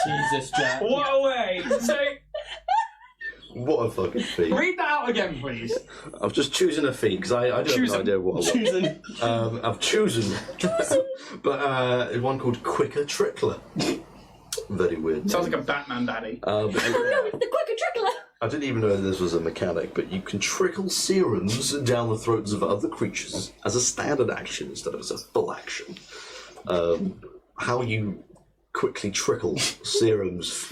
Jesus, Jack. What a way! So, What a fucking feat. read that out again, please. I've just chosen a feat because I don't have an idea what I want. Choosing. I've chosen. But one called Quicker Trickler. Very weird. Sounds like a Batman daddy. But The quicker trickler. I didn't even know this was a mechanic, but you can trickle serums down the throats of other creatures as a standard action instead of as a full action. How you quickly trickle serums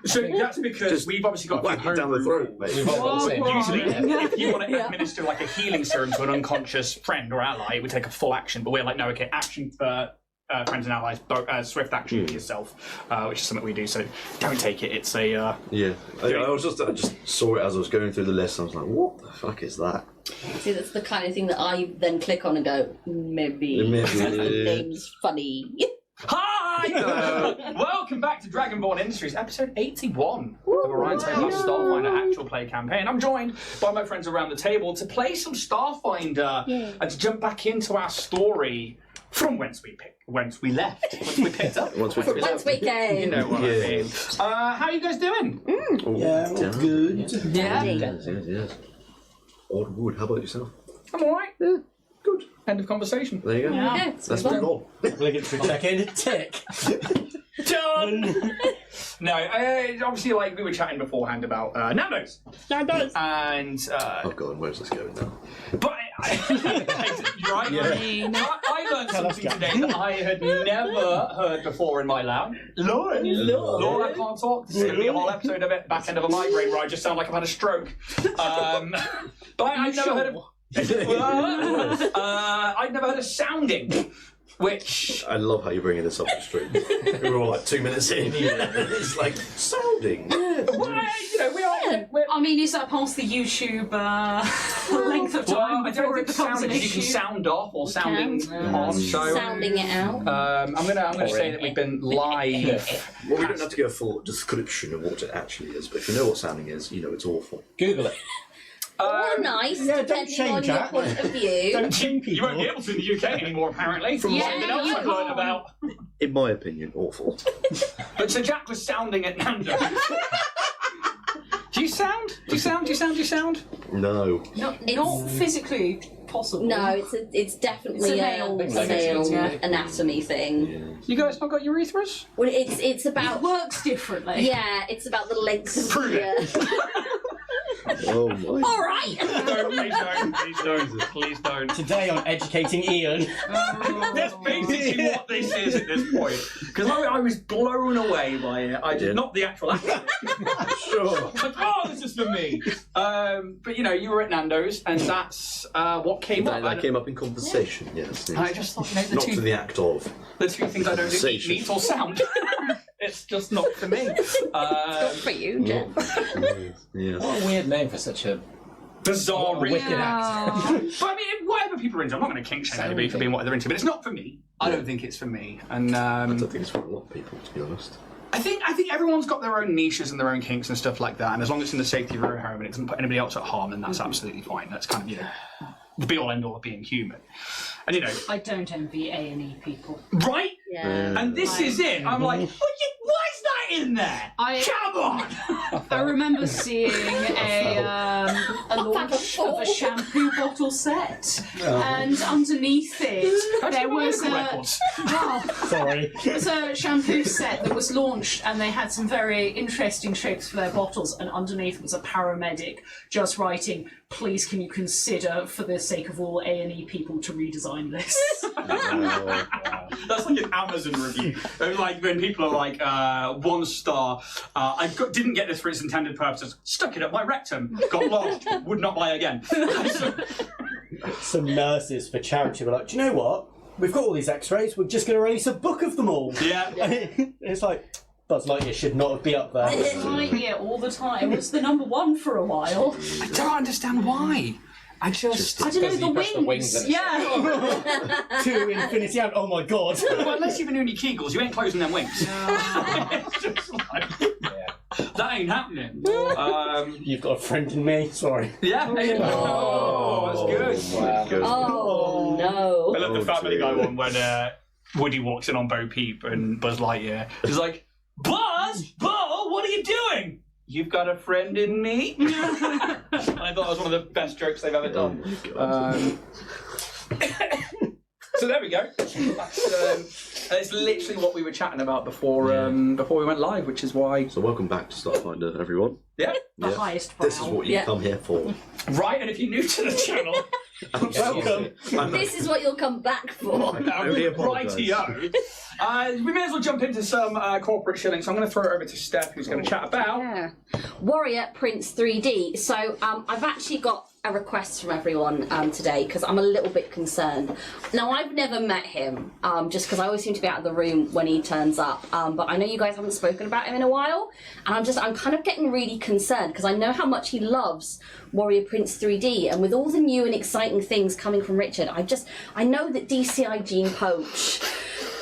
So that's because we've obviously got whack it down the throat, mate. Usually, if you want to administer like a healing serum to an unconscious friend or ally, it would take a full action. But we're like, no, okay, action for friends and allies, swift action for yourself, which is something we do. So don't take it. It's a Yeah, I just saw it as I was going through the list. And I was like, what the fuck is that? See, that's the kind of thing that I then click on and go, maybe. The name's funny. Hi! Welcome back to Dragonborn Industries, episode 81 of Orion Table Starfinder Actual Play Campaign. I'm joined by my friends around the table to play some Starfinder and to jump back into our story from whence we picked up. Once we came. You know what I mean. How are you guys doing? Yeah, good. Yeah. Yes. Odd wood. How about yourself? I'm alright. Yeah. Good. End of conversation. There you go. Yeah. That's pretty cool. Obligatory check-in. Tick. Done! No, obviously, like, we were chatting beforehand about Nando's. Nando's. And, Oh god, where's this going now? but, you're right? Yeah. I learned something today that I had never heard before in my lab. Lord, I can't talk. This is going to be a whole episode of it, back end of a migraine, where I just sound like I've had a stroke. But I've never heard of... I'd never heard of sounding, which... I love how you're bringing this up the stream. We're all like 2 minutes in here, and it's like, sounding. Well, you know, I mean, is that past the YouTube length of time I don't before it think becomes an sounding, you can issue? sound off or sounding on, so... Sounding it out. I'm gonna say that we've been live. Well, we don't have to give a full description of what it actually is, but if you know what sounding is, you know it's awful. Google it. Or nice, yeah, don't depending shame on your Jack. point of view. Don't shame people. You won't be able to in the UK anymore, apparently, from something else I've learned about. In my opinion, awful. But so Jack was sounding at Nando's. Do you sound? Do you sound? No. Not physically possible. No, it's definitely a male anatomy thing. Yeah. You guys not got urethras? Well, it's about... It works differently. Yeah, it's about the length of Prove the... Oh my. All right. Please don't. Today on Educating Ian. That's basically what this is at this point. Because I was blown away by it. I did not the actual acting. Sure. Like, oh, this is for me. But you know, you were at Nando's, and that's what came up. That came up in conversation, yes. I just thought, you know, Not to the act of. the two things I don't do, eat meat or sound. It's just not for me. It's not for you, Jen. Yes. What a weird name for such a Bizarre, wicked ritual. act. But I mean, whatever people are into, I'm not going to kink shame anybody for being what they're into, but it's not for me. I don't think it's for me. And I don't think it's for a lot of people, to be honest. I think everyone's got their own niches and their own kinks and stuff like that. And as long as it's in the safety of your own home and it doesn't put anybody else at harm, then that's absolutely fine. That's kind of, you know, the be all end all of being human. And you know, I don't envy A&E people. right? Yeah. And this is it. I'm like, why is that in there? Come on! I remember seeing a launch of a shampoo bottle set, and underneath it there was Sorry. there was a shampoo set that was launched, and they had some very interesting shapes for their bottles, and underneath was a paramedic just writing, "Please, can you consider, for the sake of all A&E people, to redesign this?" That's like an Amazon review. Like when people are like, 1 star, didn't get this for its intended purposes, stuck it up my rectum, got lost, would not buy again. Some nurses for charity were like, do you know what? We've got all these x-rays, we're just going to release a book of them all. Yeah. It's like, Buzz Lightyear should not be up there. Lightyear all the time. It was the #1 for a while. I don't understand why. I don't know, the wings. Yeah. To infinity and oh my god. Well, unless you've been doing your Kegels, you ain't closing them wings. It's just like, that ain't happening. You've got a friend in me. Sorry. Yeah. Oh, that's good. Wow. Oh no. I love the Family Guy one when Woody walks in on Bo Peep and Buzz Lightyear. He's like, Buzz, Bo, what are you doing? You've got a friend in me? I thought it was one of the best jokes they've ever done. So there we go. It's literally what we were chatting about before we went live, which is why. So welcome back to Starfinder, everyone. Yeah. The highest brow. This is what you come here for. Right, and if you're new to the channel, welcome. This is what you'll come back for. Rightio. We may as well jump into some corporate shilling. So I'm going to throw it over to Steph, who's going to chat about Warrior Prince 3D. So I've actually got a request from everyone today because I'm a little bit concerned. Now, I've never met him just because I always seem to be out of the room when he turns up. But I know you guys haven't spoken about him in a while, and I'm kind of getting really concerned because I know how much he loves Warrior Prince 3D, and with all the new and exciting things coming from Richard, I know that DCI Gene Poach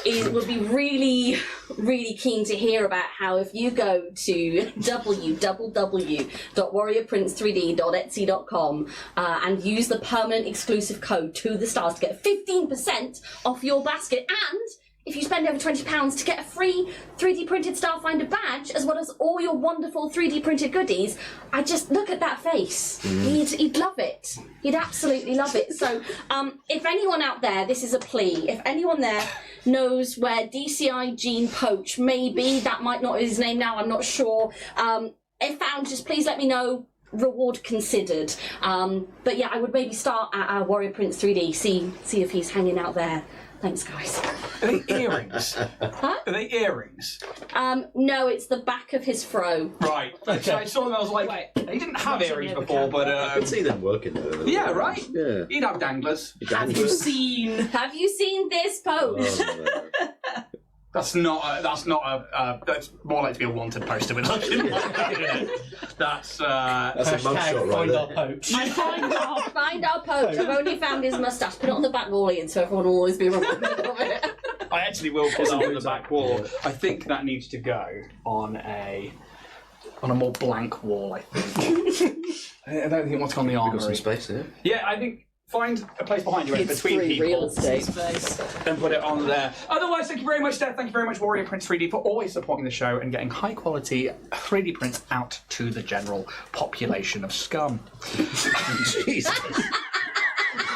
would be really, really keen to hear about how if you go to www.warriorprince3d.etsy.com and use the permanent exclusive code to the stars to get 15% off your basket, and if you spend over £20 to get a free 3D printed Starfinder badge, as well as all your wonderful 3D printed goodies, I just look at that face. He'd love it. He'd absolutely love it. So if anyone out there, this is a plea, if anyone there knows where DCI Gene Poach may be, that might not be his name now, I'm not sure. If found, just please let me know. Reward considered. But yeah, I would maybe start at Warrior Prince 3D, see if he's hanging out there. Thanks, guys. Are they earrings? Huh? Are they earrings? No, it's the back of his fro. Right. So I saw them, I was like, they didn't have earrings before, but... I could see them working though. Yeah, right? Yeah. You'd have danglers. Have you seen this post? That's more like to be a wanted poster with looking like it. That's a mugshot right find there. our poach. Find our poach. I've only found his moustache. Put it on the back wall, Ian, so everyone will always be reminded of it. I actually will put that on the back wall. I think that needs to go on a more blank wall, I think. I don't think what's on the We've got armory. some space here. Yeah, I think find a place behind you, It's between free people, real estate. and put it on there. Otherwise, thank you very much, Steph. Thank you very much, Warrior Prince 3D, for always supporting the show and getting high quality 3D prints out to the general population of scum. Jesus.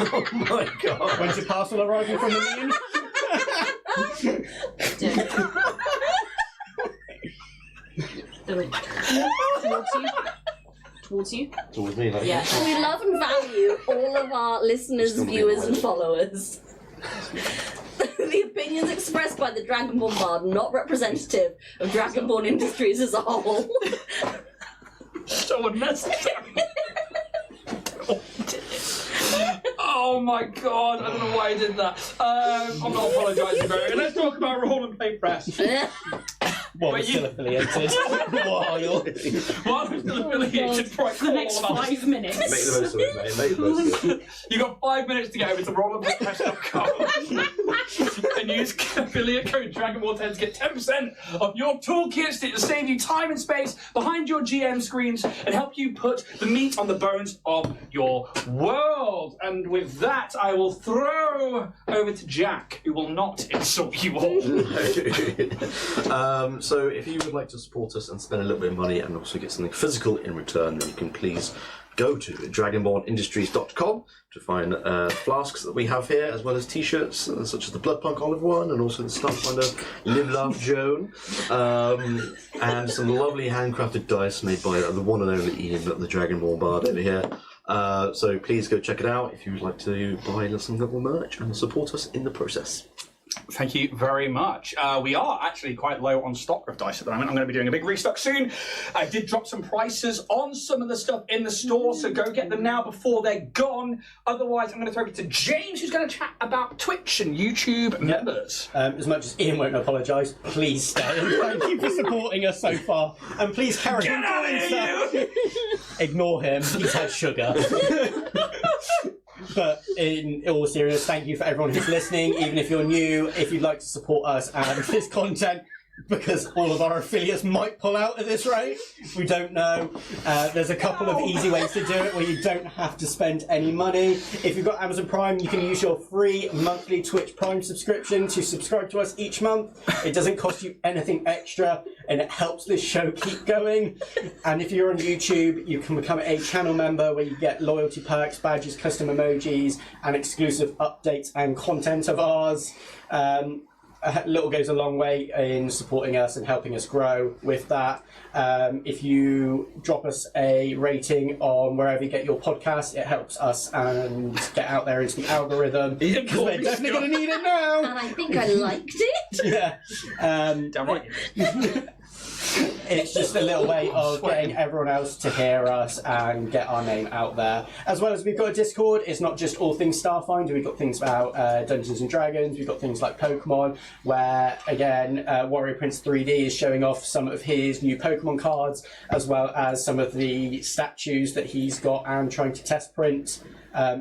Oh my god. When's your parcel arriving from the moon? towards you? Towards me, like Yeah. We love and value all of our listeners, viewers, and followers. The opinions expressed by the Dragonborn Bard are not representative of Dragonborn Industries as a whole. So unnecessary. Oh my god, I don't know why I did that. I'm not apologising very. Let's talk about Roll and Play Press. Well, But we're still affiliated. While I'm still affiliated, For the next 5 minutes. Make the most of it, mate. Make the most of it. You've got 5 minutes to get over to rollandplaypress.com and use affiliate code Dragonborn10 to get 10% of your toolkits to save you time and space behind your GM screens and help you put the meat on the bones of your world. And with that, I will throw over to Jack, who will not insult you all. So if you would like to support us and spend a little bit of money and also get something physical in return, then you can please go to dragonbornindustries.com to find flasks that we have here, as well as t-shirts such as the Bloodpunk Olive one and also the Starfinder Live Laugh Joan, and some lovely handcrafted dice made by the one and only Ian, the Dragonborn Bard over here. So please go check it out if you would like to buy some little merch and support us in the process. Thank you very much. We are actually quite low on stock of dice at the moment. I'm going to be doing a big restock soon. I did drop some prices on some of the stuff in the store, so go get them now before they're gone. Otherwise, I'm going to throw it to James, who's going to chat about Twitch and YouTube members. As much as Ian won't apologise, please stay. And thank you for supporting us so far. And please carry on doing so. Ignore him. He's had sugar. But in all seriousness, thank you for everyone who's listening. Even if you're new, if you'd like to support us and this content, because all of our affiliates might pull out at this rate. We don't know. There's a couple of easy ways to do it where you don't have to spend any money. If you've got Amazon Prime, you can use your free monthly Twitch Prime subscription to subscribe to us each month. It doesn't cost you anything extra, and it helps this show keep going. And if you're on YouTube, you can become a channel member where you get loyalty perks, badges, custom emojis, and exclusive updates and content of ours. A little goes a long way in supporting us and helping us grow with that. If you drop us a rating on wherever you get your podcast, it helps us and get out there into the algorithm, because we're definitely going to need it now. And I think I liked it. Yeah. Damn right. It's just a little way of getting everyone else to hear us and get our name out there. As well as we've got a Discord, it's not just all things Starfinder, we've got things about Dungeons and Dragons, we've got things like Pokemon, where, again, Warrior Prince 3D is showing off some of his new Pokemon cards, as well as some of the statues that he's got and trying to test print.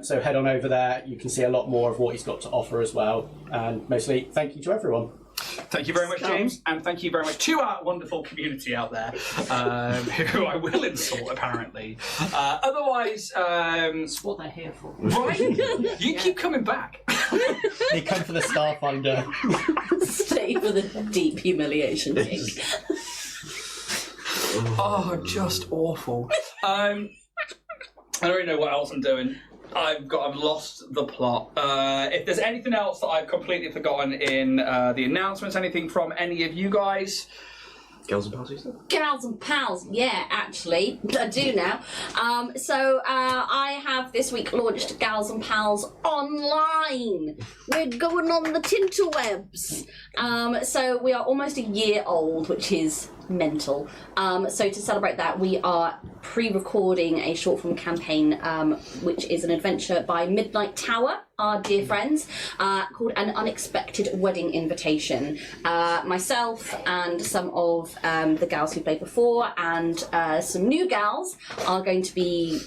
So head on over there, you can see a lot more of what he's got to offer as well. And mostly, thank you to everyone. Thank you very much, James, and thank you very much to our wonderful community out there, who I will insult, apparently. Otherwise, That's what they're here for. right? You keep coming back. They come for the Starfinder. Stay for the deep humiliation thing. Oh, just awful. I don't really know what else I'm doing. I've lost the plot. If there's anything else that I've completely forgotten in the announcements, anything from any of you guys? Girls and pals, you said? Gals and pals, yeah, actually, I do now. So I have this week launched Gals and Pals Online. We're going on the tinterwebs. So we are almost a year old, which is mental. So to celebrate that, we are pre-recording a short form campaign, which is an adventure by Midnight Tower, our dear friends, called An Unexpected Wedding Invitation. Myself and some of the gals who played before and some new gals are going to be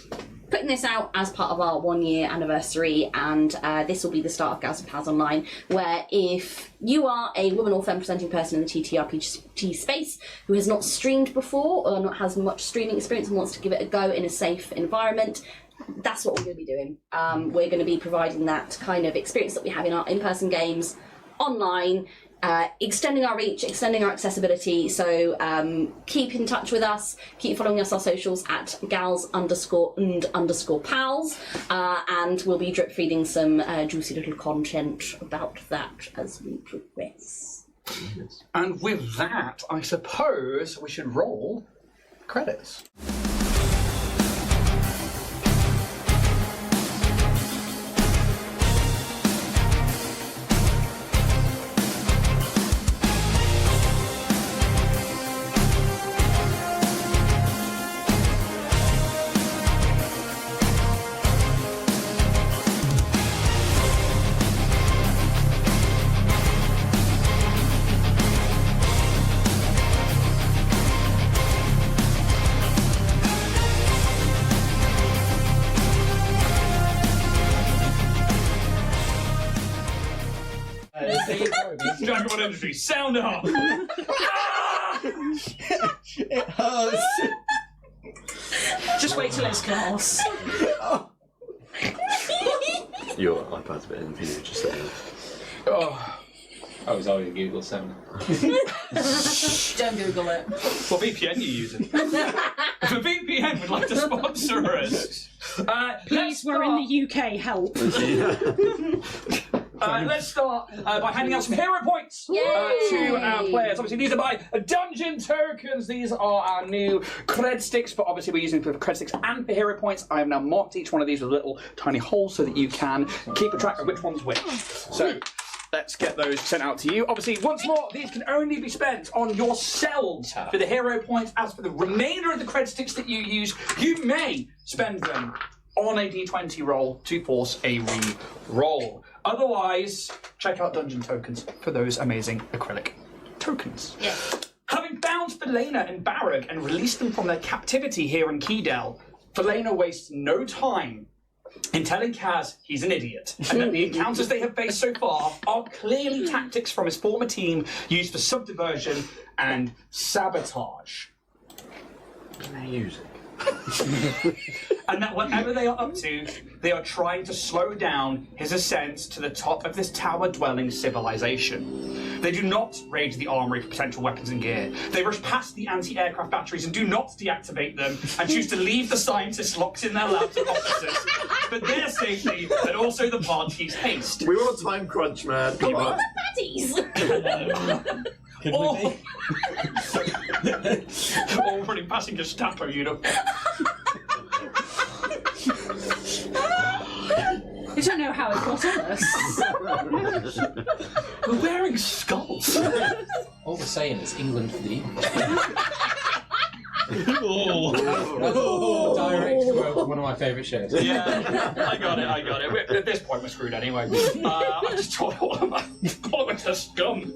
putting this out as part of our 1 year anniversary, and this will be the start of Gals and Pals Online, where if you are a woman or femme presenting person in the TTRPG space who has not streamed before or not has much streaming experience and wants to give it a go in a safe environment, that's what we're going to be doing. We're going to be providing that kind of experience that we have in our in-person games online, extending our reach, extending our accessibility. So keep in touch with us, keep following us on socials at gals_and_pals, and we'll be drip feeding some juicy little content about that as we progress. And with that, I suppose we should roll credits. Dragonborn Industries, sound off! It hurts. Just wait till it's glass. Your iPad's a bit in view, just saying. Oh. I was already Google 7. Don't Google it. What VPN are you using? If a VPN would like to sponsor us, Please, we're in the UK, help. let's start by handing out some hero points to our players. Obviously, these are my dungeon tokens. These are our new cred sticks, but obviously we're using them for cred sticks and for hero points. I have now marked each one of these with little tiny holes so that you can keep a track of which one's which. So let's get those sent out to you. Obviously, once more, these can only be spent on yourselves for the hero points. As for the remainder of the cred sticks that you use, you may spend them on a d20 roll to force a re-roll. Otherwise, check out Dungeon Tokens for those amazing acrylic tokens. Yeah. Having bound Felena and Barrag and released them from their captivity here in Keydell, Felena wastes no time in telling Kaz he's an idiot, and that the encounters they have faced so far are clearly tactics from his former team used for subversion and sabotage. Music. And that whatever they are up to, they are trying to slow down his ascent to the top of this tower-dwelling civilization. They do not raid the armory for potential weapons and gear. They rush past the anti-aircraft batteries and do not deactivate them, and choose to leave the scientists locked in their labs and offices for their safety and also the party's haste. We're on a time crunch, man. Keep All up. the baddies! All running passing Gestapo uniform. I don't know how it got on us. We're wearing skulls. All we're saying is England for the English. Direct quote from one of my favourite shows. Yeah, I got it. At this point, we're screwed anyway. I just told all of my to scum.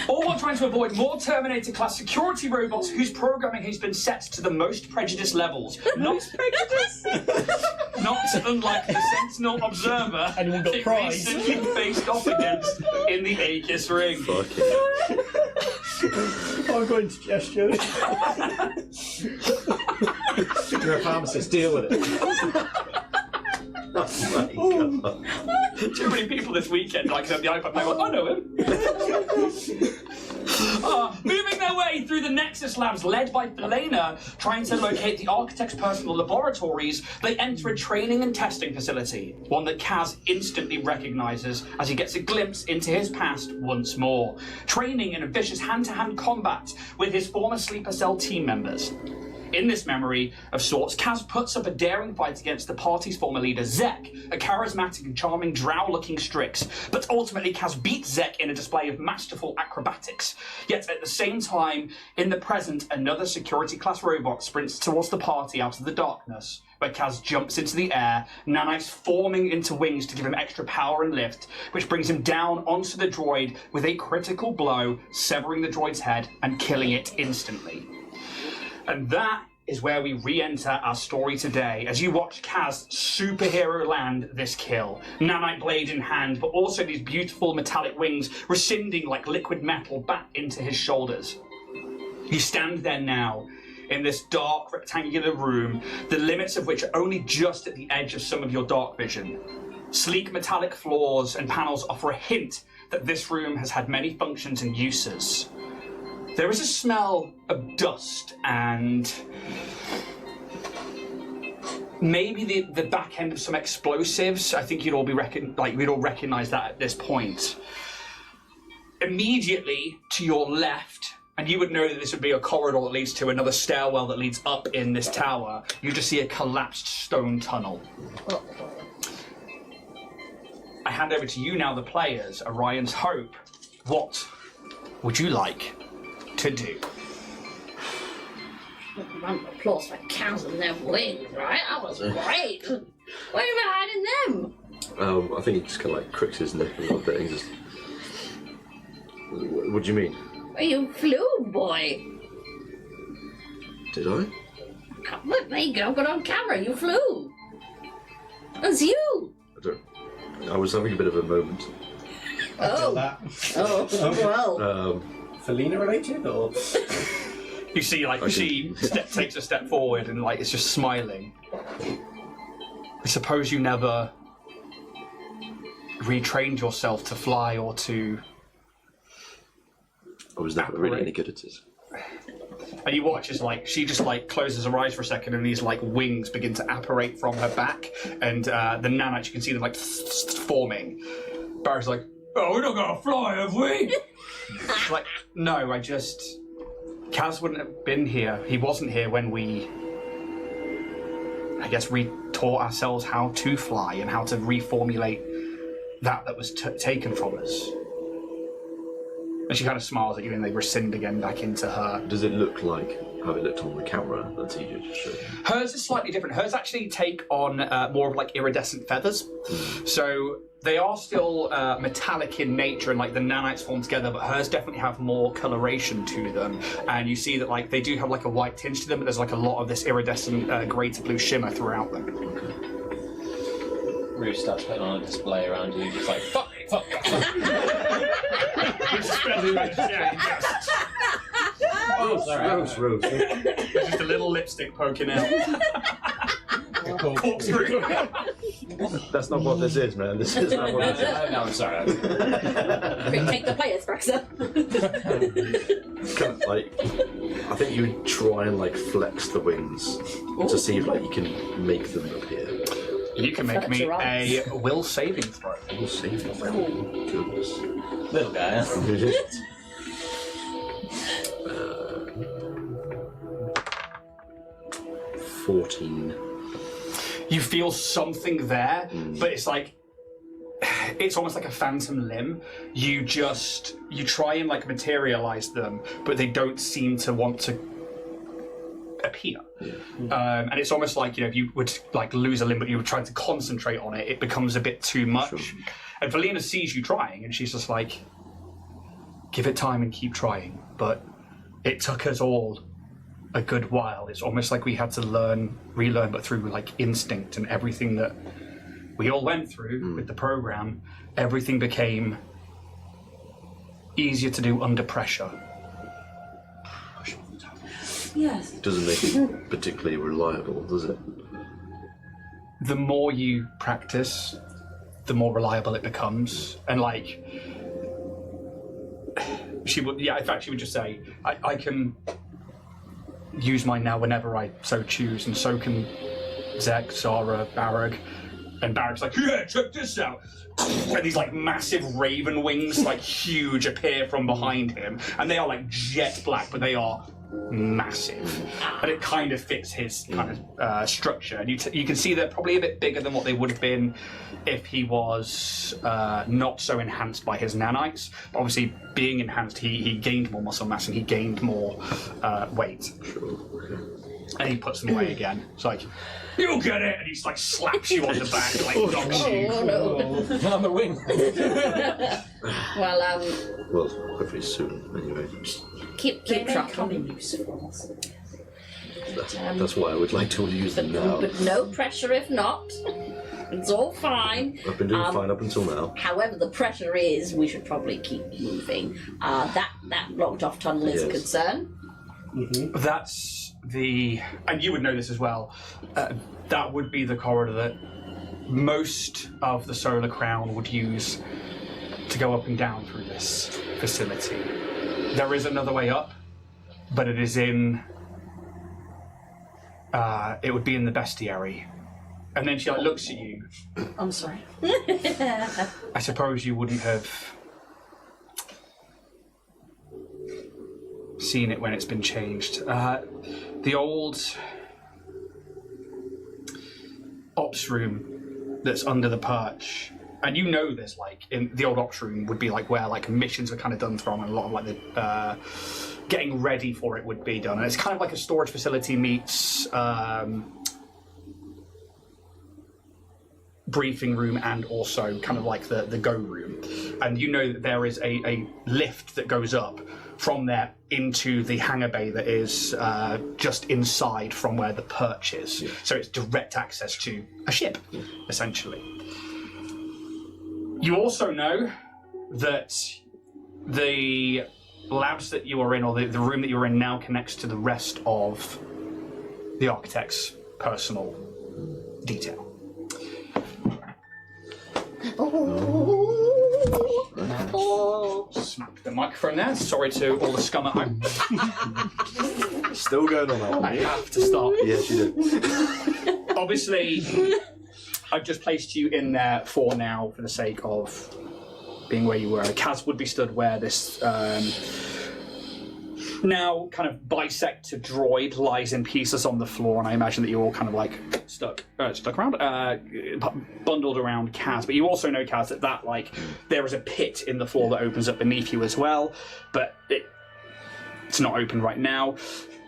All while trying to avoid more Terminator-class security robots whose programming has been set to the most prejudiced levels. Not unlike the Sentinel Observer Anyone got it prize? recently faced off against in the Aegis ring. Fuck it. I'm going to gesture. You're a pharmacist, deal with it. Oh my God. Too many people this weekend, like on the iPad, I go, I know him. Moving their way through the Nexus labs led by Elena, trying to locate the architect's personal laboratories, they enter a training and testing facility, one that Kaz instantly recognises as he gets a glimpse into his past once more, training in a vicious hand-to-hand combat with his former Sleeper Cell team members. In this memory of sorts, Kaz puts up a daring fight against the party's former leader, Zek, a charismatic and charming drow-looking Strix, but ultimately Kaz beats Zek in a display of masterful acrobatics. Yet at the same time, in the present, another security-class robot sprints towards the party out of the darkness, where Kaz jumps into the air, nanites forming into wings to give him extra power and lift, which brings him down onto the droid with a critical blow, severing the droid's head and killing it instantly. And that is where we re-enter our story today, as you watch Kaz superhero land this kill. Nanite blade in hand, but also these beautiful metallic wings rescinding like liquid metal back into his shoulders. You stand there now, in this dark rectangular room, the limits of which are only just at the edge of some of your dark vision. Sleek metallic floors and panels offer a hint that this room has had many functions and uses. There is a smell of dust and maybe the back end of some explosives. I think we'd all recognise that at this point. Immediately to your left, and you would know that this would be a corridor that leads to another stairwell that leads up in this tower, you just see a collapsed stone tunnel. I hand over to you now, the players, Orion's Hope. What would you like to do? Round of applause for cows and their wings, right? That was great. Where are you hiding them? I think he just kind of like cricks his neck a little bit and just... What do you mean? Well, you flew, boy. Did I? Look, there you go. Got on camera. You flew. That's you. I was having a bit of a moment. Oh. That. Oh. Well. Felina related or? You see, like, she takes a step forward and, like, it's just smiling. I suppose you never retrained yourself to fly or to... I was never really any good at it. And you watch as, like, she just, like, closes her eyes for a second and these, like, wings begin to apparate from her back. And the nanites, you can see them, like, forming. Barry's like, oh, we're not gonna fly, have we? Like, no, Kaz wouldn't have been here. He wasn't here when we, I guess, taught ourselves how to fly and how to reformulate that was taken from us. And she kind of smiles at you and they rescind again back into her. Does it look like how it looked on the camera that TJ just showed? Hers is slightly different. Hers actually take on more of like iridescent feathers. So they are still metallic in nature and like the nanites form together, but hers definitely have more coloration to them. And you see that like they do have like a white tinge to them, but there's like a lot of this iridescent grey to blue shimmer throughout them. Ruth starts putting on a display around you, just like, fuck. Rose. There's just a little lipstick poking out. Corkscrew. That's not what this is, man. This is not what this is. No, I'm sorry. Take the players, Braxa. Kind of like, I think you would try and like flex the wings to see if like you can make them appear. You can make me a will saving throw. We'll see. Goodness. Little guy, huh? 14. You feel something there, but it's like it's almost like a phantom limb. You try and like materialize them, but they don't seem to want to appear. And it's almost like, if you would like lose a limb but you were trying to concentrate on it, it becomes a bit too much. Sure. And Valina sees you trying and she's just like, give it time and keep trying. But it took us all a good while. It's almost like we had to relearn, but through like instinct and everything that we all went through with the program, everything became easier to do under pressure. Yes. Doesn't make it particularly reliable, does it? The more you practice, the more reliable it becomes. And like, she would just say, I can use mine now whenever I so choose, and so can Zek, Zara, Barag. And Barag's like, yeah, check this out. And these like massive raven wings, like huge, appear from behind him. And they are like jet black, but they are massive. And it kind of fits his kind of structure. And you can see they're probably a bit bigger than what they would have been if he was not so enhanced by his nanites. But obviously, being enhanced, he gained more muscle mass and he gained more weight. And he puts them away again. It's like, you'll get it! And he like slaps you on the back, like knocks you. Oh no. On the wing. Well, Well, hopefully soon, anyway. keep trucking. That's why I would like to use them now. But no pressure if not. It's all fine. I've been doing fine up until now. However, the pressure is we should probably keep moving. That blocked off tunnel is a concern. That's and you would know this as well, that would be the corridor that most of the Solar Crown would use to go up and down through this facility. There is another way up, but it is it would be in the bestiary. And then she like looks at you. I'm sorry. I suppose you wouldn't have seen it when it's been changed. The old ops room that's under the perch, and you know this, like in the old ops room would be like where like missions were kind of done from, and a lot of like the getting ready for it would be done, and it's kind of like a storage facility meets briefing room and also kind of like the go room. And you know that there is a lift that goes up from there into the hangar bay that is just inside from where the perch is. Yeah. So it's direct access to a ship, essentially. You also know that the labs that you are in, or the room that you're in now, connects to the rest of the architect's personal detail. Smack the microphone there. Sorry to all the scum at home. Still going on that one. I have to stop. Yes, you do. Obviously, I've just placed you in there for now for the sake of being where you were. Kaz would be stood where this now kind of bisected droid lies in pieces on the floor, and I imagine that you're all kind of like stuck around, bundled around Kaz. But you also know, Kaz, that like there is a pit in the floor that opens up beneath you as well, but it's not open right now.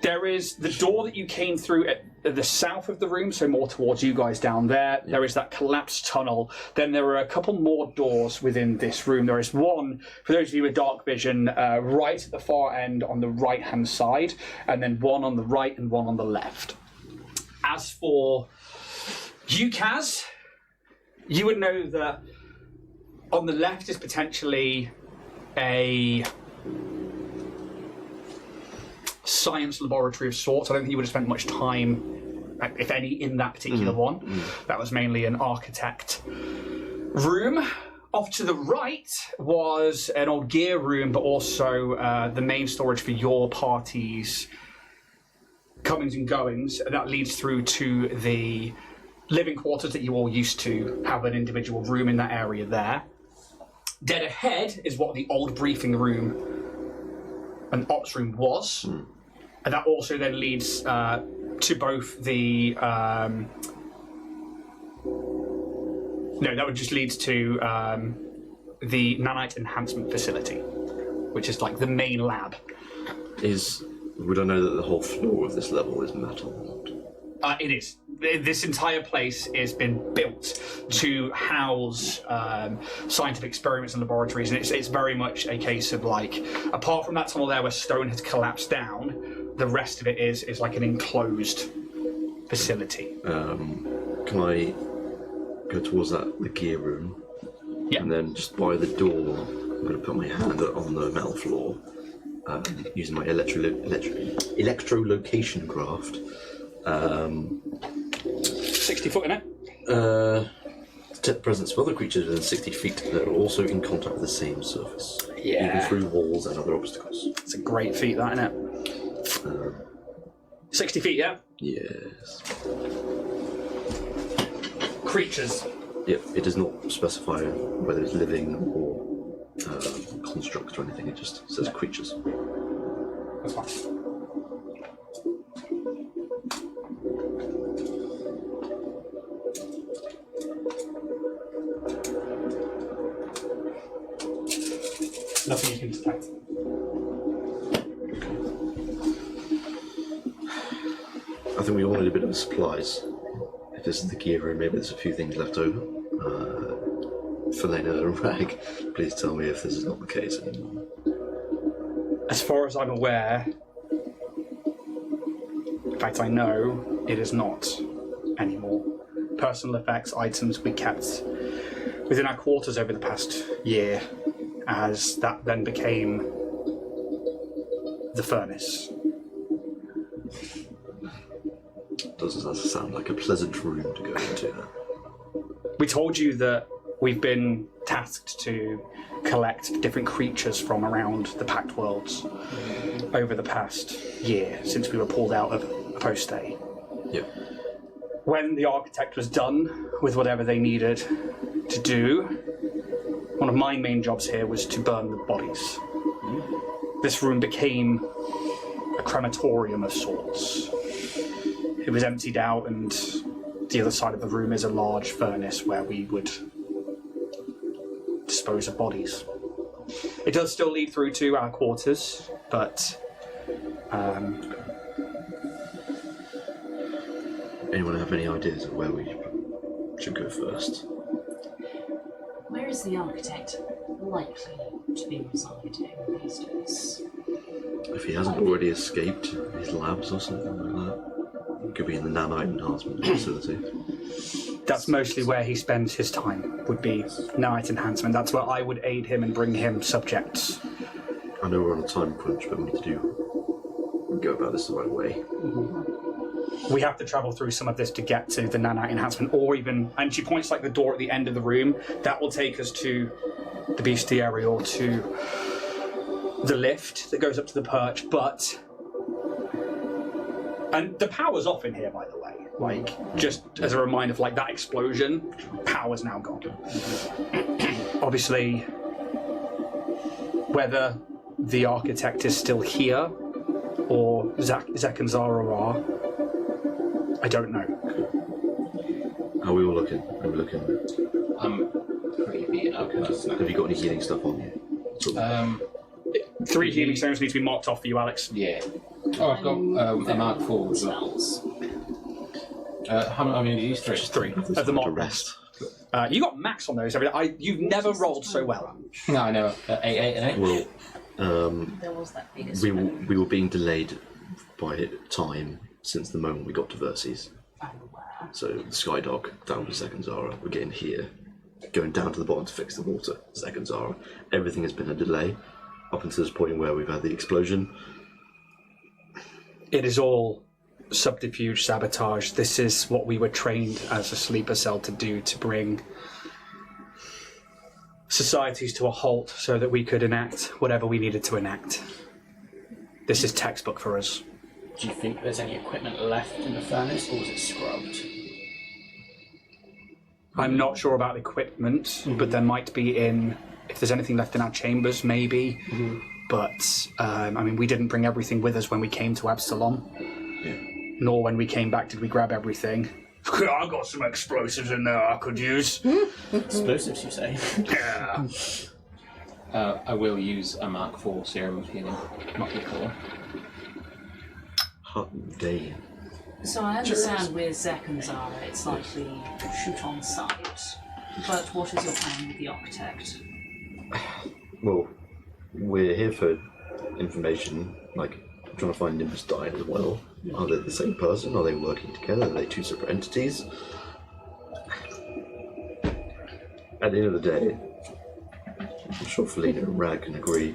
There is the door that you came through at the south of the room, so more towards you guys down there. There is that collapsed tunnel. Then there are a couple more doors within this room. There is one, for those of you with dark vision, right at the far end on the right-hand side, and then one on the right and one on the left. As for you, Kaz, you would know that on the left is potentially a science laboratory of sorts. I don't think you would have spent much time, if any, in that particular one. That was mainly an architect room. Off to the right was an old gear room, but also the main storage for your party's comings and goings. That leads through to the living quarters that you all used to have an individual room in that area there. Dead ahead is what the old briefing room and ops room was. And that also then leads to both the... no, that would just lead to the nanite enhancement facility, which is like the main lab. Would I know that the whole floor of this level is metal? It is. This entire place has been built to house scientific experiments and laboratories, and it's very much a case of like, apart from that tunnel there where stone has collapsed down, the rest of it is like an enclosed facility. Can I go towards the gear room? Yeah. And then just by the door, I'm going to put my hand on the metal floor, using my electrolocation craft. 60 foot in it? Detect the presence of other creatures within 60 feet that are also in contact with the same surface. Yeah. Even through walls and other obstacles. It's a great feat, that, isn't it? 60 feet, yeah? Yes. Creatures. Yep, it does not specify whether it's living or construct or anything, it just says creatures. That's fine. Nothing you can detect. I think we all need a bit of supplies. If this is the gear room, maybe there's a few things left over. Felena and Rag, please tell me if this is not the case anymore. As far as I'm aware, in fact I know, it is not anymore. Personal effects items we kept within our quarters over the past year, as that then became the furnace. Doesn't sound like a pleasant room to go into. We told you that we've been tasked to collect different creatures from around the Pact Worlds over the past year, since we were pulled out of Apostate. Yeah. When the architect was done with whatever they needed to do, one of my main jobs here was to burn the bodies. This room became a crematorium of sorts. It was emptied out, and the other side of the room is a large furnace where we would dispose of bodies. It does still lead through to our quarters, but anyone have any ideas of where we should go first? Where is the architect likely to be residing these days? If he hasn't already escaped his labs or something like that. He could be in the nanite enhancement facility. that's mostly where he spends his time, would be nanite enhancement. That's where I would aid him and bring him subjects. I know we're on a time crunch, but we need to go about this the right way. We have to travel through some of this to get to the nanite enhancement, or even, and she points like the door at the end of the room, that will take us to the bestiary or to the lift that goes up to the perch, but... And the power's off in here, by the way. Like, just as a reminder of like that explosion, power's now gone. Obviously, whether the architect is still here or Zek and Zara are, I don't know. How are we all looking? Are we looking? I'm pretty beat up. Have you got any healing stuff on you? 3 healing stones need to be marked off for you, Alex. Yeah. Oh, I've got a Mark 4 as well. Spells. How many? I mean, you use 3. Just 3 of the to mark. rest. You got max on those. You've never rolled so well. No, I know. 8, 8, and 8. Well, There was that biggest we were being delayed by time since the moment we got to Verces. So the Skydog down to Second Zara, we're getting here, going down to the bottom to fix the water, Second Zara. Everything has been a delay up until this point where we've had the explosion. It is all subterfuge, sabotage. This is what we were trained as a sleeper cell to do, to bring societies to a halt so that we could enact whatever we needed to enact. This is textbook for us. Do you think there's any equipment left in the furnace, or is it scrubbed? I'm not sure about equipment, but there might be if there's anything left in our chambers, maybe. But, I mean, we didn't bring everything with us when we came to Absalom. Yeah. Nor when we came back did we grab everything. I got some explosives in there I could use. Explosives, you say? Yeah. I will use a Mark 4 serum of healing. Mark 4. Hot day. So I understand with Zek and Zara, it's likely shoot on sight. But what is your plan with the architect? Well, we're here for information, like trying to find Nimbus died as well. Are they the same person? Are they working together? Are they 2 separate entities? At the end of the day, I'm sure Felina and Rag can agree,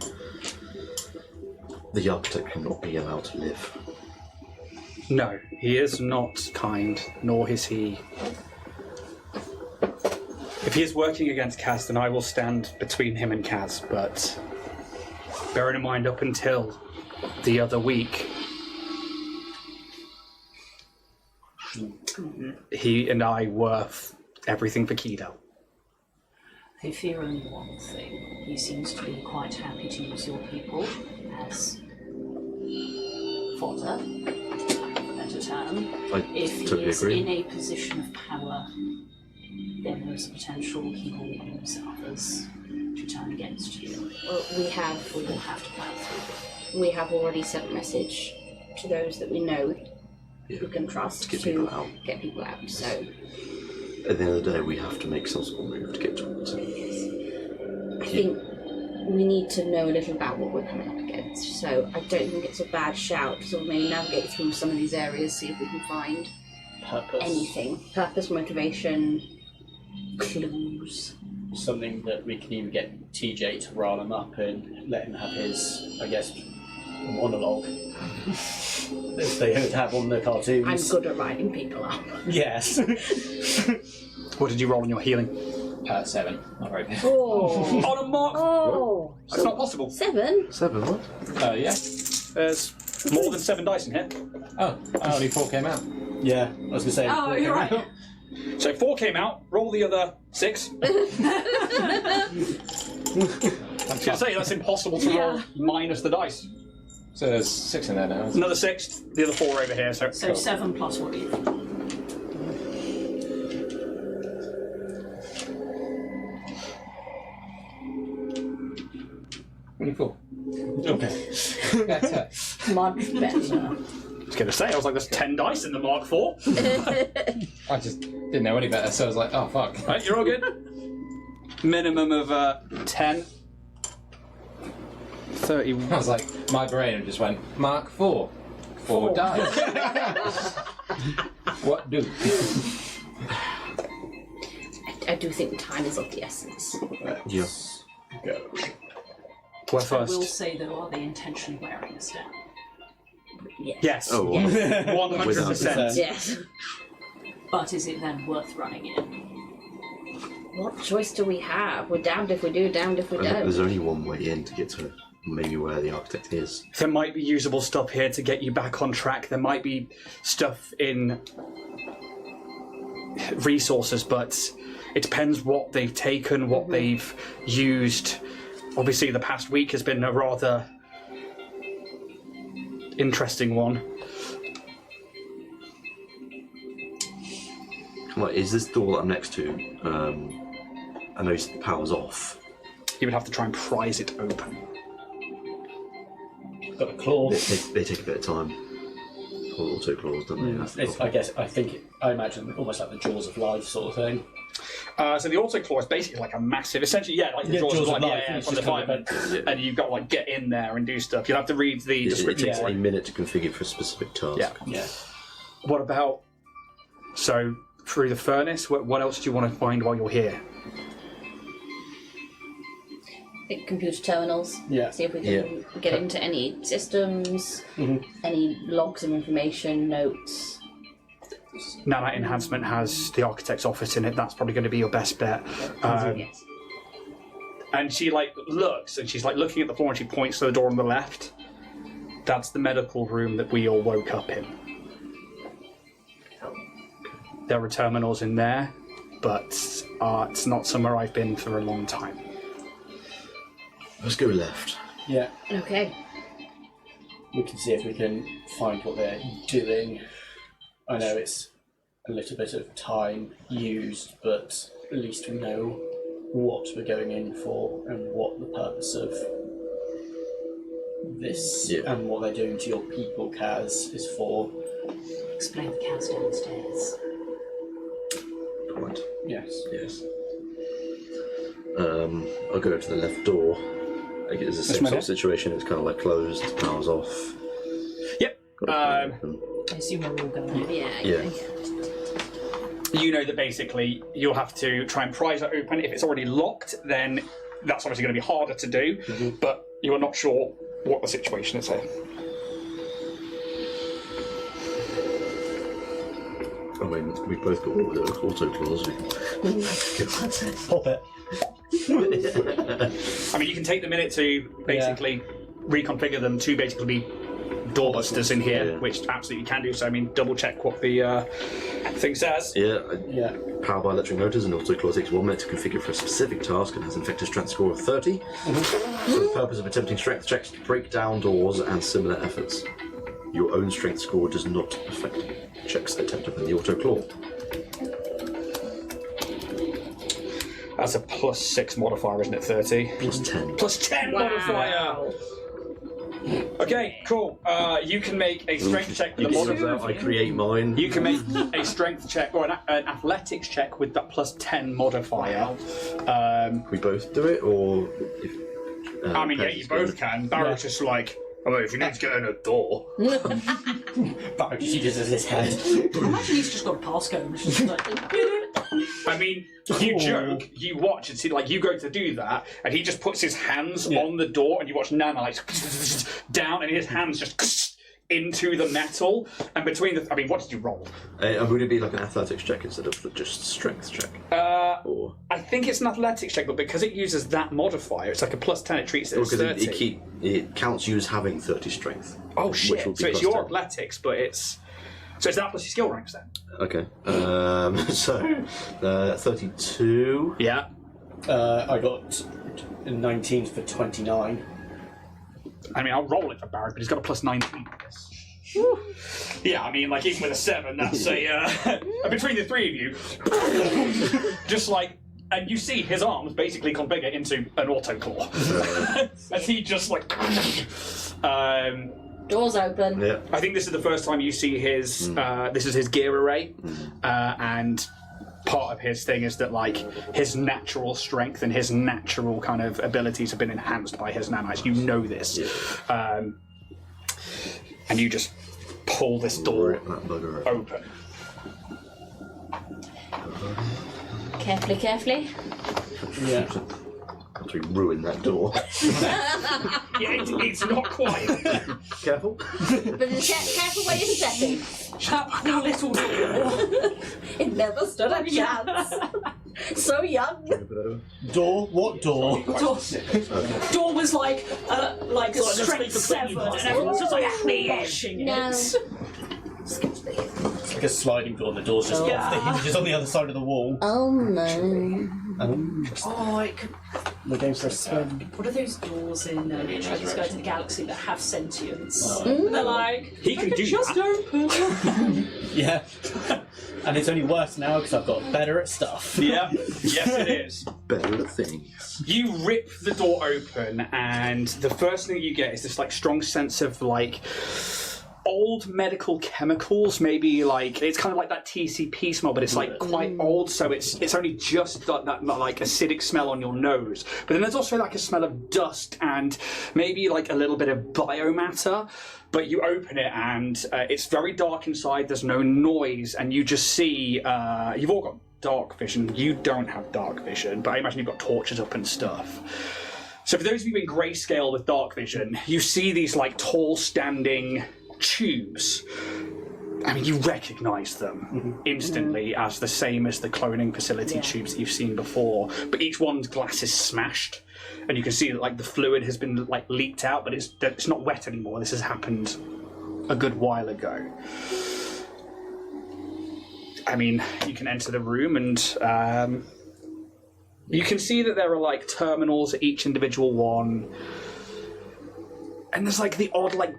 the architect cannot be allowed to live. No, he is not kind, nor is he... If he is working against Kaz, then I will stand between him and Kaz, but bearing in mind up until the other week, he and I were everything for Kido. I fear only one thing. He seems to be quite happy to use your people as fodder, better term. If he totally is agree. in a position of power, then there's a potential he will use others to turn against you. Well, we We will have to plan through. we have already sent a message to those that we know who can trust to get people out. get people out. So At the end of the day, we have to make some sort of move to get towards it. I think we need to know a little about what we're coming up against. So I don't think it's a bad shout to sort of maybe navigate through some of these areas, see if we can find Purpose. anything. Purpose, motivation, clues. Something that we can even get TJ to rile him up and let him have his, I guess, monologue. As they would have on the cartoons. I'm good at riding people up. Yes. What did you roll on your healing? 7. Not very good. Oh, On a mark! oh, That's not possible. 7. 7, what? Yeah. There's more than 7 dice in here. Oh, only 4 came out. Yeah, I was going to say. Oh, you're right. So 4 came out, roll the other 6. I was going to say, that's impossible to roll minus the dice. So there's 6 in there now. Another 6, the other 4 over here, so... So 7 plus what you 24. Okay. Better. Much better. I was going to say, I was like, there's 10 dice in the Mark 4. I just didn't know any better, so I was like, oh fuck. Right, you're all good. Minimum of 10. 30. I was like, my brain just went, Mark 4. 4 dice. What do? I do think time is of the essence. Yeah. Go. Where I will first? say though, are they intentionally wearing us down? Yes. Yes. Oh, well. 100%. Yes. But is it then worth running in? What choice do we have? We're damned if we do, damned if we I think don't. there's only one way in to get to maybe where the architect is. There might be usable stuff here to get you back on track. There might be stuff in resources, but it depends what they've taken, what they've used. Obviously, the past week has been a rather interesting one. Come on, is this door that I'm next to? I know the power's off. You would have to try and prise it open. Got a claw. They take a bit of time. Or auto claws, don't they? That's the problem. I imagine almost like the jaws of life sort of thing. So the auto claw is basically like a massive, essentially, like the jaws of life, It's from the just kind of fireman, and you've got to like get in there and do stuff. You'll have to read the It description. takes for a it. minute to configure for a specific task. Yeah. Yeah. What about? So through the furnace, what else do you want to find while you're here? Computer terminals. Yeah. See if we can get into any systems, any logs of information, notes. Nanite Enhancement has the architect's office in it. That's probably going to be your best bet. Yes. And she like looks, and she's like looking at the floor, and she points to the door on the left. That's the medical room that we all woke up in. There are terminals in there, but it's not somewhere I've been for a long time. Let's go left. Yeah. Okay. We can see if we can find what they're doing. I know it's a little bit of time used, but at least we know what we're going in for and what the purpose of this and what they're doing to your people, Kaz, is for. Explain the cows downstairs. Right. Yes. Yes. I'll go to the left door. I guess it's the same sort of situation. It's kind of like closed, power's off. Yep. I assume we're all going. Yeah. You know that basically you'll have to try and prise it open. If it's already locked, then that's obviously going to be harder to do, but you are not sure what the situation is here. I mean, we've both got auto claws. Pop it. I mean, you can take the minute to basically reconfigure them to basically be doorbusters in here, which absolutely can do so. I mean, double check what the thing says. Yeah. Powered by electric motors, and auto claw takes 1 minute to configure for a specific task and has an effective strength score of 30. For the purpose of attempting strength checks to break down doors and similar efforts. Your own strength score does not affect checks attempted by the auto claw. That's a +6 modifier, isn't it? 30. +10. +10 modifier. Okay, cool. You can make a strength check with the modifier. I create mine. You can make a strength check or an athletics check with that +10 modifier. We both do it, or if, I mean, you both can. Barrett's just like, I mean, if you need to get in a door. Barrett just uses his head. Imagine he's just got a passcode and it's just like. I mean, you joke, you watch and see, like, you go to do that, and he just puts his hands on the door, and you watch Nanite down, and his hands just into the metal, and between the. I mean, what did you roll? Would it be like an athletics check instead of just strength check? Or I think it's an athletics check, but because it uses that modifier, it's like a +10. It treats it as 30. It counts you as having 30 strength. Oh shit! Which will be So it's your +10. athletics, but it's. So it's that plus your skill ranks then? Okay. So 32. Yeah. I got 19 for 29. I mean, I'll roll it for Barrett, but he's got a +19 on this. Yeah, I mean, like, even with a 7, that's a... between the three of you, just like... And you see his arms basically configure into an auto claw. As he just, like... Doors open. Yeah. I think this is the first time you see his... this is his gear array. And part of his thing is that, like, his natural strength and his natural kind of abilities have been enhanced by his nanites. You know this. Yeah. And you just pull this door open. Carefully, carefully. Yeah. To ruin that door. Yeah, it's not quite. Careful. But careful where you're stepping. That poor little door. It never stood a chance. So young. Door? What door? Door was like a strength 7, and everyone's just like bashing it. No. Excuse me. It's like a sliding door. The door's just off the hinges on the other side of the wall. Oh no. Oh, it could. We're going for a spin. What are those doors in Hitchhiker's Guide to the Galaxy that have sentience? Oh. And they're like, He can do just that. open. Yeah. And it's only worse now because I've got better at stuff. Yeah, yes it is. Better things. You rip the door open, and the first thing you get is this like strong sense of like old medical chemicals. Maybe like it's kind of like that TCP smell, but it's like quite old, so it's only just that like acidic smell on your nose. But then there's also like a smell of dust and maybe like a little bit of biomatter. But you open it and it's very dark inside. There's no noise, and you just see you've all got dark vision. You don't have dark vision, but I imagine you've got torches up and stuff. So for those of you in grayscale with dark vision, you see these like tall standing tubes. I mean, you recognise them instantly as the same as the cloning facility tubes that you've seen before, but each one's glass is smashed, and you can see that like the fluid has been like leaked out, but it's not wet anymore. This has happened a good while ago. I mean, you can enter the room and you can see that there are like terminals at each individual one, and there's like the odd like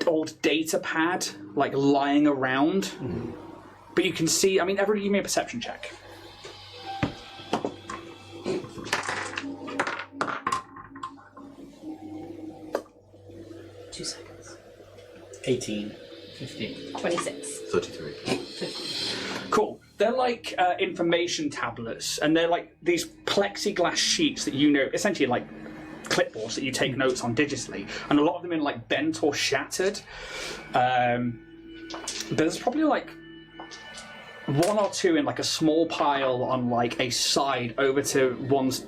old data pad like lying around, but you can see. I mean, everybody, give me a perception check. 2 seconds. 18. 15. 26. 33. Cool. They're like information tablets, and they're like these plexiglass sheets that you know, essentially like clipboards that you take notes on digitally, and a lot of them in like bent or shattered. There's probably like one or two in like a small pile on like a side over to one's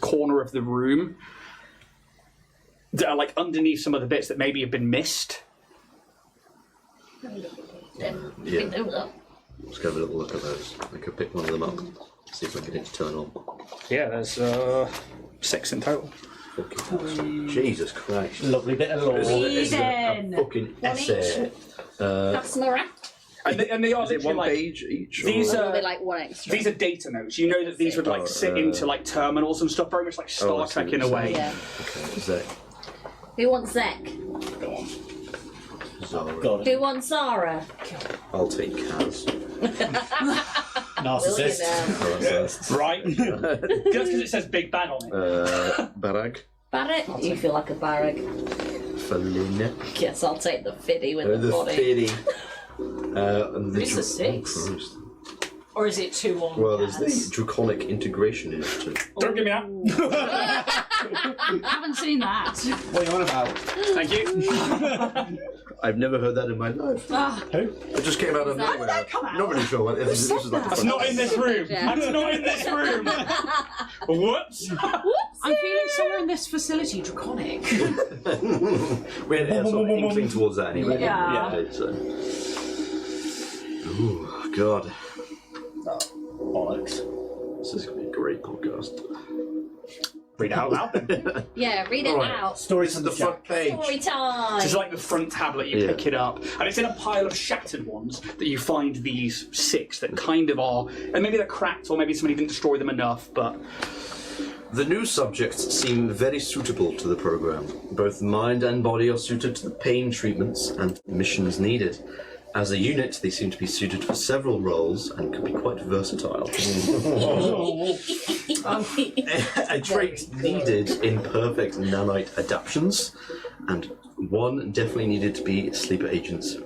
corner of the room that are like underneath some of the bits that maybe have been missed. Yeah. Let's go have a little look at those. I could pick one of them up, see if I can get it to turn on. Yeah, there's 6 in total. Fucking Jesus Christ. Lovely bit of lore. It's a Eden. fucking essay. That's some around. And they are Is it literally one like, page each? these or- are They like one extra. these are data notes. You know that these would like sit into like terminals and stuff, very much like Star I see Trek what in a you're way. Yeah. Okay, is that Who wants Zek? Zara? God, Who wants Zara? I'll take Kaz. narcissist. Oh, that's Right? Just because it says Big Bad on it. Barag. Barrett? You feel like a barrack. Feline. Yes, I'll take the fiddy with the The body. Fiddy. And the It's a 6. Oh, Christ. Or is it 2 on? Well, there's the Kaz? Draconic Integration Initiative. Don't give me that. I haven't seen that. What are you on about? Thank you. I've never heard that in my life. Ah, It just came out of that- nowhere. that come out? Not really sure what this is like. That's not in this room. Yeah. That's not in this room. Whoops. I'm feeling somewhere in this facility draconic. We had sort of inkling towards that anyway. Yeah. It's, ooh, God. Bollocks. This is going to be a great podcast. Read it out loud then. Yeah, read it Alright. out. Stories This from is the the front page. Story time. This is like the front tablet, you Yeah. pick it up, and it's in a pile of shattered ones that you find these 6 that kind of are, and maybe they're cracked or maybe somebody didn't destroy them enough, but The new subjects seem very suitable to the program. Both mind and body are suited to the pain treatments and missions needed. As a unit, they seem to be suited for several roles and can be quite versatile. A trait needed in perfect nanite adaptions, and one definitely needed to be sleeper agents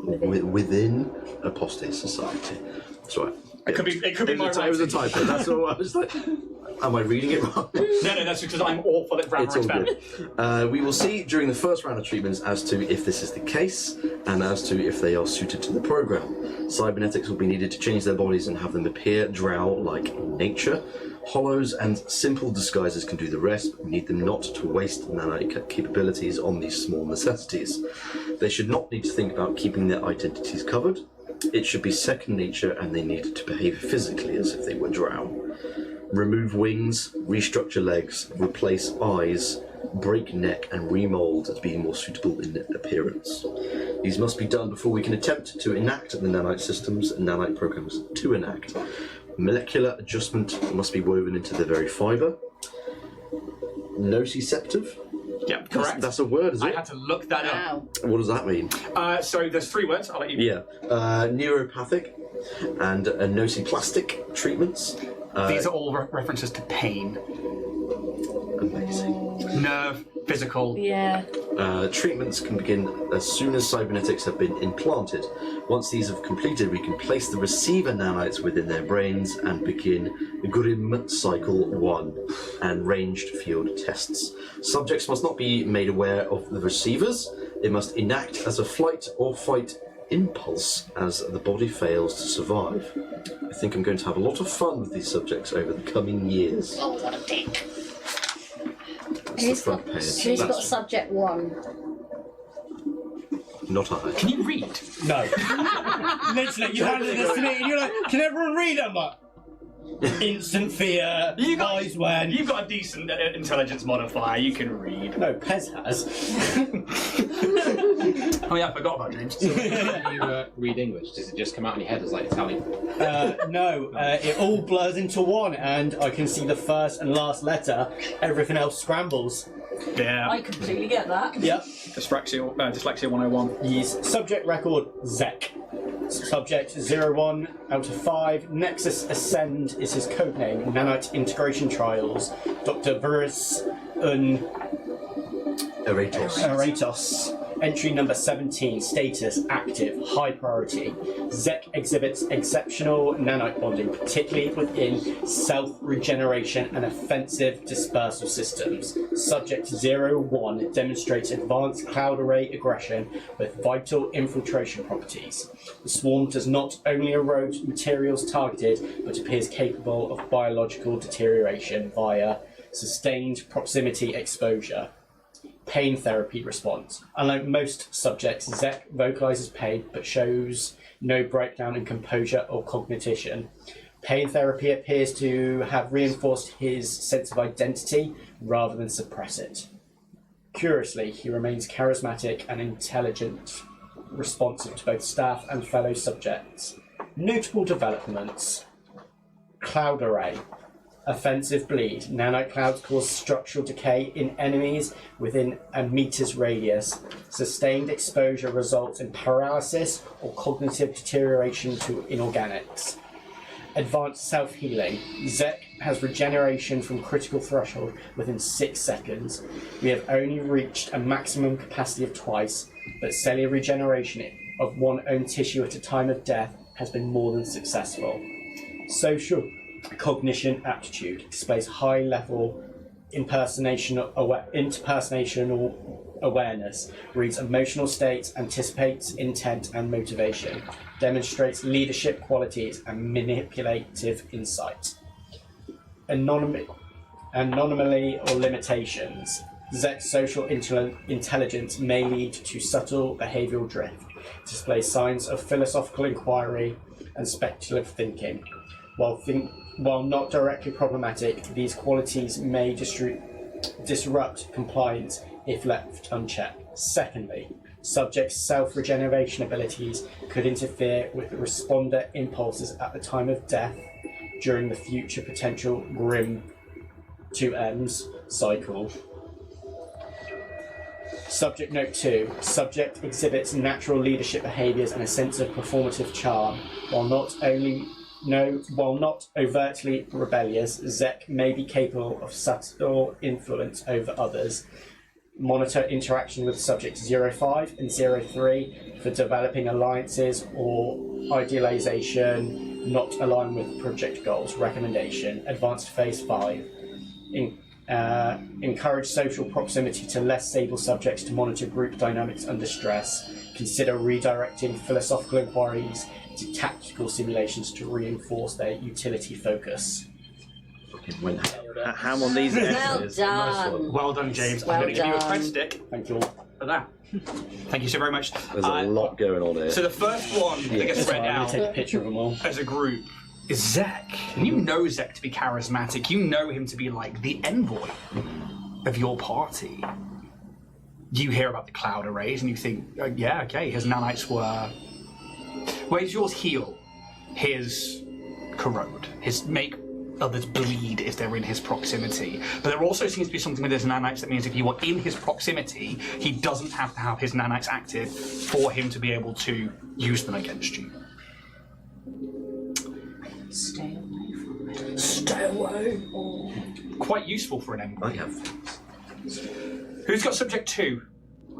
within apostate society. That's right. it could be my It was a writing. typo. That's all. I was like, am I reading it wrong? No, that's because I'm awful at grammar It's all and good. spelling. We will see during the first round of treatments as to if this is the case and as to if they are suited to the program. Cybernetics will be needed to change their bodies and have them appear drow-like in nature. Hollows and simple disguises can do the rest, but we need them not to waste nanite capabilities on these small necessities. They should not need to think about keeping their identities covered. It should be second nature, and they need to behave physically as if they were drow. Remove wings, restructure legs, replace eyes, break neck, and remould to be more suitable in appearance. These must be done before we can attempt to enact the nanite systems and nanite programs to enact. Molecular adjustment must be woven into the very fibre. Nociceptive? Yep, correct. That's a word, is I it? had to look that up. What does that mean? So there's 3 words. I'll let you. Yeah. Neuropathic and nociplastic treatments. These are all references to pain. Amazing. Nerve, physical. Yeah. Treatments can begin as soon as cybernetics have been implanted. Once these have completed, we can place the receiver nanites within their brains and begin Grim Cycle 1 and ranged field tests. Subjects must not be made aware of the receivers. It must enact as a flight or fight impulse as the body fails to survive. I think I'm going to have a lot of fun with these subjects over the coming years. Oh, what a dick. That's the front page. Who's got That's subject 1? not I. Can you read? No. Literally, you handed this to me and you're like, can everyone read? I'm like, instant fear, eyes when. You've got a decent intelligence modifier. You can read. No, Pez has. Oh yeah, I forgot about James. So when you read English, does it just come out in your head as like Italian? No, it all blurs into one, and I can see the first and last letter. Everything else scrambles. Yeah. I completely get that. Yep. Dyslexia 101. Yes. Subject record Zek. Subject 01 out of 5. Nexus Ascend is his codename. Nanite Integration Trials. Dr. Burris Aratos. Entry number 17. Status active. High priority. Zek exhibits exceptional nanite bonding, particularly within self-regeneration and offensive dispersal systems. Subject 01 demonstrates advanced cloud array aggression with vital infiltration properties. The swarm does not only erode materials targeted, but appears capable of biological deterioration via sustained proximity exposure. Pain therapy response. Unlike most subjects, Zek vocalizes pain but shows no breakdown in composure or cognition. Pain therapy appears to have reinforced his sense of identity rather than suppress it. Curiously, he remains charismatic and intelligent, responsive to both staff and fellow subjects. Notable developments. Cloud array. Offensive bleed. Nanite clouds cause structural decay in enemies within a meter's radius. Sustained exposure results in paralysis or cognitive deterioration to inorganics. Advanced self-healing. Zek has regeneration from critical threshold within 6 seconds. We have only reached a maximum capacity of twice, but cellular regeneration of one own tissue at a time of death has been more than successful. Social cognition aptitude displays high level interpersonal awareness, reads emotional states, anticipates intent and motivation, demonstrates leadership qualities and manipulative insight. Anomaly or limitations. Zek's social intelligence may lead to subtle behavioural drift, displays signs of philosophical inquiry and speculative thinking. While not directly problematic, these qualities may disrupt compliance if left unchecked. Secondly, subjects' self-regeneration abilities could interfere with the responder impulses at the time of death during the future potential Grim 2Ms cycle. Subject Note 2. Subject exhibits natural leadership behaviours and a sense of performative charm. While not overtly rebellious, Zek may be capable of subtle influence over others. Monitor interaction with subject 05 and 03 for developing alliances or idealization not aligned with project goals. Recommendation. Advanced Phase 5. Encourage social proximity to less stable subjects to monitor group dynamics under stress. Consider redirecting philosophical inquiries to tactical simulations to reinforce their utility focus. Went ham on these Well essays. done. Nice one. Well done, James. Well I'm going to give you a done. cred stick Thank you. for that. Thank you so very much. There's a lot going on here. So the first one that gets That's read fine, I'm out going to take a picture of them all. as a group is Zek. And you know Zek to be charismatic. You know him to be like the envoy. of your party, you hear about the cloud arrays and you think, yeah, okay, his nanites were... Whereas yours heal, his corrode, his make others bleed if they're in his proximity. But there also seems to be something with his nanites that means if you are in his proximity, he doesn't have to have his nanites active for him to be able to use them against you. Stay away from it. Stay away. Quite useful for an enemy. I have. Who's got subject 2?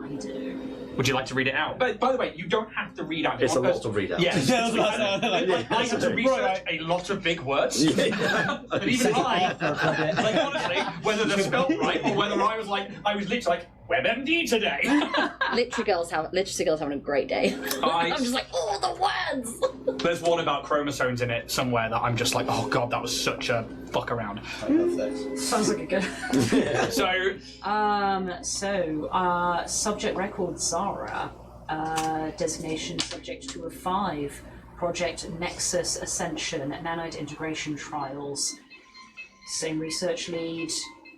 I do. Would you like to read it out? But by the way, you don't have to read out. It's a lot to read out. Yeah, Yeah, I have to research a lot of big words. But even I, like honestly, whether they're spelled right or whether I was literally like, WebMD today. Literacy girls having a great day. I'm just like, oh, the words. There's one about chromosomes in it somewhere that I'm just like, oh god, that was such a fuck around. I love this. Sounds like a good. So, subject record Zara, designation subject 2 of 5, project Nexus Ascension, nanite integration trials, same research lead,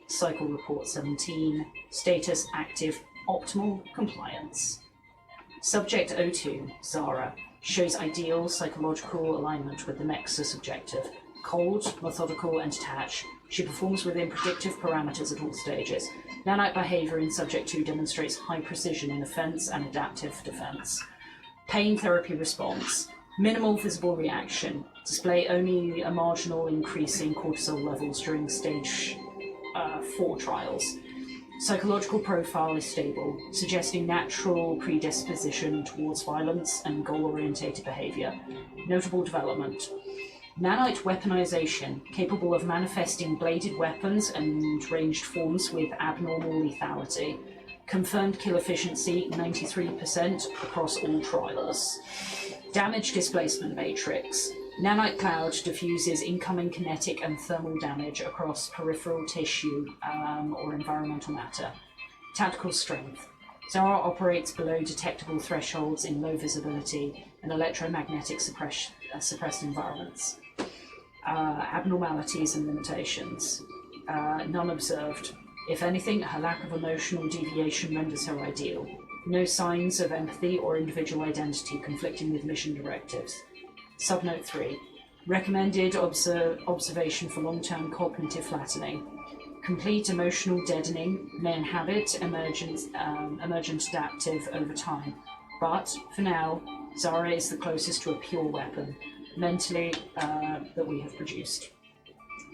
cycle report 17, status active, optimal compliance. Subject 02, Zara, shows ideal psychological alignment with the Nexus objective. Cold, methodical, and detached. She performs within predictive parameters at all stages. Nanite behavior in Subject 2 demonstrates high precision in offense and adaptive defense. Pain therapy response. Minimal visible reaction. Display only a marginal increase in cortisol levels during stage 4 trials. Psychological profile is stable, suggesting natural predisposition towards violence and goal-orientated behavior. Notable development. Nanite weaponization, capable of manifesting bladed weapons and ranged forms with abnormal lethality. Confirmed kill efficiency 93% across all trials. Damage displacement matrix. Nanite cloud diffuses incoming kinetic and thermal damage across peripheral tissue or environmental matter. Tactical strength. Zara operates below detectable thresholds in low visibility and electromagnetic suppressed environments. Abnormalities and limitations. None observed. If anything, her lack of emotional deviation renders her ideal. No signs of empathy or individual identity conflicting with mission directives. Subnote 3. Recommended observation for long-term cognitive flattening. Complete emotional deadening may inhabit emergent adaptive over time, but for now, Zara is the closest to a pure weapon, mentally, that we have produced.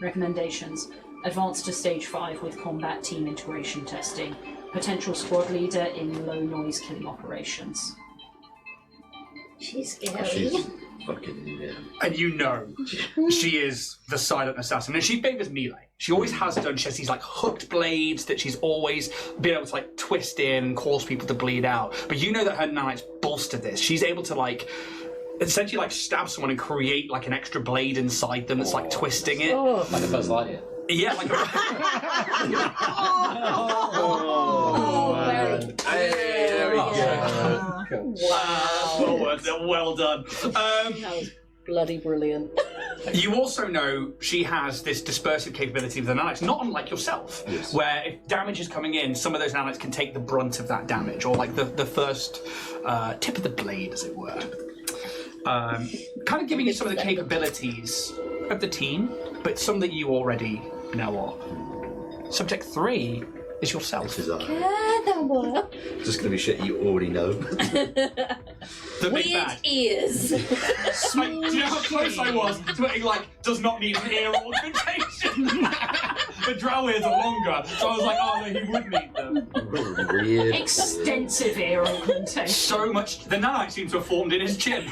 Recommendations. Advance to stage 5 with combat team integration testing. Potential squad leader in low-noise killing operations. She's scary. She's fucking, yeah. and you know she is the silent assassin, and she favors melee. She always has done. She has these like hooked blades that she's always been able to like twist in and cause people to bleed out. But you know that her knights bolster this. She's able to like essentially like stab someone and create like an extra blade inside them that's like twisting it. Oh. Like a Buzz Lightyear. Yeah, like a... Very There we go. Wow. Well done. That was bloody brilliant. You also know she has this dispersive capability with the nanites, not unlike yourself, Yes. where if damage is coming in, some of those nanites can take the brunt of that damage, or like the first tip of the blade, as it were. Kind of giving you some of the capabilities of the team, but some that you already know of. Subject 3 is yourself. This is Yeah, that worked. just going to be shit you already know. The big Weird bad. ears. Do you know how close I was to putting like does not need an ear augmentation? The drow ears are longer, so I was like, oh no, he would need them. Weird. Extensive ear augmentation. So much. The nanites seem to have formed in his chin.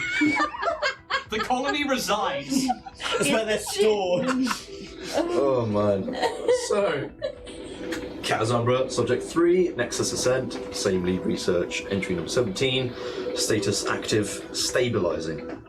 The colony resides. That's where they're stored. Oh man. So, Kazazumbra, Subject 3, Nexus Ascent, same lead research, entry number 17, status active, stabilizing.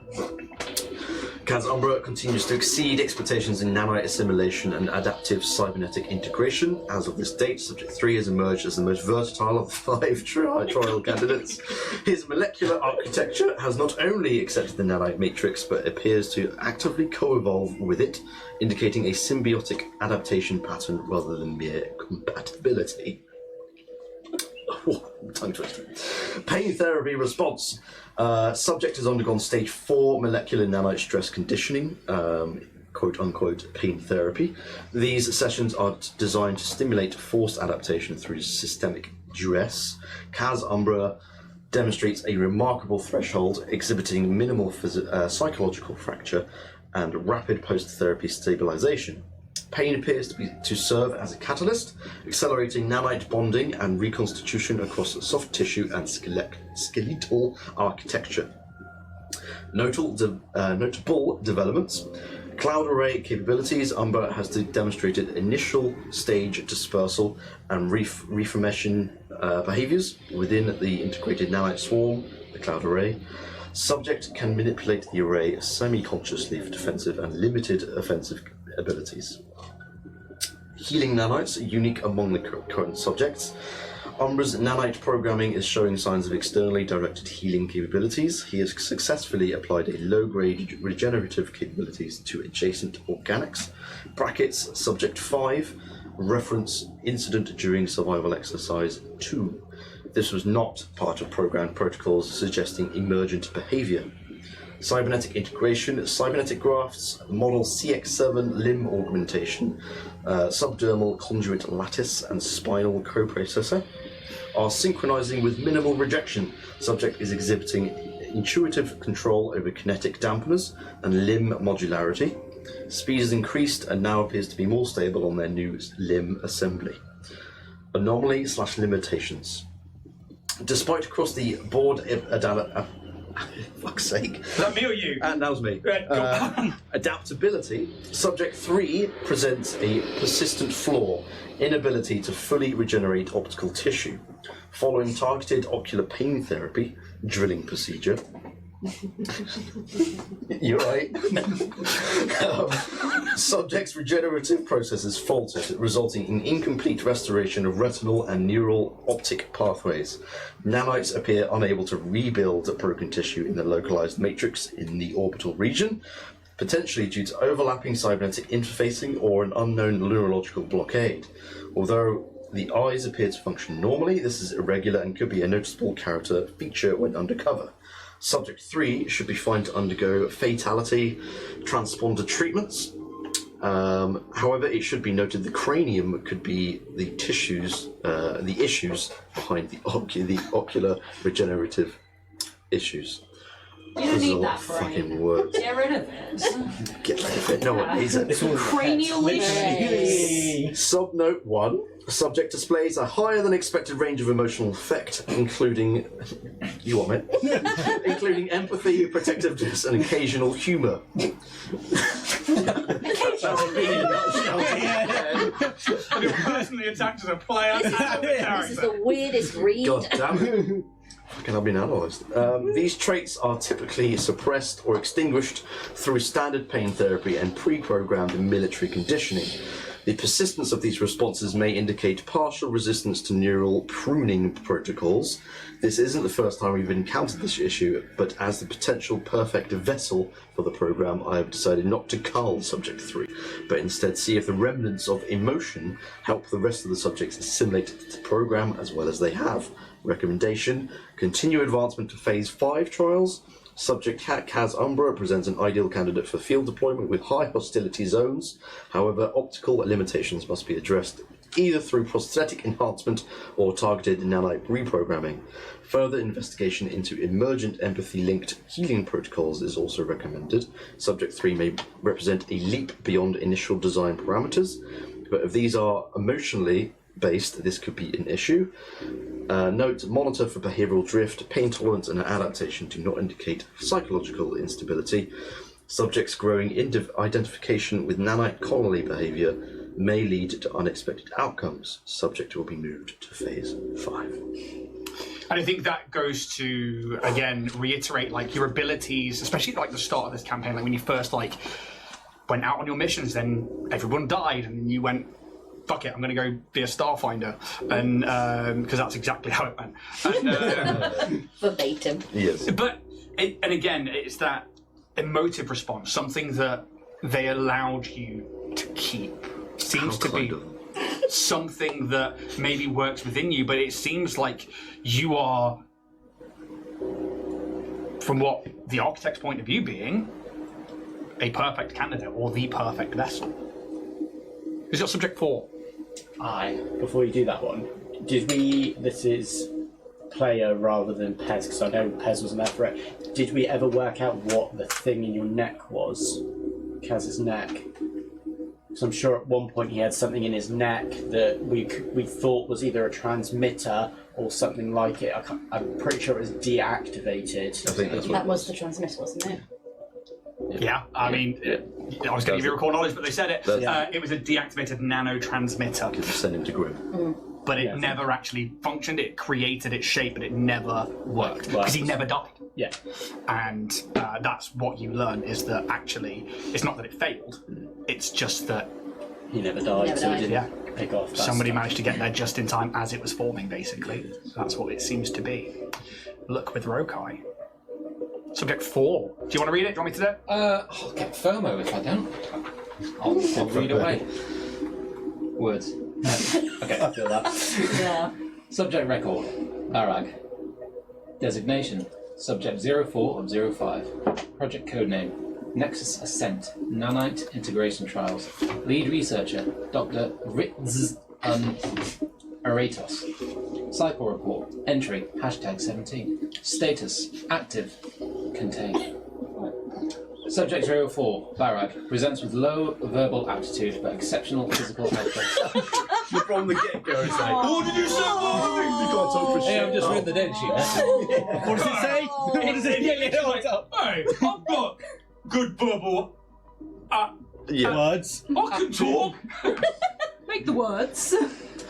Kaz Umbra continues to exceed expectations in nanite assimilation and adaptive cybernetic integration. As of this date, Subject 3 has emerged as the most versatile of the 5 trial candidates. His molecular architecture has not only accepted the nanite matrix, but appears to actively co-evolve with it, indicating a symbiotic adaptation pattern rather than mere compatibility. Tongue twister. Pain therapy response. Subject has undergone stage 4 molecular nanite stress conditioning, quote unquote pain therapy. These sessions are designed to stimulate forced adaptation through systemic duress. Kaz Umbra demonstrates a remarkable threshold, exhibiting minimal psychological fracture and rapid post-therapy stabilization. Pain appears to serve as a catalyst, accelerating nanite bonding and reconstitution across soft tissue and skeletal architecture. Notable developments. Cloud array capabilities. Umbra has demonstrated initial stage dispersal and reformation behaviors within the integrated nanite swarm, the cloud array. Subject can manipulate the array semi-consciously for defensive and limited offensive abilities. Healing nanites are unique among the current subjects. Umbra's nanite programming is showing signs of externally directed healing capabilities. He has successfully applied a low-grade regenerative capabilities to adjacent organics. Brackets, Subject 5, reference incident during survival exercise 2. This was not part of programmed protocols suggesting emergent behavior. Cybernetic integration, cybernetic grafts, model CX7 limb augmentation, subdermal conduit lattice and spinal coprocessor are synchronizing with minimal rejection. Subject is exhibiting intuitive control over kinetic dampeners and limb modularity. Speed has increased and now appears to be more stable on their new limb assembly. Anomaly/limitations. Despite across the board fuck's sake. Is that me or you? And that was me. Adaptability. Subject 3 presents a persistent flaw, inability to fully regenerate optical tissue. Following targeted ocular pain therapy, drilling procedure. You're right. Subject's regenerative processes faltered, resulting in incomplete restoration of retinal and neural optic pathways. Nanites appear unable to rebuild broken tissue in the localized matrix in the orbital region, potentially due to overlapping cybernetic interfacing or an unknown neurological blockade. Although the eyes appear to function normally, this is irregular and could be a noticeable character feature when undercover. Subject 3 should be found to undergo fatality transponder treatments. However, it should be noted the cranium could be the tissues, the issues behind the ocular regenerative issues. You don't need that for fucking words. Get rid of it. Get rid of it. No one needs it. Cranial issues. Subnote 1. Subject displays a higher than expected range of emotional effect, including you want it, including empathy, protectiveness, and occasional humour. And you're personally attacked as a player and a This is character. the weirdest read. God damn it. Fucking I've been analysed. These traits are typically suppressed or extinguished through standard pain therapy and pre-programmed military conditioning. The persistence of these responses may indicate partial resistance to neural pruning protocols. This isn't the first time we've encountered this issue, but as the potential perfect vessel for the program, I have decided not to cull Subject 3, but instead see if the remnants of emotion help the rest of the subjects assimilate the program as well as they have. Recommendation: continue advancement to Phase 5 trials. Subject Kaz Umbra presents an ideal candidate for field deployment with high hostility zones. However, optical limitations must be addressed either through prosthetic enhancement or targeted nanite reprogramming. Further investigation into emergent empathy-linked healing protocols is also recommended. Subject 3 may represent a leap beyond initial design parameters, but if these are emotionally based, this could be an issue. Note, monitor for behavioural drift, pain tolerance and adaptation do not indicate psychological instability. Subjects' growing identification with nanite colony behaviour may lead to unexpected outcomes. Subject will be moved to Phase 5. And I think that goes to, again, reiterate like your abilities, especially like the start of this campaign, like when you first like went out on your missions, then everyone died, and you went, fuck it, I'm going to go be a Starfinder, and because that's exactly how it went. And, Verbatim. Yes. but and again, it's that emotive response, something that they allowed you to keep. Seems to be something that maybe works within you, but it seems like you are, from what the architect's point of view being, a perfect candidate or the perfect vessel. Is your subject 4? Aye. Before you do that one, this is player rather than Pez, because I know Pez wasn't there for it. Did we ever work out what the thing in your neck was? Kaz's neck? Because I'm sure at one point he had something in his neck that we thought was either a transmitter or something like it. I'm pretty sure it was deactivated. I think that's what That was the transmitter, wasn't it? Yeah, I mean, I was going to give you recall knowledge, but they said it. It was a deactivated nano transmitter, you send him to Grim. but it never actually functioned. It created its shape, but it never worked because he never died. Yeah. And that's what you learn, is that actually it's not that it failed, it's just that He never died, Never so died. he didn't pick off. somebody managed to get there just in time as it was forming, basically. That's what it seems to be. Look with Rokai. Subject 4. Do you want to read it? Do you want me to do it? I'll get FOMO if I don't. I'll read away. Words. Okay. I feel that. Yeah. Subject record. Barag. Designation. Subject 04 of 05. Project codename. Nexus Ascent. Nanite Integration Trials. Lead researcher. Dr. Ritz Aratos. Cycle report. Entry. #17. Status. Active. Contain. Subject 04, Barag, presents with low verbal aptitude but exceptional physical output. From the get-go, it's like, What did you say? you can't talk for shit. Hey, I'm just reading the data sheet, man. What does it say? What does it Hey, I've got good verbal. Words. I can talk. Make the words.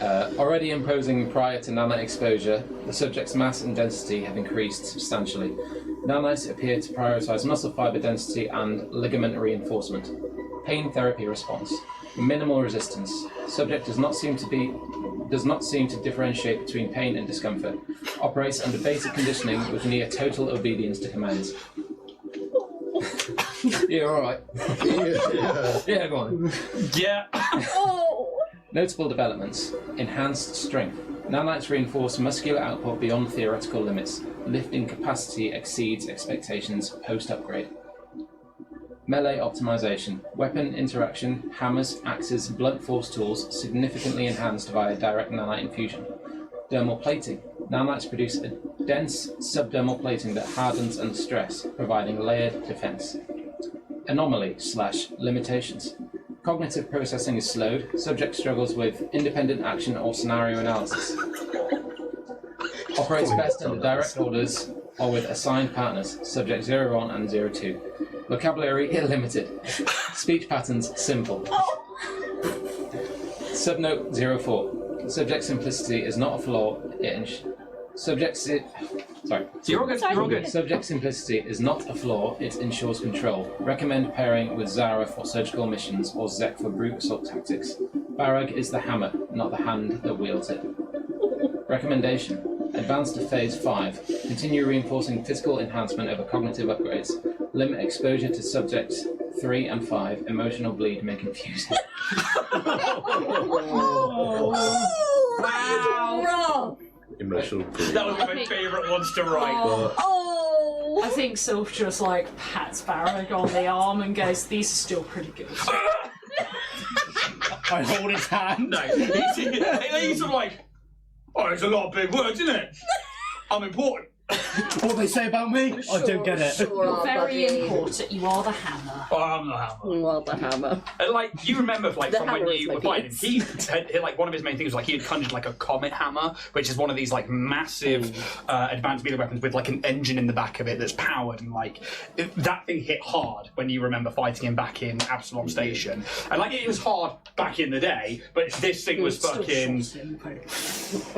Already imposing prior to nanite exposure, the subject's mass and density have increased substantially. Nanites appear to prioritize muscle fiber density and ligament reinforcement. Pain therapy response. Minimal resistance. Subject does not seem to differentiate between pain and discomfort. Operates under basic conditioning with near total obedience to commands. Yeah, alright. Yeah, go on. Yeah. Notable developments. Enhanced strength. Nanites reinforce muscular output beyond theoretical limits. Lifting capacity exceeds expectations post-upgrade. Melee optimization. Weapon interaction, hammers, axes, blunt force tools significantly enhanced via direct nanite infusion. Dermal plating. Nanites produce a dense subdermal plating that hardens under stress, providing layered defense. Anomaly/limitations. Cognitive processing is slowed. Subject struggles with independent action or scenario analysis. Operates best under direct orders or with assigned partners. Subject 01 and 02. Vocabulary limited. Speech patterns simple. Subnote 04. Subject simplicity is not a flaw. You're all good. You're all good. Subject simplicity is not a flaw, it ensures control. Recommend pairing with Zara for surgical missions or Zek for brute assault tactics. Barag is the hammer, not the hand that wields it. Recommendation. Advance to Phase 5. Continue reinforcing physical enhancement over cognitive upgrades. Limit exposure to Subjects 3 and 5. Emotional bleed may confuse it. Wow. Emotional. That was one of my favourite ones to write. I think Sylph just like pats Barag on the arm and goes, "These are still pretty good." I hold his hand. No, he's sort of like, oh, it's a lot of big words, isn't it? I'm important. What they say about me? I don't get it. Sure, Very buddy. important. You are the hammer. Oh, I'm the hammer. Well, the hammer. And like, you remember like The from when hammer is you my were fighting, penis. he had like one of his main things was like he had conjured like a comet hammer, which is one of these like massive advanced melee weapons with like an engine in the back of it that's powered, and like that thing hit hard when you remember fighting him back in Absalom Station, and like it was hard back in the day, but this thing was Still fucking. shot him.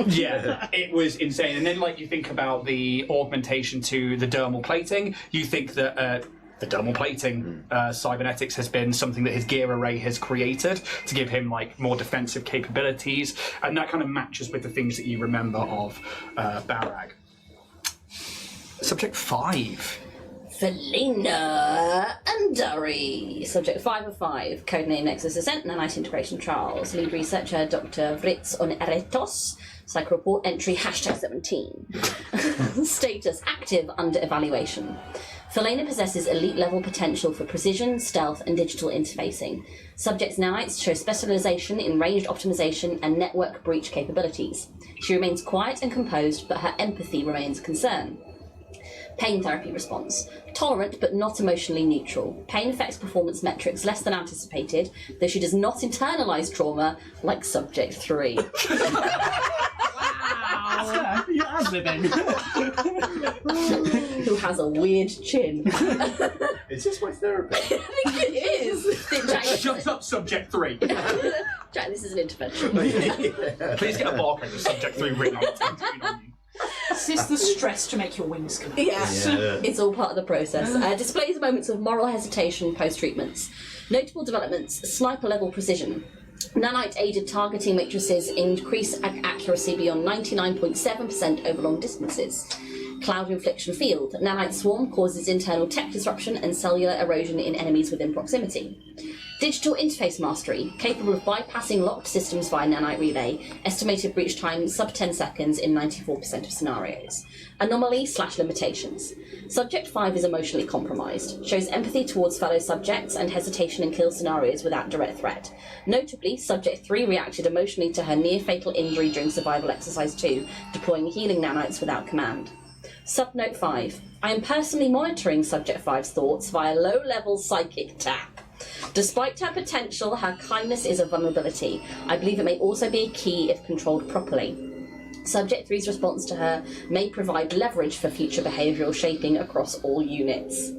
Yeah, it was insane. And then, like, you think about the augmentation to the dermal plating. You think that the dermal plating cybernetics has been something that his gear array has created to give him like more defensive capabilities, and that kind of matches with the things that you remember of Barag. Subject 5. Felina Andari. Subject 5 of 5. Codename Nexus Ascent, Nanite Integration Trials. Lead researcher Dr. Fritz on Eretos. Psych report entry #17. Status active under evaluation. Felina possesses elite level potential for precision, stealth, and digital interfacing. Subject's nanites show specialization in ranged optimization and network breach capabilities. She remains quiet and composed, but her empathy remains a concern. Pain therapy response. Tolerant but not emotionally neutral. Pain affects performance metrics less than anticipated, though she does not internalize trauma like Subject 3. You're ad-libbing. Who has a weird chin. Is this my therapy? I think it is. Jack, Shut up, Subject 3. Jack, this is an intervention. Please get a barcode with Subject 3 written on it. Is this the stress to make your wings come? Yes, Yeah. it's all part of the process. Displays moments of moral hesitation post-treatments. Notable developments, sniper-level precision. Nanite-aided targeting matrices increase accuracy beyond 99.7% over long distances. Cloud infliction field. Nanite swarm causes internal tech disruption and cellular erosion in enemies within proximity. Digital interface mastery, capable of bypassing locked systems via nanite relay. Estimated breach time sub 10 seconds in 94% of scenarios. Anomaly/limitations. Subject 5 is emotionally compromised. Shows empathy towards fellow subjects and hesitation in kill scenarios without direct threat. Notably, Subject 3 reacted emotionally to her near-fatal injury during Survival Exercise 2, deploying healing nanites without command. Subnote 5. I am personally monitoring Subject 5's thoughts via low-level psychic tap. Despite her potential, her kindness is a vulnerability. I believe it may also be a key if controlled properly. Subject 3's response to her may provide leverage for future behavioural shaping across all units.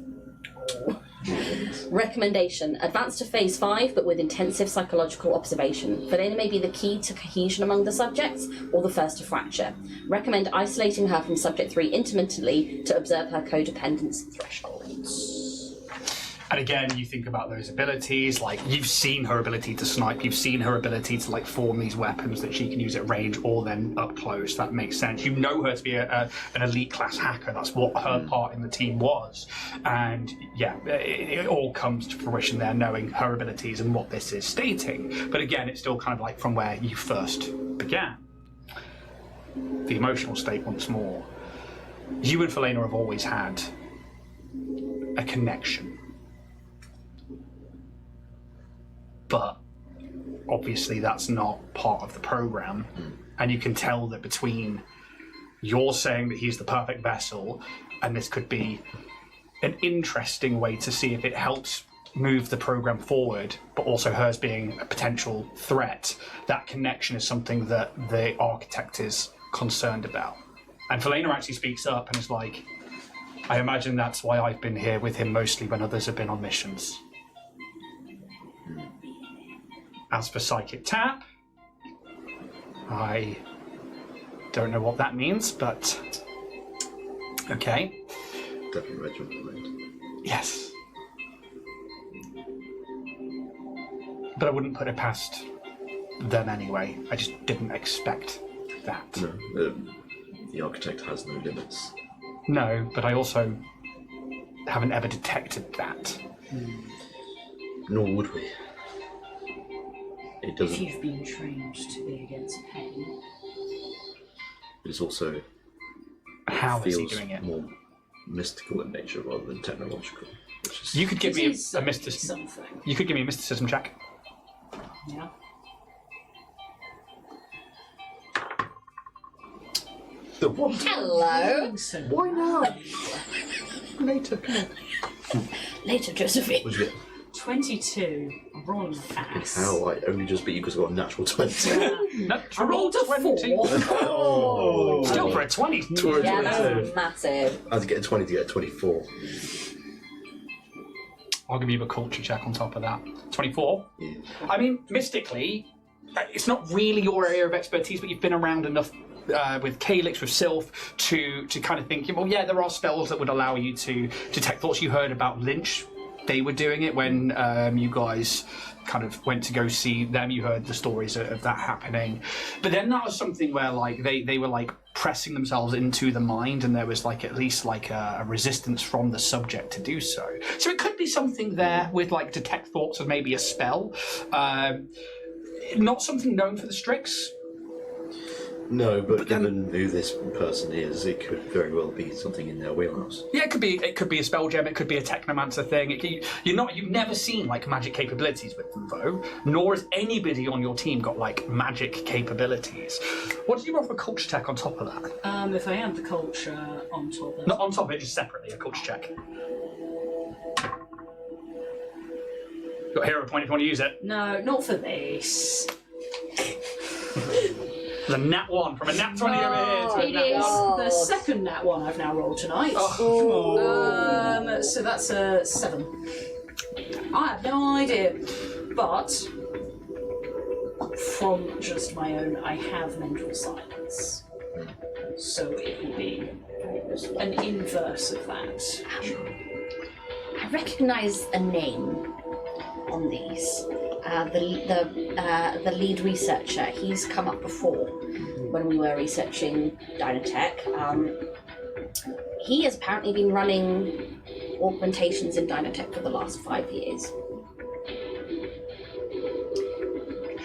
Recommendation. Advance to Phase 5, but with intensive psychological observation. Felina may be the key to cohesion among the subjects, or the first to fracture. Recommend isolating her from Subject 3 intermittently to observe her codependence thresholds. And again, you think about those abilities, like you've seen her ability to snipe, you've seen her ability to like form these weapons that she can use at range or then up close. That makes sense. You know her to be an elite class hacker. That's what her part in the team was. And yeah, it all comes to fruition there, knowing her abilities and what this is stating. But again, it's still kind of like from where you first began. The emotional state once more. You and Felina have always had a connection. But obviously that's not part of the program, and you can tell that between you're saying that he's the perfect vessel, and this could be an interesting way to see if it helps move the program forward, but also hers being a potential threat. That connection is something that the architect is concerned about. And Felina actually speaks up and is like, I imagine that's why I've been here with him mostly when others have been on missions. As for Psychic Tap, I don't know what that means, but okay. Definitely read your mind. Yes. But I wouldn't put it past them anyway. I just didn't expect that. No, the architect has no limits. No, but I also haven't ever detected that. Nor would we. It If doesn't. you've been trained to be against pain. It's also How is he feels doing it? more mystical in nature rather than technological. Which is, You could give It me is a mysticism. something. You could give me a mysticism check. Yeah. the one. Hello. Why now? Later, come on. Later, Josephine. What'd you get? 22. Rolling fast. How? I only just beat you because I got a natural 20. No, I rolled a 4. Oh. Still for a 20. Yeah, that's massive. I had to get a 20 to get a 24. I'll give you a culture check on top of that. 24. Yeah. I mean, mystically, it's not really your area of expertise, but you've been around enough with Calyx, with Sylph, to kind of think, well, yeah, there are spells that would allow you to detect thoughts. You heard about Lynch. They were doing it when you guys kind of went to go see them. You heard the stories of that happening. But then that was something where like they were like pressing themselves into the mind, and there was like at least like a resistance from the subject to do so. So it could be something there with like detect thoughts of maybe a spell. Not something known for the Strix. No, but given who this person is, it could very well be something in their wheelhouse. Yeah, it could be a spell gem. It could be a technomancer thing. You've never seen like magic capabilities with them though, nor has anybody on your team got like magic capabilities. What do you roll for a culture check on top of that? If I add the culture on top of it. Not on top of it, just separately, a culture check. Got a hero point if you want to use it. No, not for this. There's a nat 1 from a nat 20 over here to a It nat is. 1. The second nat one I've now rolled tonight. So that's a 7. I have no idea, but from just my own, I have mental silence, so it will be an inverse of that. I recognise a name on these. The lead researcher, he's come up before when we were researching Dynatech. He has apparently been running augmentations in Dynatech for the last 5 years.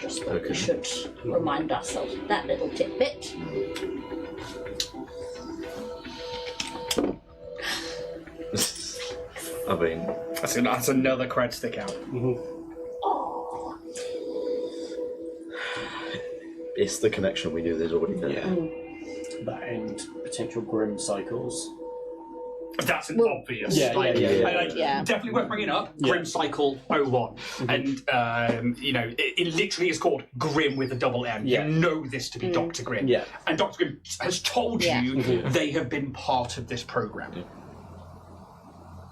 Just thought we should remind ourselves of that little tidbit. I mean, That's another cred stick out. it's the connection we knew there's already there. Yeah. That and potential grim cycles. That's an obvious. Yeah, like, yeah, yeah, like, yeah. Definitely worth bringing up. Grim Cycle 01. And, it literally is called Grim with a double M. Yeah. You know this to be Dr. Grim. Yeah. And Dr. Grim has told you they have been part of this program. Yeah.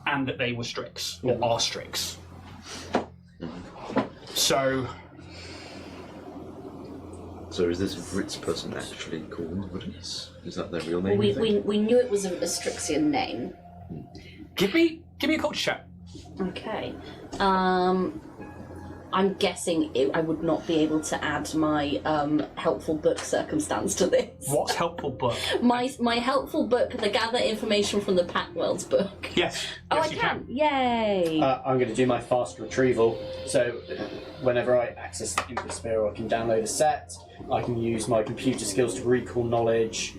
And that they were Strix, or are Strix. So is this Ritz person actually called Ritz? Is that their real name? We you think? knew it was a Strixian name. give me a culture check. Okay. I'm guessing I would not be able to add my helpful book circumstance to this. What's helpful book? My helpful book, the Gather Information from the Packworlds book. Yes. Oh, Yes, I you can. Yay! I'm going to do my fast retrieval. So whenever I access the Input Sphere, I can download a set. I can use my computer skills to recall knowledge.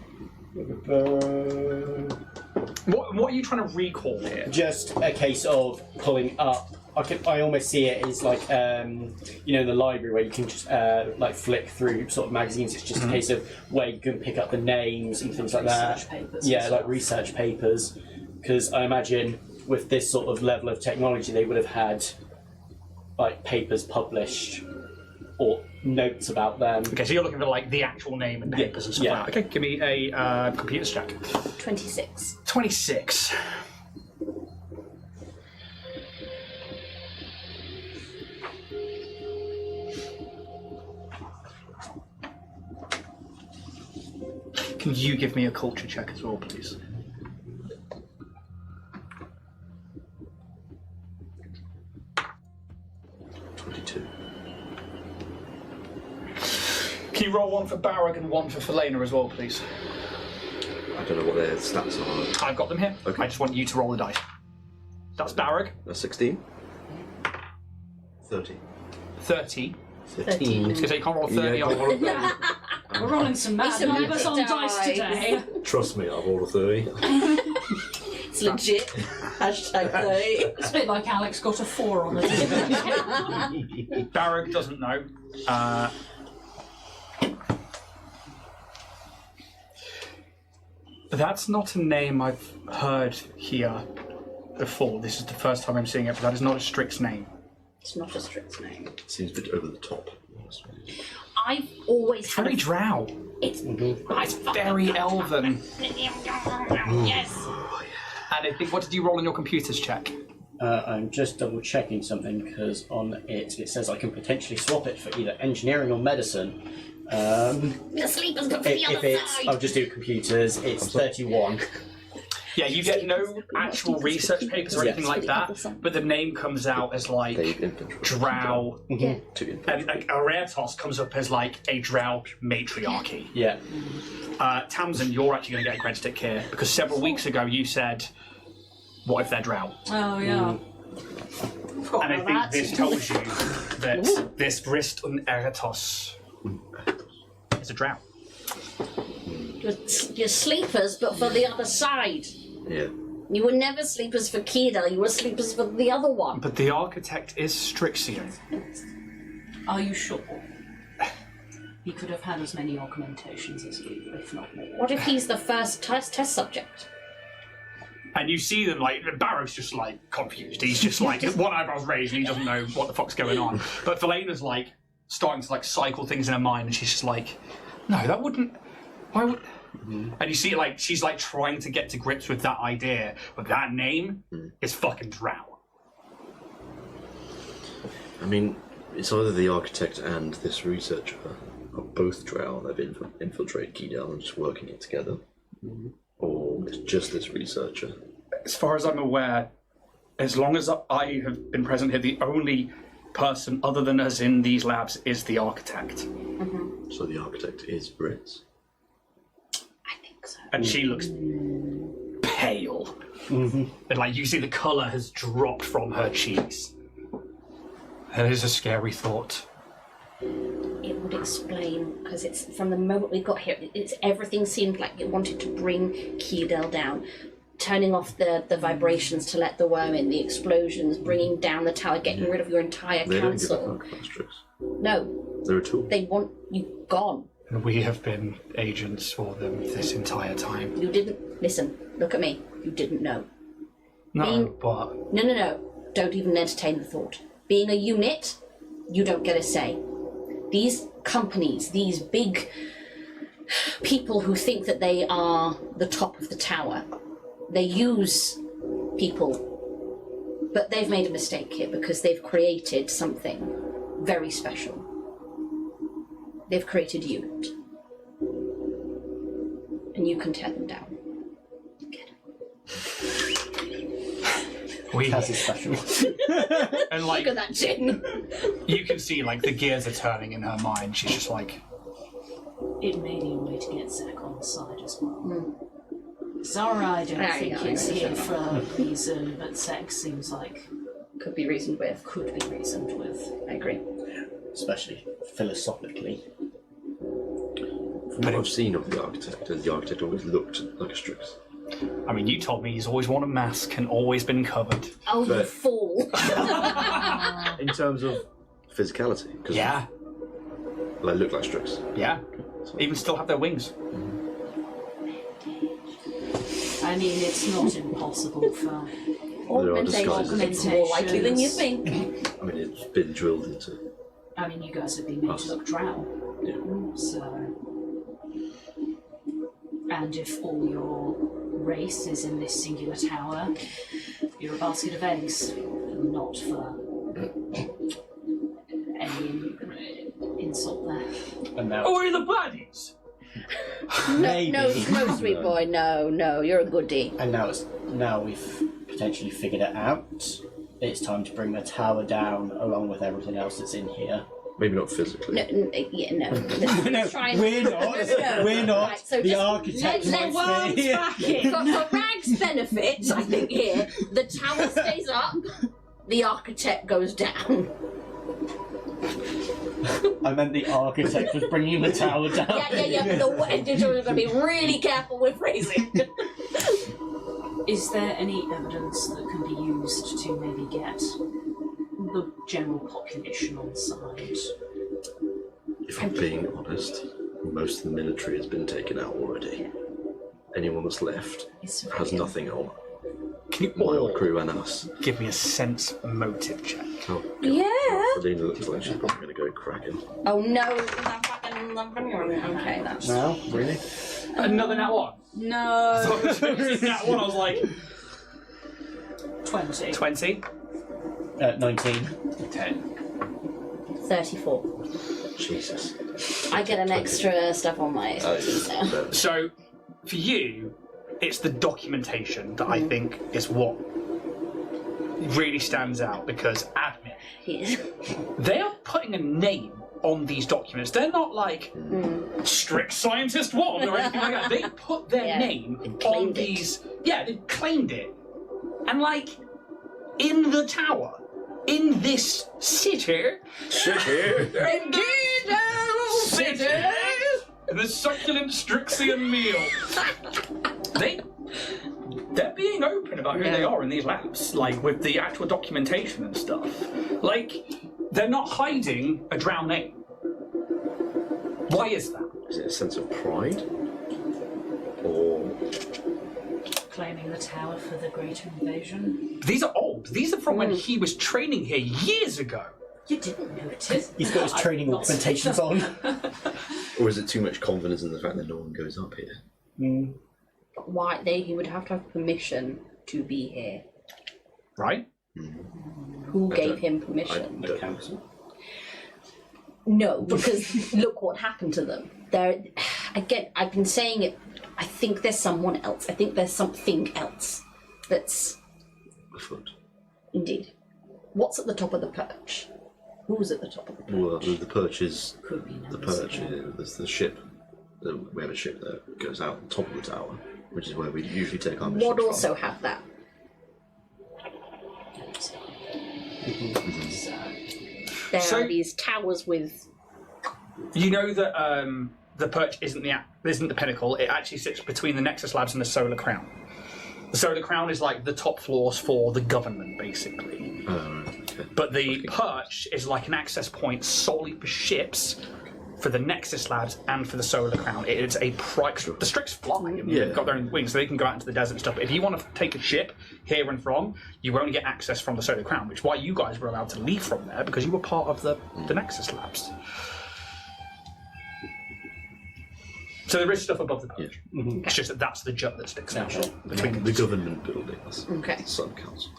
What are you trying to recall here? Just a case of pulling up. I almost see it as like the library where you can just like flick through sort of magazines. It's just a case of where you can pick up the names and things like that. Research papers and Yeah, like stuff. research papers. Because I imagine with this sort of level of technology, they would have had like papers published or notes about them. Okay, so you're looking for like the actual name and papers and stuff Yeah. like that. Okay, give me a computer check. 26. 26. Can you give me a culture check as well, please? Can you roll one for Barrag and one for Felena as well, please? I don't know what their stats are. I've got them here. Okay. I just want you to roll the dice. That's Barrag. That's 16. 30. 30. 13. So you can't roll 30 Yeah, on can't roll a 30. We're rolling some mad Some numbers on magic dice dice. today. Trust me, I've rolled a 30. It's legit. Hashtag 30. It's a bit like Alex got a 4 on the TV. Barrag doesn't know. That's not a name I've heard here before. This is the first time I'm seeing it, but that is not a Strix name. It's not a strict name. Seems a bit over the top. I've always It's had very drow. It's It's very elven. yes. And I think, what did you roll in your computer's check? I'm just double checking something because on it says I can potentially swap it for either engineering or medicine. The sleepers go for the If other it's, side. I'll just do computers. It's 31. Yeah, you get no actual research papers or anything like that, but the name comes out as like Drow, and like Aretos comes up as like a Drow matriarchy. Yeah. Tamsin, you're actually going to get a cred stick here because several weeks ago you said, "What if they're Drow?" Oh yeah. And I think this tells you that this wrist on Aretos is a Drow. You're sleepers, but for the other side. Yeah. You were never sleepers for Kedar, you were sleepers for the other one. But the architect is Strixia. Are you sure? He could have had as many augmentations as you, if not more. What if he's the first test subject? And you see them like Barrow's just like confused. He's just like one eyebrow's raised and he doesn't know what the fuck's going on. But Philena's like starting to like cycle things in her mind and she's just like, no, that wouldn't. Why would? And you see like she's like trying to get to grips with that idea, but that name is fucking Drow. I mean, it's either the architect and this researcher are both Drow and they've infiltrated Kedar and just working it together, or it's just this researcher. As far as I'm aware, as long as I have been present here, the only person other than us in these labs is the architect. So the architect is Brits. And she looks pale. And like you see the colour has dropped from her cheeks. That is a scary thought. It would explain, because it's from the moment we got here, it's everything seemed like it wanted to bring Kedar down. Turning off the vibrations to let the worm in, the explosions, bringing down the tower, getting rid of your entire They don't give a council. fuck about Strix. No, They're a tool. they want you gone. And we have been agents for them this entire time. You didn't listen. Look at me. You didn't know. No, but No. Don't even entertain the thought. Being a unit, you don't get a say. These companies, these big people who think that they are the top of the tower, they use people. But they've made a mistake here because they've created something very special. They've created you. And you can tear them down. we That's special. and like Look at that chin. you can see like the gears are turning in her mind. She's just like, It may be a way to get Zack on the side as well. Zara, I don't think it's here for a reason, but Zack seems like Could be reasoned with. could be reasoned with. I agree. Especially philosophically. From what I've seen of the architect always looked like a Strix. I mean, you told me he's always worn a mask and always been covered. Oh, you But- fool. In terms of physicality, because Yeah, they look like Strix. yeah. Even still have their wings. I mean, it's not impossible for. Augmentation. It's more likely than you think. I mean, it's been drilled into. I mean, you guys have been made to look Drow, Yeah. so. And if all your race is in this singular tower, you're a basket of eggs, not for any insult there. And now Oh, are the baddies? maybe. No, sweet boy, no, you're a goodie. And now we've potentially figured it out. It's time to bring the tower down along with everything else that's in here. Maybe not physically. No. No, Try and- we're not. No. We're not. Right, so the just architect let's- might be. For Rag's benefit, I think here, the tower stays up, the architect goes down. I meant the architect was bringing the tower down. Yeah. The editor is going to be really careful with phrasing. Is there any evidence that can be used to maybe get the general population on side? If I'm being honest, most of the military has been taken out already. Anyone that's left Is has nothing on. Can you My all old crew and us. give me a sense motive check? Oh, Yeah. Selena looks like she's probably going to go cracking. Oh no, that fucking okay, that's No, really? Another nat one. No. That one, I was like, 20. 20. 19. 10. 34. Jesus. I get an extra stuff on my expertise now. So, for you, it's the documentation that I think is what really stands out, because admin, Yes. they are putting a name on these documents. They're not like strict scientist one or anything like that. They put their Yeah. name They've on claimed it. these. Yeah, they claimed it. And like, in the tower, in this city, the succulent Strixien meal. They're being open about who they are in these labs, like with the actual documentation and stuff. Like, they're not hiding a drow name. Why is that? Is it a sense of pride? Or Claiming the tower for the greater invasion. These are old. These are from when he was training here years ago. You didn't notice. He's got his training augmentations on. or is it too much confidence in the fact that no one goes up here? Why he would have to have permission to be here. Right? Who gave him permission? The council. No, because look what happened to them. There, again, I've been saying it. I think there's someone else. I think there's something else that's Afoot. indeed. What's at the top of the perch? Who's at the top of the perch? Well, the perch is Could be the another perch. secret. There's the ship. We have a ship that goes out on top of the tower, which is where we usually take our missions Would from. also have that. There So- are these towers with. You know that the perch isn't the pinnacle. It actually sits between the Nexus Labs and the Solar Crown. The Solar Crown is like the top floors for the government, basically. Okay. But the perch is like an access point solely for ships, for the Nexus Labs and for the Solar Crown. It is a the Strix fly. They've got their own wings, so they can go out into the desert and stuff. But if you want to take a ship here and from, you only get access from the Solar Crown, which is why you guys were allowed to leave from there, because you were part of the Nexus Labs. So there is stuff above the perch. It's just that that's the jut that sticks out between The government buildings. Okay. Sun Council.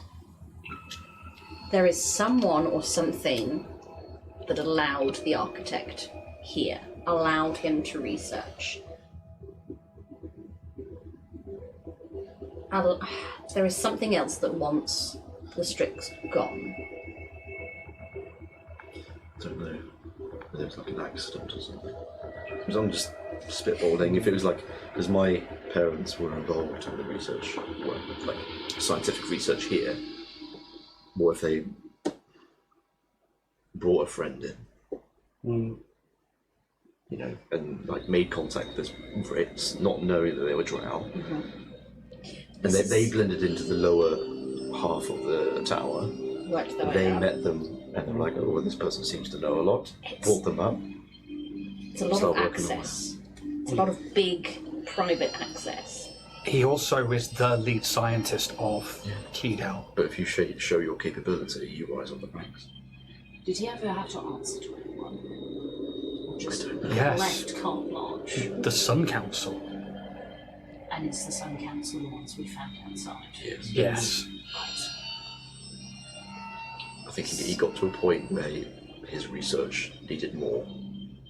There is someone or something that allowed the architect here, allowed him to research. There is something else that wants the Strix gone. I don't know. Whether it's like an accident or something. Because I'm just spitballing. If it was like, because my parents were involved in the research, well, like scientific research here. What if they brought a friend in? You know, and like made contact with this Brits, not knowing that they were drow. And they blended into the lower half of the tower. Worked their way They up. met them, and they're like, "Oh, well, this person seems to know a lot." Brought them up. It's a lot Start of working on access. It's a lot of big private access. He also is the lead scientist of Keydale. But if you show your capability, you rise on the ranks. Did he ever have to answer to anyone? Or just don't know. Yes. left carte blanche? The Sun Council. And it's the Sun Council, the ones we found outside. Yes. Yes. Right. I think he got to a point where his research needed more,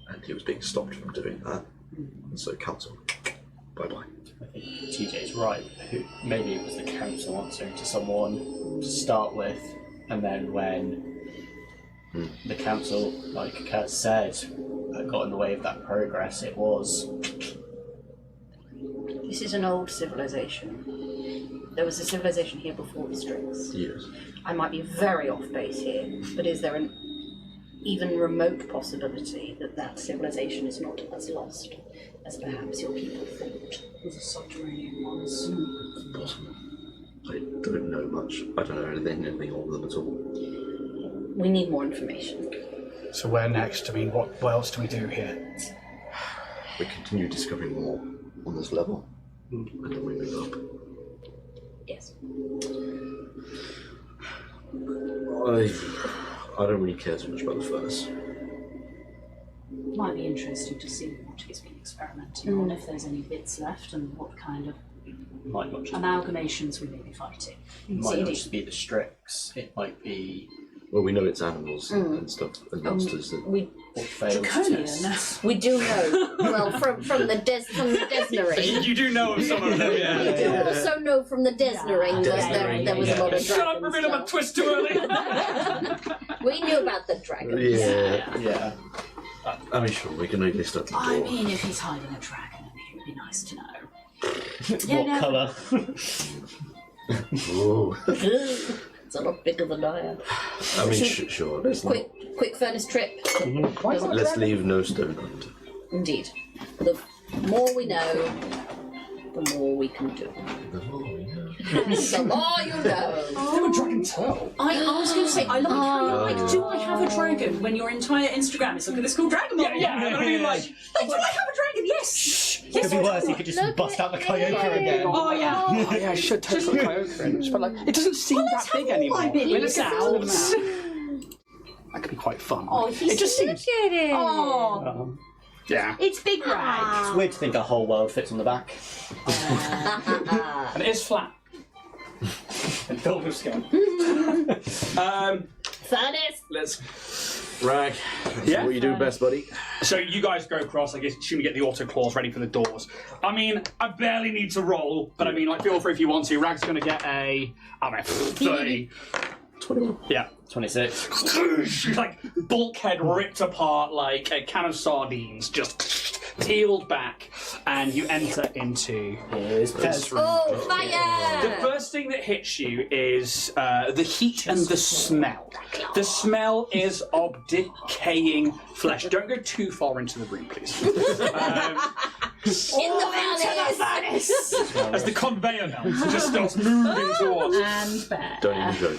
and he was being stopped from doing that. And so, council, bye-bye. I think TJ's right. Maybe it was the council answering to someone to start with, and then when the council, like Kurt said, got in the way of that progress, it was. This is an old civilization. There was a civilization here before the Strix. Yes. I might be very off base here, but is there an even remote possibility that that civilization is not as lost as perhaps your people thought? With the subterranean ones. Possible. I don't know much. I don't know anything of them at all. We need more information. So where next? I mean, what else do we do here? We continue discovering more on this level, and then we move up. Yes. I don't really care too much about the furnace. Might be interesting to see what he's been experimenting on, if there's any bits left, and what kind of Might not just, Amalgamations we may be fighting. might not just be the Strix. It might be Well, we know it's animals and stuff and monsters. That... We what failed Draconian. tests. we do know. Well, from the Desnering. You do know of some of them, We yeah. do also know from the Desnering there was a lot of Shut up, dragons. reveal my twist too early. We knew about the dragons. Yeah. Yeah. I mean, sure, we can open stuff. I mean, if he's hiding a dragon, it would be nice to know. What colour? Oh. It's a lot bigger than I am. I mean, sure. Let's, Quick furnace trip. let's leave no stone unturned. Indeed. The more we know, the more we can do. The more you know. Do a dragon turtle. I was going to say, I like how you're like, do I have a dragon? When your entire Instagram is, look at this cool dragon model. Yeah, I mean, like, do I have a dragon? Yes. It could be worse. You could just bust out the Kyoka again. Oh yeah. oh yeah, I should totally put Kyoka in. But like, it doesn't seem that big anymore. my minis Let's get out. rid of that. That could be quite fun. Oh, it just seems. Look at it. Oh, Yeah. it's big rag. It's weird to think a whole world fits on the back. And it is flat. And filled with skin. Furnace. Let's. Rag, that's Yeah? what you do best, buddy. So you guys go across. I guess assume you get the auto claws ready for the doors. I mean, I barely need to roll, but I mean, like, feel free if you want to. Rag's going to get a. I don't know, 30. 21. Yeah. 26. Like bulkhead ripped apart like a can of sardines, just peeled back, and you enter into Here's this room. Oh, The fire! first thing that hits you is the heat and the smell. The smell is of decaying flesh. Don't go too far into the room, please. In the furnace! As the conveyor belt just starts moving towards. And bear. Don't even joke.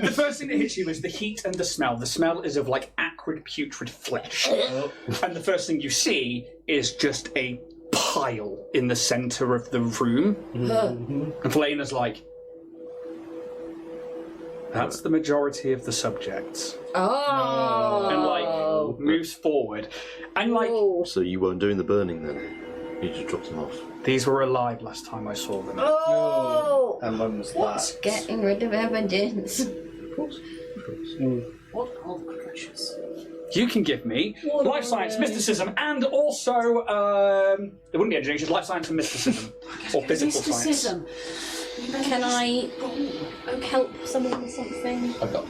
The first thing that hits you is the heat and the smell. The smell is of like acrid, putrid flesh. And the first thing you see is just a pile in the centre of the room. And Felena's like, that's the majority of the subjects. Oh. And like moves forward. And like, So you weren't doing the burning then? You just dropped them off. these were alive last time I saw them. Oh. And when was What's that? getting rid of evidence? Of course. What are the creatures? You can give me life science, mysticism, and also it wouldn't be education, life science and mysticism, or physical science. Mysticism. Can I help someone with something? I've got.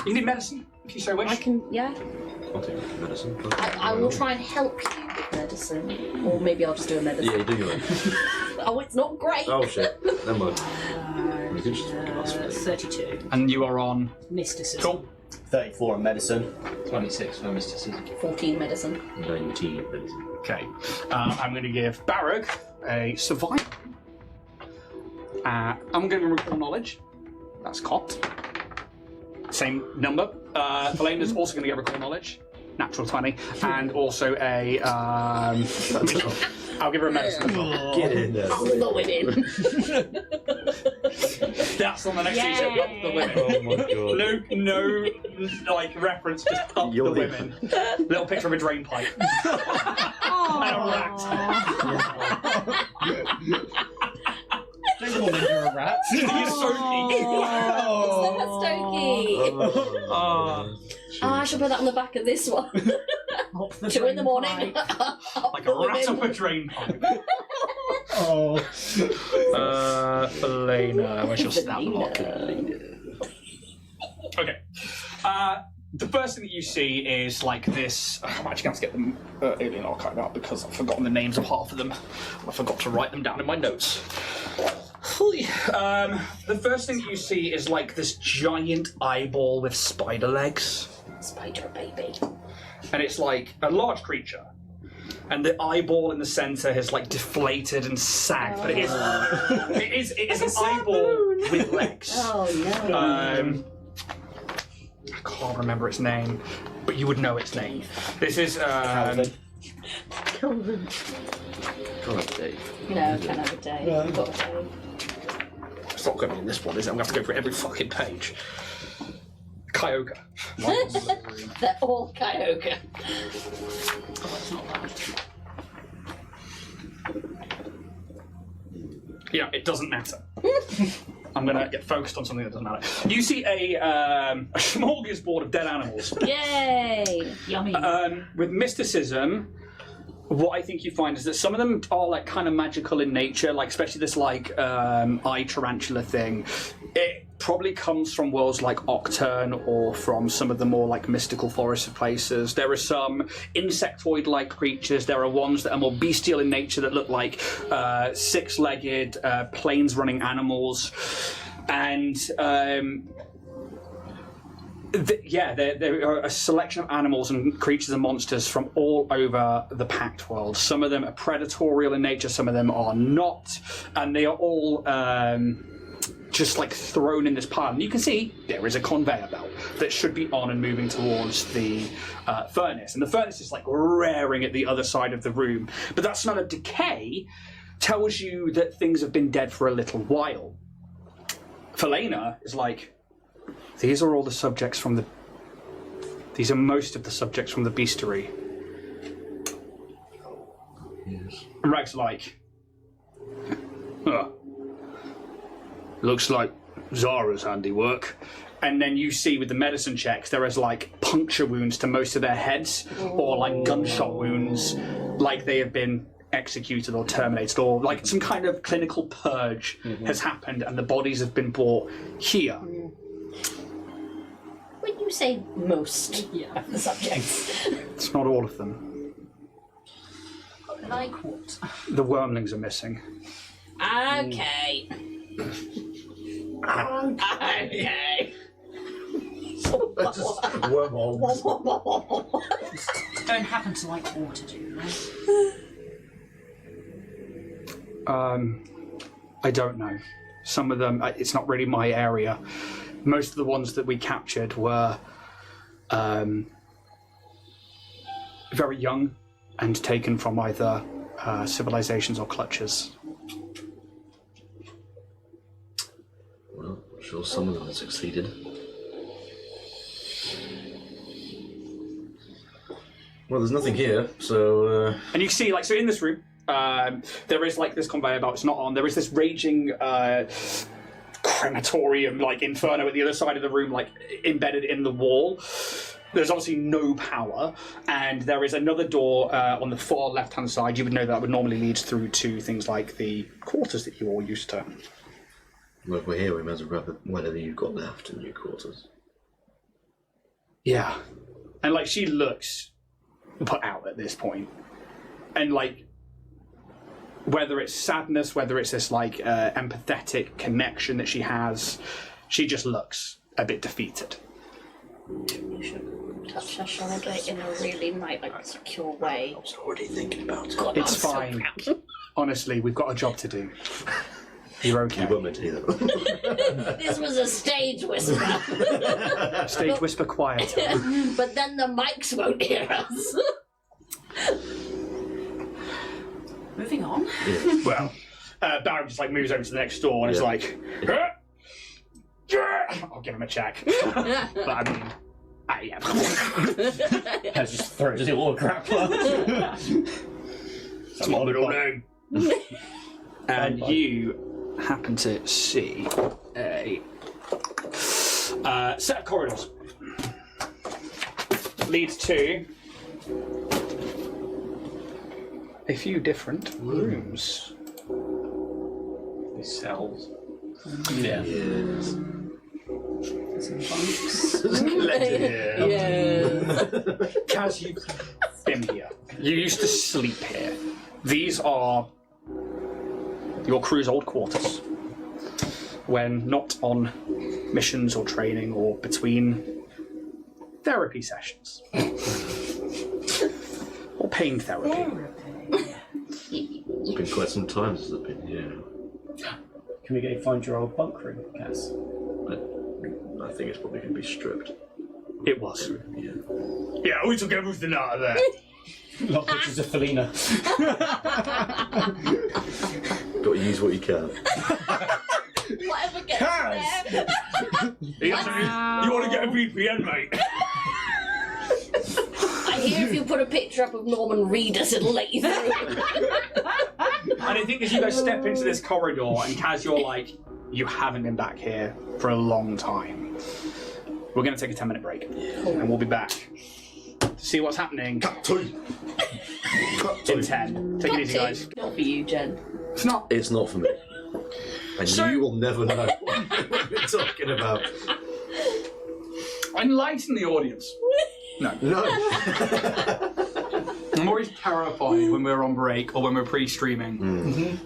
You need medicine, if you so wish. I can, yeah. I'll take medicine. I will try and help you with medicine. Or maybe I'll just do a medicine. Yeah, you do your own. Oh, it's not great. Oh shit. Never mind. You can just ask for it. 32. And you are on. Mysticism. Cool. 34 in medicine. 26 for mysticism. 14 medicine. 19 medicine. Okay. I'm going to give Barrog a survival. I'm going to recall knowledge. That's cocked. Same number. Felena's also going to get recall knowledge. Natural 20. And also a. I'll give her a medicine as well. Get in there. I'll throw it in. That's on the next t-shirt. Up the women. Oh my god. No, like reference. Just up You're the the- women. Little picture of a drain pipe. And a rat. Don't call Ninja a rat. You're so neat. Stokey. I should put that on the back of this one. 2 in the morning. Like a rat up a drain pipe. Oh. Felena, where's your snap lock? Okay. The first thing that you see is like this. I'm actually going to get the alien archive out because I've forgotten the names of half of them. I forgot to write them down in my notes. The first thing that you see is like this giant eyeball with spider legs. Spider baby. And it's like a large creature. And the eyeball in the centre has like deflated and sagged, but it is an eyeball with legs. Oh no. I can't remember its name, but you would know its name. This is Calvin. Calvin. God, Dave. No, can't have a day. I've got a day. it's not going to be in this one, is it? I'm going to have to go through every fucking page. Kyoka. They're all Kyoka. it doesn't matter. I'm going to get focused on something that doesn't matter. You see a smorgasbord of dead animals. Yay! Yummy. With mysticism, what I think you find is that some of them are like kind of magical in nature, like especially this like eye tarantula thing. It probably comes from worlds like Octurne or from some of the more like mystical forested places. There are some insectoid-like creatures. There are ones that are more bestial in nature that look like six-legged, plains-running animals. And there are a selection of animals and creatures and monsters from all over the Pact world. Some of them are predatorial in nature, some of them are not, and they are all just like thrown in this pile. And you can see there is a conveyor belt that should be on and moving towards the furnace. And the furnace is like raring at the other side of the room. But that smell of decay tells you that things have been dead for a little while. Felena is like, these are all the subjects from the... These are most of the subjects from the bestiary. Yes. And Reg's like, looks like Zara's handiwork. And then you see with the medicine checks, there is like puncture wounds to most of their heads, or like gunshot wounds, like they have been executed or terminated, or like some kind of clinical purge has happened and the bodies have been brought here. When you say most of the subjects, It's not all of them. Like what? The wormlings are missing. okay. Okay. Don't happen to like water, do you? I don't know. Some of them, it's not really my area. Most of the ones that we captured were very young and taken from either civilizations or clutches. Well, I'm sure some of them have succeeded. Well, there's nothing here, so... And you can see, like, so in this room, there is like this conveyor belt. It's not on. There is this raging crematorium, like inferno, at the other side of the room, like embedded in the wall. There's obviously no power, and there is another door on the far left-hand side. You would know that would normally lead through to things like the quarters that you all used to. Well, if we're here, we might as well grab whatever you've got left in your quarters. Yeah, and like she looks put out at this point, and like. Whether it's sadness, whether it's this like empathetic connection that she has, she just looks a bit defeated. You should touch her shoulder in a really nice, like, secure way. I was already thinking about it. God, It's I'm fine. So proud. Honestly, we've got a job to do. You're okay. You weren't meant to hear that. This was a stage whisper. Stage whisper quieter. But then the mics won't hear us. Moving on. Yeah. Well, Barry just like moves over to the next door and is like, I'll give him a check. But I mean, yeah. I just throws it all grappler. It's my middle name. And you happen to see a set of corridors. Leads to a few different rooms. These cells. Yeah. Yes. Some bunks. Kaz, you've been here. You used to sleep here. These are your crew's old quarters. When not on missions or training or between therapy sessions. Or pain therapy. It's been quite some time since I've been here. Can we go find your old bunk room, Cass? I think it's probably going to be stripped. It was. Yeah. Yeah, we took everything out of there. A lot of pictures of Felina. Got to use what you can. Whatever gets there. You want to get a VPN, mate? I hear if you put a picture up of Norman Reedus, it'll let you through. And I think as you guys step into this corridor, and Kaz, you're like, you haven't been back here for a long time. We're going to take a 10-minute break, and we'll be back to see what's happening Cut to. in 10. Take it easy, guys. Not for you, Jen. It's not. It's not for me. And So- you will never know what we're talking about. Enlighten the audience. No. No. I'm always terrified when we're on break or when we're pre-streaming.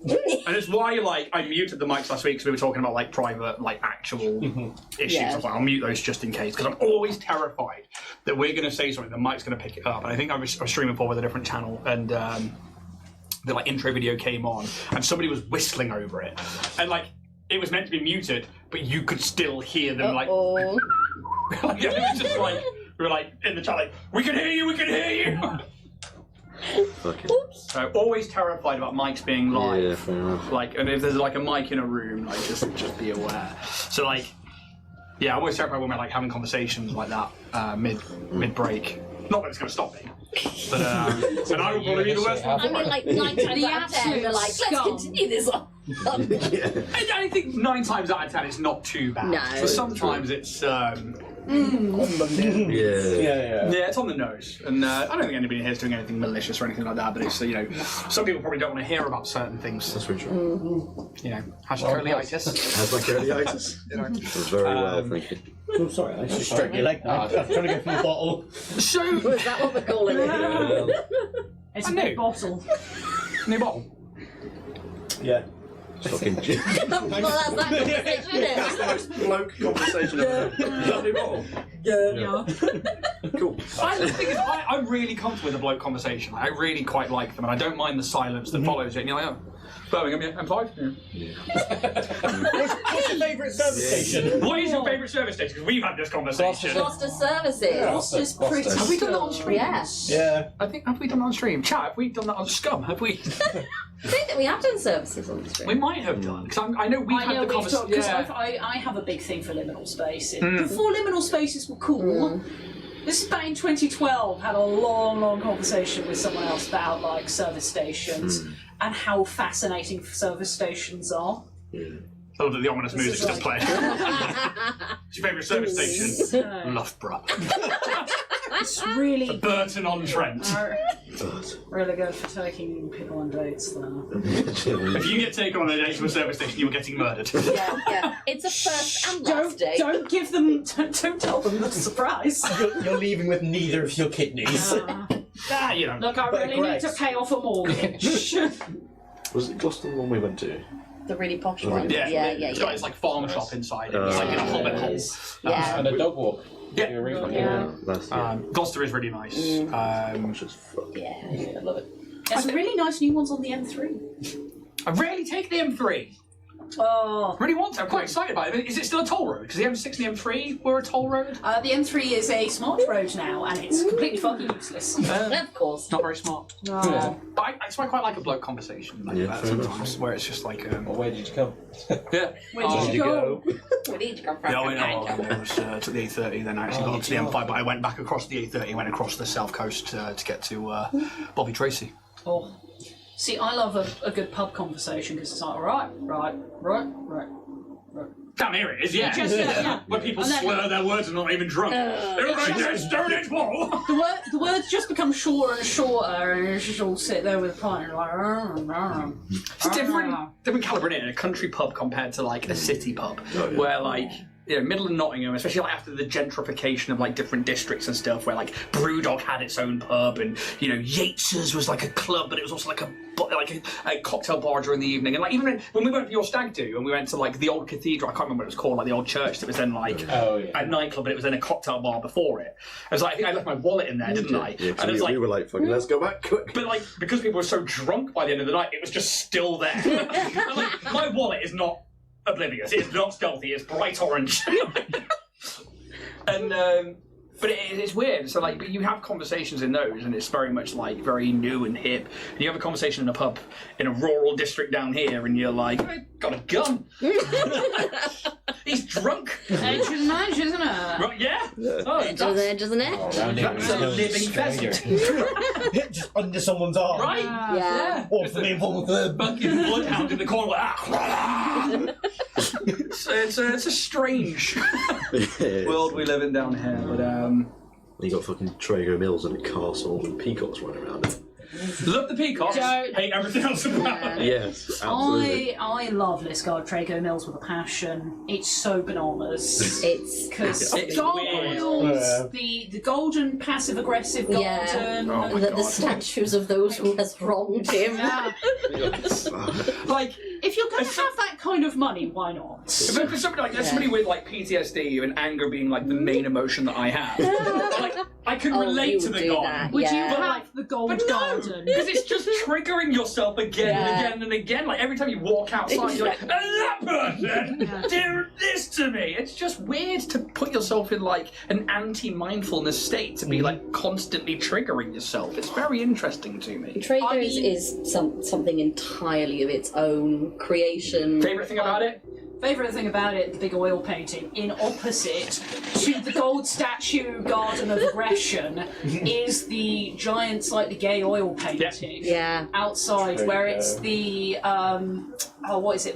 And it's why, like, I muted the mics last week because we were talking about, like, private, like, actual issues. Yeah. I was like, I'll mute those just in case because I'm always terrified that we're going to say something, the mic's going to pick it up. And I think I was streaming for with a different channel, and the, like, intro video came on, and somebody was whistling over it. And, like, it was meant to be muted, but you could still hear them, like... Oh. Like, it was just like, we were like in the chat, like, we can hear you, we can hear you. Fucking. So always terrified about mics being live. Yeah, fair enough. Like, and if there's like a mic in a room, like just be aware. So like, yeah, I'm always terrified when we're like having conversations like that mid break. Not that it's going to stop me, but and I will probably be the worst one. I mean, like 9 times out of 10, they're like, let's scum. continue this on. I think 9 times out of 10 it's not too bad. No. But sometimes it's Yeah. yeah, it's on the nose, and I don't think anybody here is doing anything malicious or anything like that. But it's some people probably don't want to hear about certain things. That's very true. Curlyitis. How's my curlyitis? Very well, thank you. Oh, sorry, I just straight your leg. I'm trying to go for the bottle. So Is that what we're calling it? It's I a know. big bottle. new bottle. Yeah. Fucking Well, that's that conversation, isn't it? That's the most bloke conversation I've ever had. Is that a new bottle? Yeah. Cool. The thing is, I'm really comfortable with a bloke conversation. I really quite like them, and I don't mind the silence that follows it. And you're like, oh, Birmingham, yeah, M5. Yeah. What's your favourite service station? What is your favourite service station? Because we've had this conversation. Gloucester Services. Gloucester's pretty Have we done that on good. stream? Yeah. Yeah. I think, have we done that on stream? Chat, have we done that on Scum? Have we? I think that we have done services on the We stream. might have done. Because I know we've I had know the we've talked conversation. because I have a big thing for liminal spaces. Before liminal spaces were cool, this is back in 2012. Had a long conversation with someone else about like service stations and how fascinating service stations are. Oh, the ominous music just playing. What's your favourite service station? Loughborough. It's really Burton-on-Trent. really good for taking people on dates though. If you get taken on a date to a service station, you are getting murdered. Yeah. It's a first and last date. Don't give them. Don't tell them the surprise. You're leaving with neither of your kidneys. You know. Look, I But really need to Grace. pay off a mortgage. Was it Gloucester the one we went to? The really posh one. Yeah, Yeah. It's got its like farm shop inside. It's like in a hobbit hole. Yeah. And a dog walk. Yeah. Yeah. That's Gloucester is really nice. just fuck. Yeah. I love it. There's some really nice new ones on the M3. I rarely take the M3. Oh. I really want to. I'm quite excited about it. Is it still a toll road? Because the M6 and the M3 were a toll road. The M3 is a smart road now, and it's completely fucking useless. Of course. Not very smart. No. But that's why I quite like a bloke conversation like Yeah, that fair enough. sometimes, where it's just like, Well, where did you come? yeah. Where did you go? We need to come from. Yeah, I know. I was to the A30, then I actually got up to the M5, but I went back across the A30, went across the south coast to get to Bobby Tracy. Oh. See, I love a good pub conversation because it's like, right. Damn, here it is, yeah. Yeah. Where people And then- slur their words and not even drunk. They're like, there's Stone Age Wall. The words just become shorter and shorter, and you just all sit there with a pint and you're like, It's different calibre in a country pub compared to like a city pub, Oh, yeah. where like middle of Nottingham, especially like after the gentrification of like different districts and stuff, where like Brewdog had its own pub, and Yates's was like a club, but it was also like a cocktail bar during the evening. And like even when we went for your stag do, and we went to like the old cathedral, I can't remember what it was called, like the old church that was then like a nightclub, but it was then a cocktail bar before it. I was like, I think I left my wallet in there, didn't I? Yeah, And it was like, we were like, fucking, let's go back quick. but like because people were so drunk by the end of the night, it was just still there. And, like, my wallet is not oblivious. It's not stealthy. It's bright orange. And but it's weird. So like you have conversations in those, and it's very much like very new and hip. And you have a conversation in a pub in a rural district down here, and you're like, I got a gun. He's drunk. Edge and match, isn't it? Right, yeah. Oh, Edge of the edge, isn't it? Around here, That's a there's living stranger. pheasant. Just under someone's arm. Right? Yeah. Or for me, one with the Fucking bloodhound in the corner like that. It's a strange world we live in down here, but You got fucking Traeger Mills and a castle and peacocks running around it. love the peacocks, Don't- hate everything else about it. Yes, absolutely. I love Lisgard Trago Mills with a passion. It's so bananas. It's Because It's gargoyles, the golden passive aggressive Yeah. golden. Oh my the God. statues of those who has wronged him. Yeah. Like, If you're going to have that kind of money, why not? but for somebody like somebody with like PTSD and anger being like the main emotion that I have, like I can Oh, relate you to the do god. that. Would Yeah. you have the gold But no, garden? because it's just triggering yourself again and Yeah. again and again. Like every time you walk outside, you're like, "And that person did this to me." It's just weird to put yourself in like an anti-mindfulness state to be like constantly triggering yourself. It's very interesting to me. Trago's I mean- is something entirely of its own creation. Favorite thing about it? Favourite thing about it, the big oil painting, in opposite to the gold statue Garden of Aggression, is the giant, slightly gay oil painting Yeah. outside, There where you it's go. the what is it,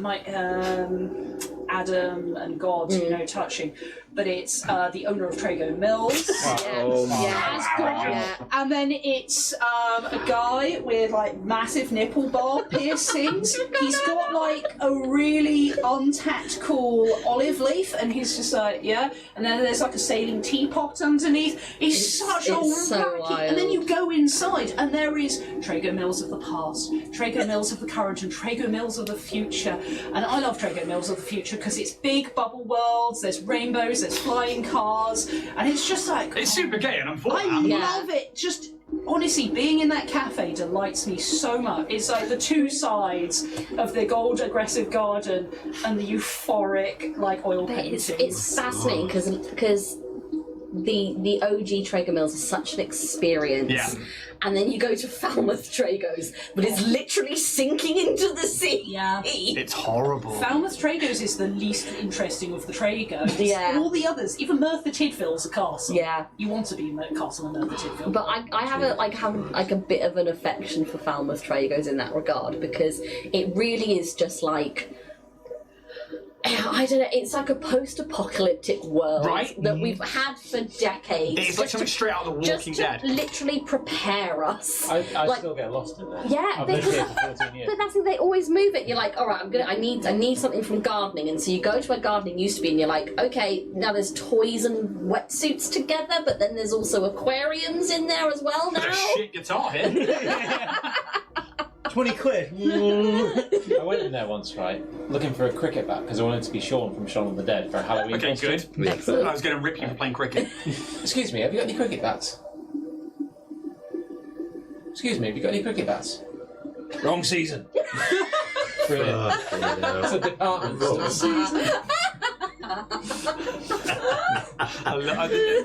Adam and God, touching, but it's the owner of Trago Mills. Yeah. Asgard. Yeah. And then it's a guy with like massive nipple bar piercings. He's got like a really untactical olive leaf, and he's just like, yeah. And then there's like a sailing teapot underneath. It's such a it's so wacky. And then wild. you go inside, and there is Trago Mills of the past, Trago Mills of the current, and Trago Mills of the future. And I love Trago Mills of the future because it's big bubble worlds. There's rainbows. There's flying cars, and it's just like It's super gay, and I'm for I that. Yeah. love it. Just honestly, being in that cafe delights me so much. It's like the two sides of the gold aggressive garden and the euphoric like oil But painting. it's fascinating because the OG Traeger Mills is such an experience. Yeah. And then you go to Falmouth Tragos, but it's literally sinking into the sea. Yeah. It's horrible. Falmouth Tragos is the least interesting of the Tragos. Yeah. All the others, even Merthyr Tydfil's a castle. Yeah. You want to be in Castle of Merthyr Tydfil. But I have a bit of an affection for Falmouth Tragos in that regard because it really is just like I don't know, it's like a post-apocalyptic world Right. that we've had for decades. It's like just something to- straight out of The just Walking to Dead. literally prepare us. I Like- still get lost in there. Yeah, I've lived because- here for 14 years. But that's the thing, they always move it. You're like, all right, I need something from gardening, and so you go to where gardening used to be, and you're like, okay, now there's toys and wetsuits together, but then there's also aquariums in there as well now. There's a shit guitar here. 20 quid. I went in there once, right, looking for a cricket bat because I wanted to be Sean from Shaun of the Dead for a Halloween Okay, costume. good. Excellent. I was going to rip you for playing cricket. Excuse me, have you got any cricket bats? Excuse me, have you got any cricket bats? Wrong season. Brilliant. It's a department store.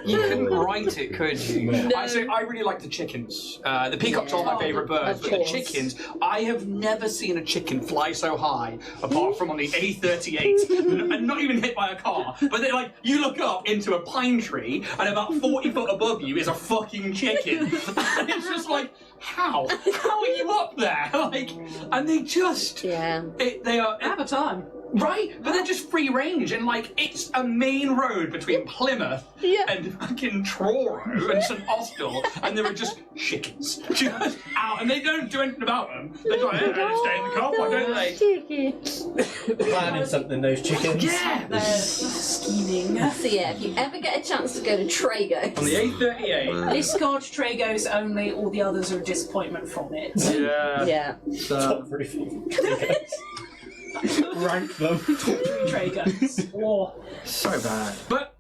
You couldn't write it, could you? No. I really like the chickens. The peacocks are my favourite birds, Of but the course. chickens, I have never seen a chicken fly so high, apart from on the A38, and not even hit by a car. But they're like, you look up into a pine tree, and about 40 foot above you is a fucking chicken. And it's just like, how? How are you up there? Like, and they just, Yeah. they are. Have a time. Right, but they're just free range, and like it's a main road between Plymouth and fucking Truro and St Austell, and there are just chickens just out, and they don't do anything about them. They go, hey, they just stay in the car park, don't they? Planning something, those chickens. Yeah, They're scheming. So yeah, if you ever get a chance to go to Tragos, on the A38. Lisgard Tragos only, all the others are a disappointment from it. Yeah. yeah. Top 3 Tragos. Rank them. Tragos. Or So bad. But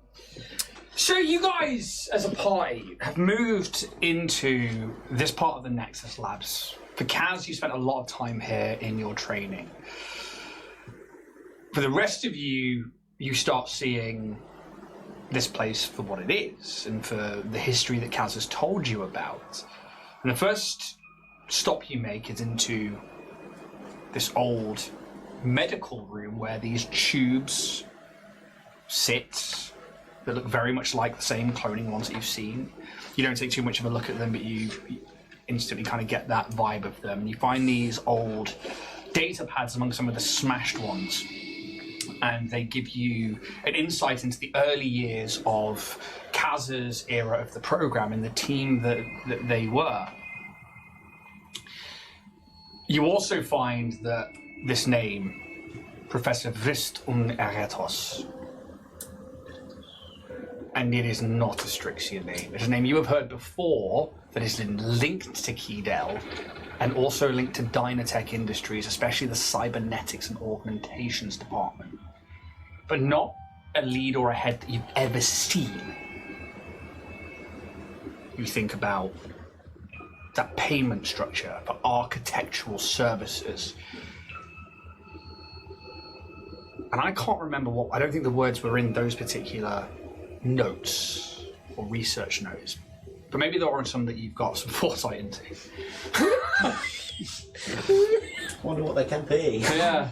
so you guys, as a party, have moved into this part of the Nexus Labs. For Kaz, you spent a lot of time here in your training. For the rest of you, you start seeing this place for what it is, and for the history that Kaz has told you about. And the first stop you make is into this old medical room where these tubes sit that look very much like the same cloning ones that you've seen. You don't take too much of a look at them, but you instantly kind of get that vibe of them. You find these old data pads among some of the smashed ones, and they give you an insight into the early years of Kaz's era of the program and the team that they were. You also find that this name, Professor Vrist Eretos, and it is not a Strixia name. It's a name you have heard before that is linked to Kedel and also linked to Dynatech Industries, especially the cybernetics and augmentations department. But not a lead or a head that you've ever seen. You think about that payment structure for architectural services. And I can't remember I don't think the words were in those particular notes or research notes, but maybe there are some that you've got some foresight into. Wonder what they can be. Yeah.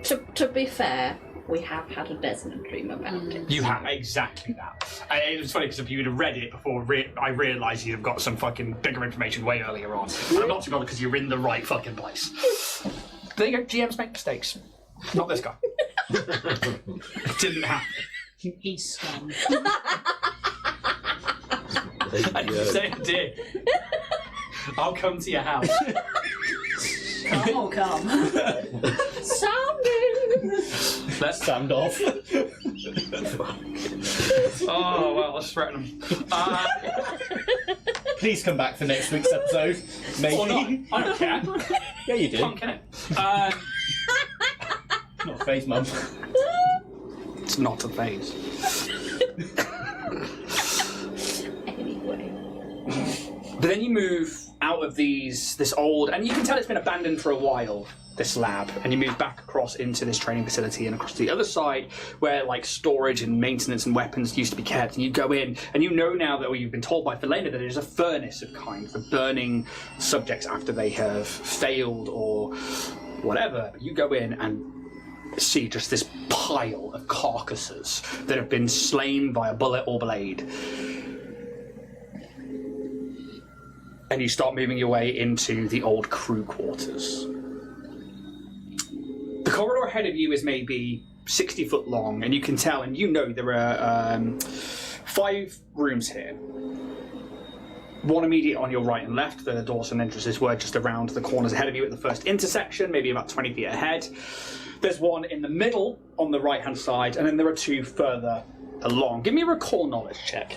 To be fair, we have had a Desmond dream about it. You have exactly that. And it was funny because if you would have read it before I realised you'd have got some fucking bigger information way earlier on. And I'm not too bothered because you're in the right fucking place. There you go, GMs make mistakes. Not this guy. It didn't happen. He's scum. I didn't say I did. I'll come to your house. Come. Let's Stand off. Oh, well, let's threaten him. Please come back for next week's episode. Maybe. Or not. I don't care. Yeah, you did. Punk, innit? Not a phase, Mum. It's not a phase. Anyway. But then you move out of this old, and you can tell it's been abandoned for a while, this lab, and you move back across into this training facility and across to the other side where like storage and maintenance and weapons used to be kept, and you go in and you know now that, or you've been told by Felena, that it is a furnace of kind for burning subjects after they have failed or whatever. You go in and see just this pile of carcasses that have been slain by a bullet or blade. And you start moving your way into the old crew quarters. The corridor ahead of you is maybe 60 foot long, and you can tell, and you know there are 5 rooms here. One immediate on your right and left. The doors and entrances were just around the corners ahead of you at the first intersection, maybe about 20 feet ahead. There's one in the middle on the right-hand side, and then there are 2 further along. Give me a recall knowledge check.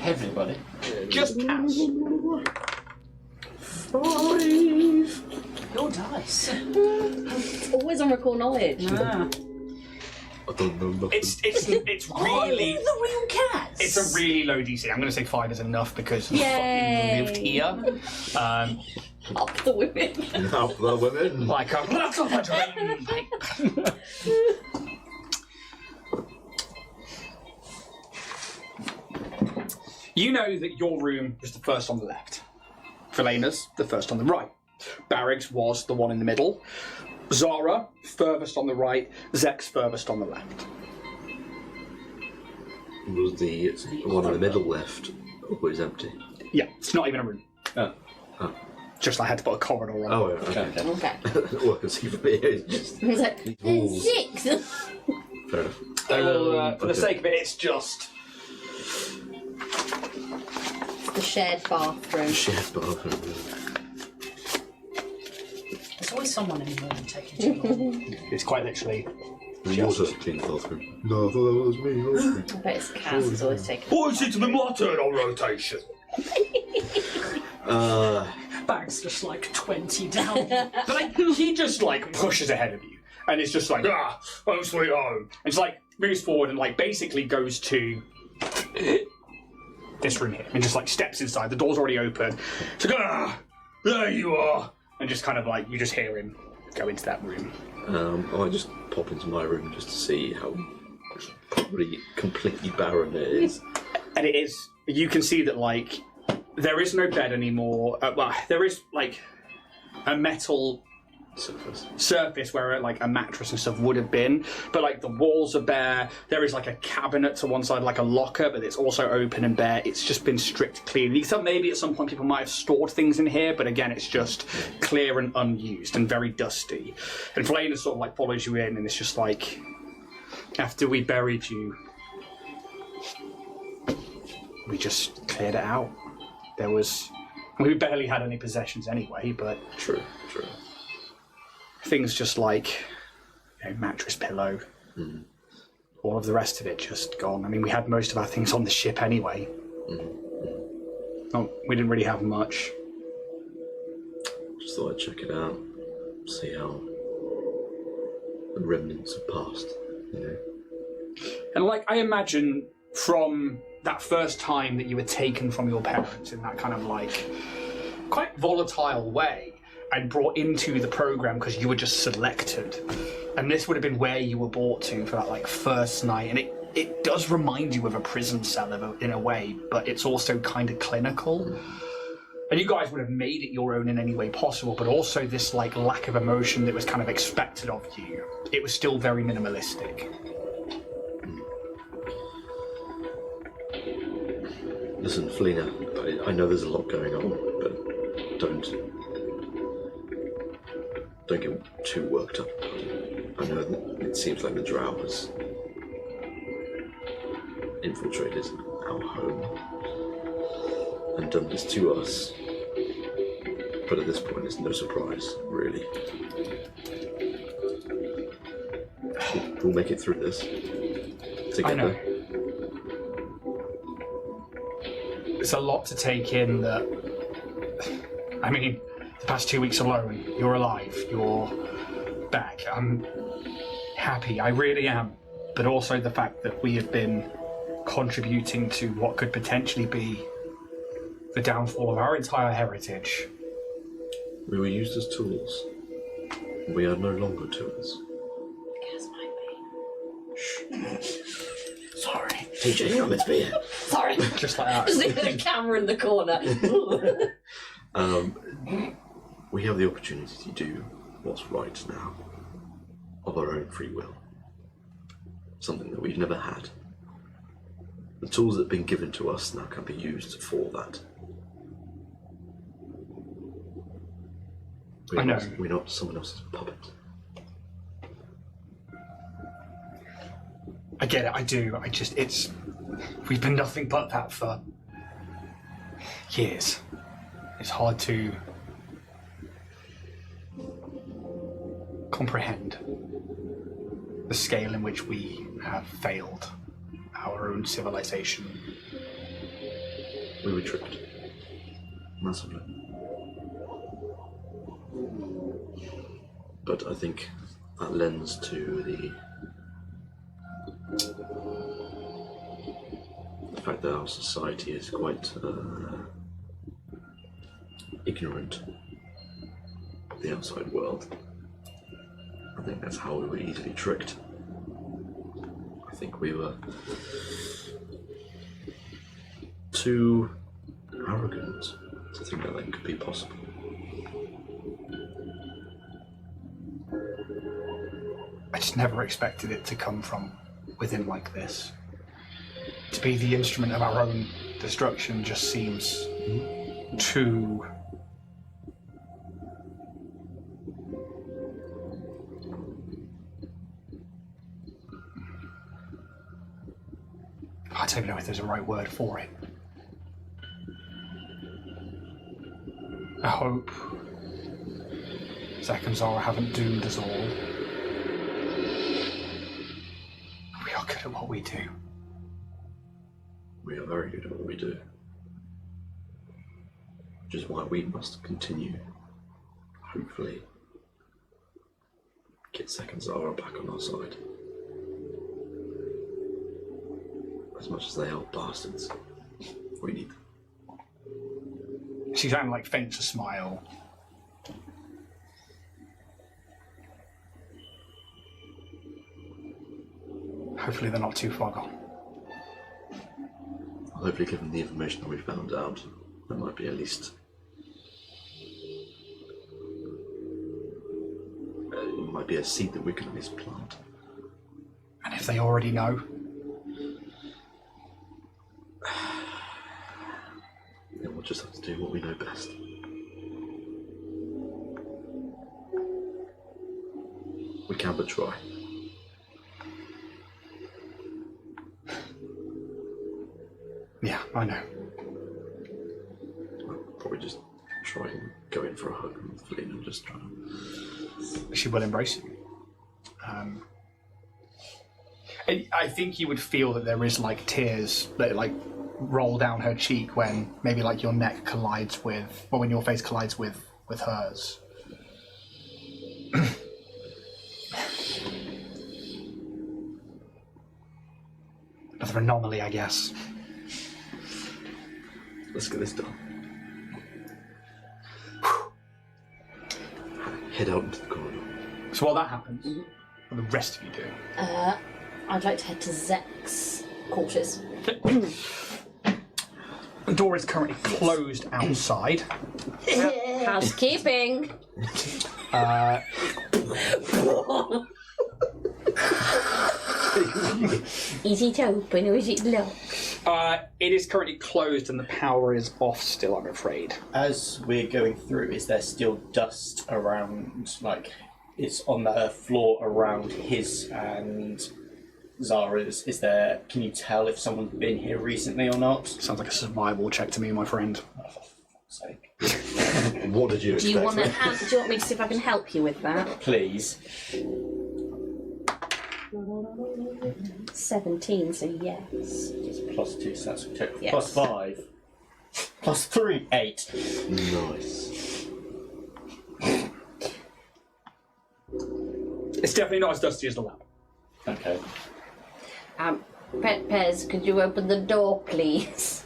Everybody. Just Cass. 5. Your dice. Always on recall knowledge. Ah. I don't know nothing. It's Oh, really... the real cats. It's a really low DC. I'm going to say 5 is enough because you Yay. fucking lived here. Up the women. Help the women. Like a lot of a drain pipe. You know that your room was the first on the left. Felena's the first on the right. Barrick's was the one in the middle. Zara, furthest on the right. Zek's furthest on the left. Was the one in the middle left? Or is empty? Yeah, it's not even a room. Oh. Just I had to put a corridor on. Oh, yeah, okay. Okay. Well, I can see from here. It's just I was like, these walls. 6. Fair enough. For the sake of it, it's just... The shared bathroom. Shared bathroom. There's always someone in the room taking too long. It's quite literally... Yours has a clean bathroom. No, I thought that was me. I bet it's Kaz who's always taking. Boys, it's my turn on rotation. Bag's just like 20 down. But like, he just like pushes ahead of you, and it's just like home sweet home. And it's like moves forward and like basically goes to this room here, and just like steps inside. The door's already open. It's like there you are, and just kind of like you just hear him go into that room. I might just pop into my room just to see how probably completely barren it is. And it is. You can see that like there is no bed anymore. Well, there is like a metal surface where like a mattress and stuff would have been, but like the walls are bare. There is like a cabinet to one side, like a locker, but it's also open and bare. It's just been stripped clean. Except maybe at some point people might have stored things in here, but again, it's just clear and unused and very dusty. And Flana sort of like follows you in, and it's just like, after we buried you, we just cleared it out. We barely had any possessions anyway, but True. things just like, mattress, pillow, all of the rest of it just gone. I mean, we had most of our things on the ship anyway. We didn't really have much. Just thought I'd check it out, see how the remnants have passed, And like, I imagine from that first time that you were taken from your parents in that kind of like quite volatile way and brought into the program because you were just selected, and this would have been where you were brought to for that like first night, and it does remind you of a prison cell in a way, but it's also kind of clinical. And you guys would have made it your own in any way possible, but also this like lack of emotion that was kind of expected of you. It was still very minimalistic. Listen, Felina, I know there's a lot going on, but don't get too worked up. I know that it seems like the Drow has infiltrated our home and done this to us, but at this point it's no surprise, really. We'll make it through this together. I know. It's a lot to take in that, I mean, the past 2 weeks alone, you're alive, you're back. I'm happy, I really am. But also the fact that we have been contributing to what could potentially be the downfall of our entire heritage. We were used as tools. We are no longer tools. Yes, might be. Sorry. TJ, come and be it. Sorry. Just like that. Just leave the camera in the corner. We have the opportunity to do what's right now, of our own free will. Something that we've never had. The tools that have been given to us now can be used for that. I know. We're not someone else's puppet. I get it, I do. We've been nothing but that for years. It's hard to comprehend the scale in which we have failed our own civilization. We were tricked. Massively. But I think that lends to the fact that our society is quite ignorant of the outside world. I think that's how we were easily tricked. I think we were too arrogant to think that could be possible. I just never expected it to come from within like this. To be the instrument of our own destruction just seems too... I don't even know if there's a right word for it. I hope Zack and Zara haven't doomed us all. We are good at what we do. We are very good at what we do. Which is why we must continue. Hopefully, get Zack and Zara back on our side. As much as they are bastards, we need them. She kind of like faints a smile. Hopefully they're not too far gone. Hopefully, given the information that we found out, there might be at least might be a seed that we can at least plant. And if they already know? Then we'll just have to do what we know best. We can but try. Yeah, I know. I'll probably just try and go in for a hug and Feline and just try and... She will embrace you. I think you would feel that there is like tears that like roll down her cheek when maybe like your neck collides with, or when your face collides with hers. Another anomaly, I guess. Let's get this done. Head out into the corridor. So while that happens, what are the rest of you doing? I'd like to head to Zek's quarters. The door is currently closed outside. Housekeeping. Is it open or is it locked? It is currently closed and the power is off still, I'm afraid. As we're going through, is there still dust around, like, it's on the floor around his and Zara's? Is there, can you tell if someone's been here recently or not? Sounds like a survival check to me, my friend. Oh, for fuck's sake. What did you expect? Do you want me to see if I can help you with that? Please. 17, so yes. It's +2, so that's Yes. +5. +3, 8. Nice. It's definitely not as dusty as the lab. Okay. Pez, could you open the door, please?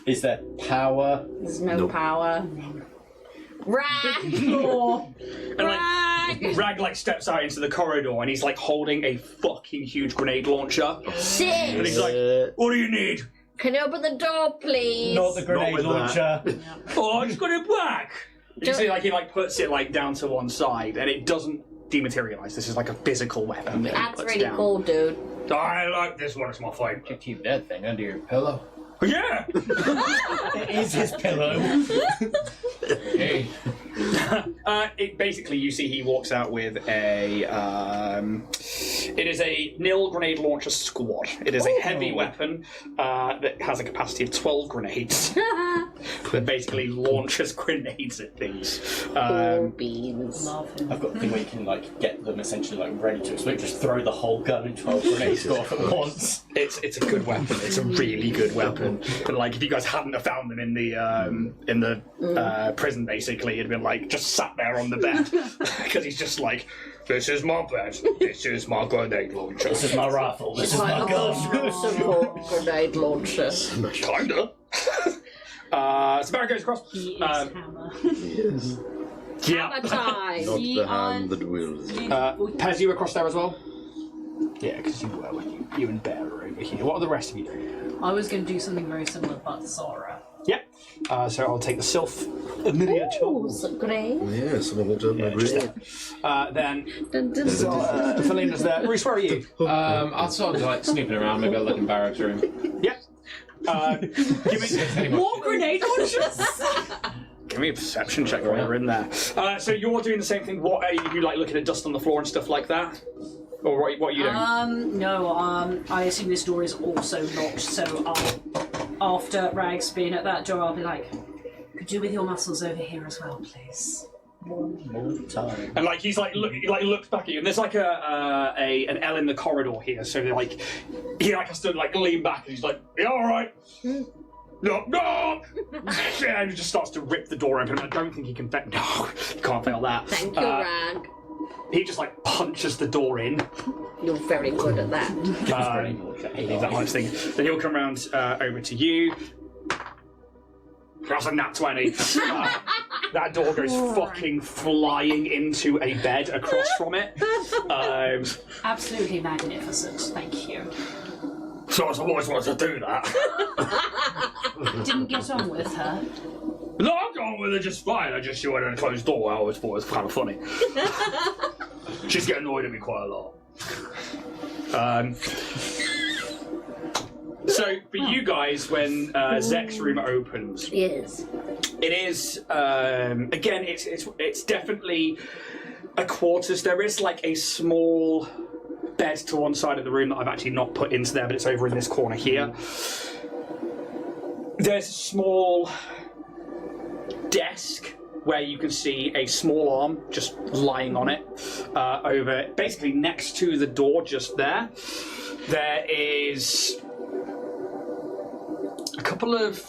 Is there power? There's no Nope. power. Rag! And like Rag like steps out into the corridor and he's like holding a fucking huge grenade launcher. And Sit! he's like, what do you need? Can you open the door, please? Not the grenade with launcher. Oh, I just got it back. You see, like he like puts it like down to one side, and it doesn't dematerialize. This is like a physical weapon. That he That's puts really down. cool, dude. I like this one. It's my favourite. You keep that thing under your pillow. Yeah. It is his pillow. Hey. It basically, you see, he walks out with a. It is a nil grenade launcher squad. It is a heavy weapon that has a capacity of 12 grenades. That basically launches grenades at things. Cool beans. Love him. I've got a thing where you can like get them essentially like ready to explode. Just throw the whole gun and 12 grenades go off at once. It's a good weapon. It's a really good weapon. But like, if you guys hadn't have found them in the prison, basically, it'd been like just sat there on the bed because he's just like, this is my bed. This is my grenade launcher. This is my rifle. This is my gun. Support grenade launcher. Kinda. So Barry goes across. He is Hammer. Yes. Yeah. Hammer time. Not He the hand that wills. Pez, you across there as well? Yeah, because you were when you and Bear are over here. What are the rest of you doing? I was going to do something very similar, but Zara. Yep. So I'll take the Sylph miniature. Oh, so great. Yeah, someone walked over my Just grid. there. Then Dun, dun, dun. Felina's there. Bruce, where are you? I'll sort of like snooping around, maybe I'll look in Barrack's room. Yep. Give me. More grenade launchers! Give me a perception check while you're in there. So you're doing the same thing. What are you like looking at dust on the floor and stuff like that, or what are you doing? No, I assume this door is also locked, so after Rag's been at that door, I'll be like, could you with your muscles over here as well, please? More time. And like he's like looks back at you, and there's like an L in the corridor here, so they're like he like has to like lean back, and he's like, "You all right? No, no!" And he just starts to rip the door open. I don't think he can. No, you can't fail that. Thank you, Rag. He just like punches the door in. You're very good at that. He leaves that nice thing. Then he'll come around over to you. That's a nat 20. That door goes fucking flying into a bed across from it. Absolutely magnificent, thank you. So I've always wanted to do that. Didn't get on with her. No, I'm going with her just fine. I just saw her in a closed door. I always thought it was kind of funny. She's getting annoyed at me quite a lot. So, for you guys, when Zek's room opens, Yes. it is again. It's definitely a quarters. There is like a small bed to one side of the room that I've actually not put into there, but it's over in this corner here. There's a small desk where you can see a small arm just lying on it. Over basically next to the door, just there. There is a couple of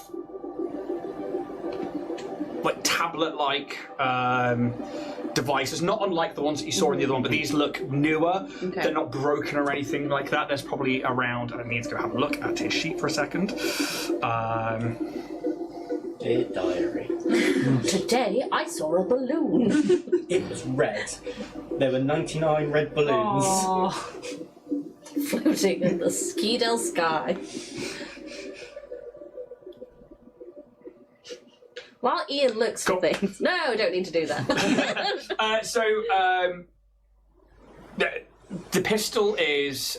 like tablet-like devices, not unlike the ones that you saw in the other one, but these look newer. Okay. They're not broken or anything like that. There's probably around. I need to go have a look at his sheet for a second. Dear diary. Today I saw a balloon. It was red. There were 99 red balloons. Oh, Floating in the Skeedale sky. While Ian looks for Cool. things. No, don't need to do that. The pistol is.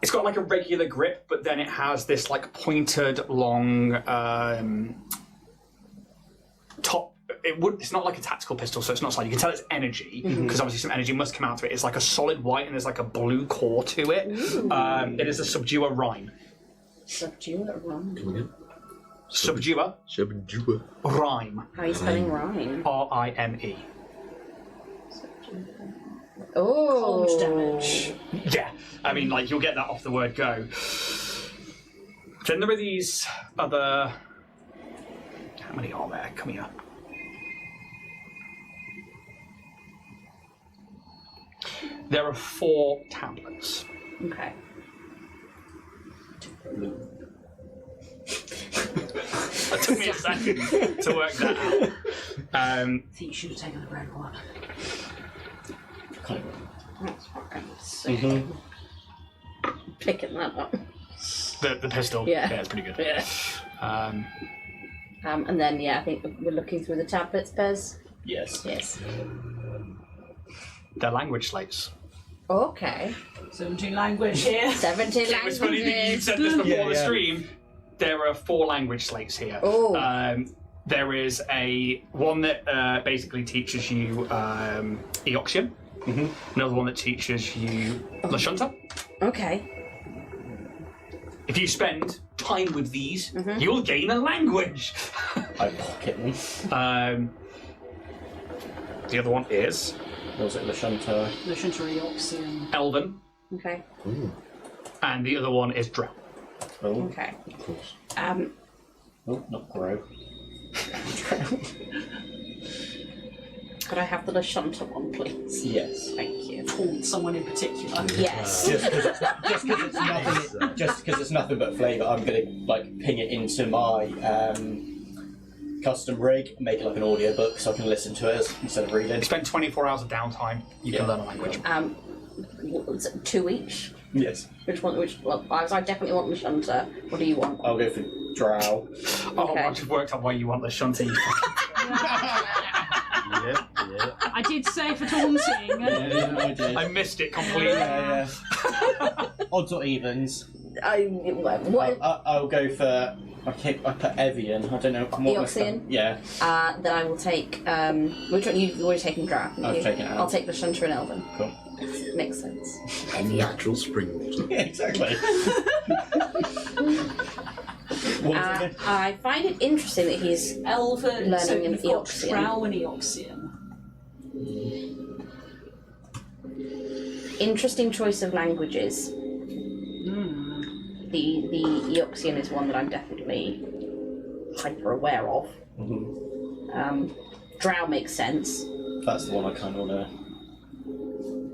It's got like a regular grip, but then it has this like pointed, long top. It's not like a tactical pistol, so it's not solid. You can tell it's energy because obviously some energy must come out of it. It's like a solid white, and there's like a blue core to it. It is a subduer rhyme. Subduer rhyme. Come again? Subduer Shabajua. rhyme. How are you spelling rhyme? R-I-M-E. Oh. cold damage. Yeah, I mean, like, you'll get that off the word go. Then there are these other... How many are there? Come here. There are 4 tablets. Okay. It took me a second to work that out. I think you should have taken the red one. That's fucking picking that up. The pistol? Yeah. Yeah, it's pretty good. Yeah. And then, yeah, I think we're looking through the tablets, Bez. Yes. Yes. They're language slates. Okay. 17 language here. 17 It was funny that you languages. said this before Yeah, the yeah. stream. There are 4 language slates here. Oh. There is one that basically teaches you Eoxian. Another one that teaches you Lashunta. Okay. If you spend time with these, you'll gain a language. I pocket them. The other one is What was it, Lashunta? Lashunta Elven, Okay. and the other one is Drow. Oh, Okay. Of course. oh, not grow. Could I have the Lashunta one, please? Yes. Thank you. towards someone in particular. Yes. Just because it's nothing but flavour, I'm gonna like ping it into my custom rig, make it like an audiobook so I can listen to it instead of reading. You spend 24 hours of downtime, you can learn a language. What was it, 2 each? Yes. Which one? Well, I definitely want Lashunta. What do you want? I'll go for Drow. Oh, Okay. I've worked out why you want the Lashunta. Yeah. I did say for taunting. Yeah, I did. I missed it completely. Yeah. Odds or evens. What? I'll go for. I put Evian. I don't know. Eoxian? Yeah. Then I will take. Which one? You've already taken Drow. I've taken Elven. I'll take Lashunta and Elven. Cool. Makes sense. Natural spring water. Yeah, exactly. I find it interesting that he's Elven, learning so in you've got Eoxian. Drow and Eoxian. Interesting choice of languages. The Eoxian is one that I'm definitely hyper aware of. Drow makes sense. That's the one I kind of want to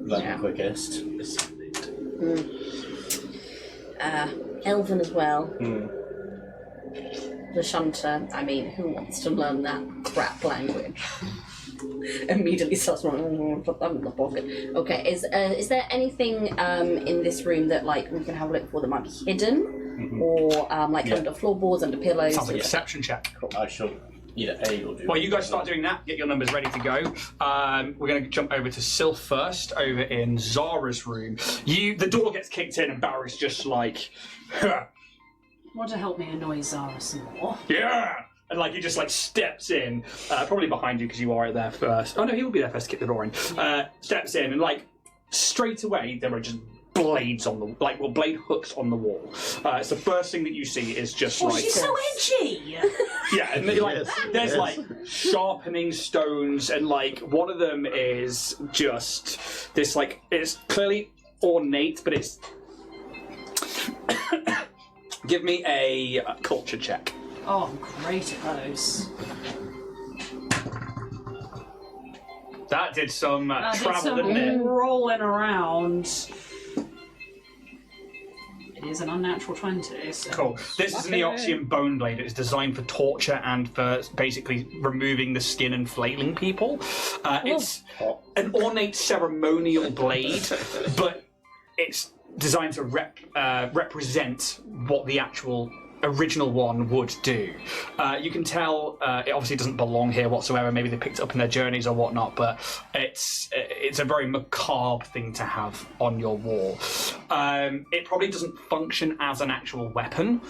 learn Yeah. the quickest. Elven as well. Lashunta, I mean, who wants to learn that crap language? Immediately starts running, put them in the pocket. Okay, is there anything in this room that like we can have a look for that might be hidden? or under floorboards, under pillows. Sounds like a perception check. I shall either A or do. Well, you guys start doing that. Get your numbers ready to go. We're going to jump over to Sylph first, over in Zara's room. The door gets kicked in, and Barry's just like, Want to help me annoy Zara some more? yeah. And he just steps in, probably behind you because you are there first. Oh no, he will be there first to kick the door in. Steps in and straight away there are just blades on the blade hooks on the wall. It's the first thing that you see is just she's so edgy. yeah, and there's sharpening stones, and one of them is just this it's clearly ornate, but it's give me a culture check. Oh, I'm great at those. That did some travel, didn't it? Rolling around. It is an unnatural 20. So. Cool. This is an Eoxian bone blade. It is designed for torture and for basically removing the skin and flailing people. It's an ornate ceremonial blade, but it's designed to represent what the actual original one would do. You can tell it obviously doesn't belong here whatsoever. Maybe they picked it up in their journeys or whatnot, but it's a very macabre thing to have on your wall. It probably doesn't function as an actual weapon.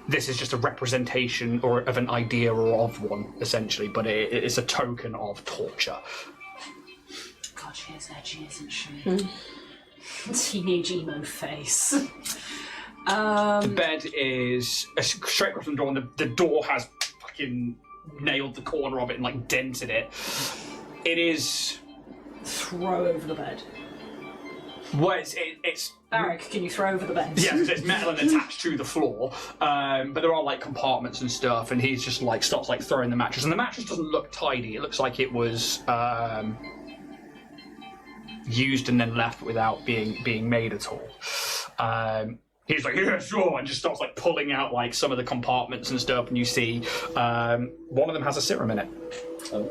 This is just a representation of an idea or of one, essentially, but it's a token of torture. God, she is edgy, isn't she? Teenage emo face. The bed is straight across the door, and the door has fucking nailed the corner of it and dented it. It is throw over the bed. Well, it's Barrick, can you throw over the bed? Yes, it's metal and attached to the floor, but there are compartments and stuff, and he's just stops throwing the mattress, and the mattress doesn't look tidy. It looks like it was used and then left without being made at all. He's like, yeah, sure, and just starts pulling out some of the compartments and stuff, and you see one of them has a serum in it. Oh.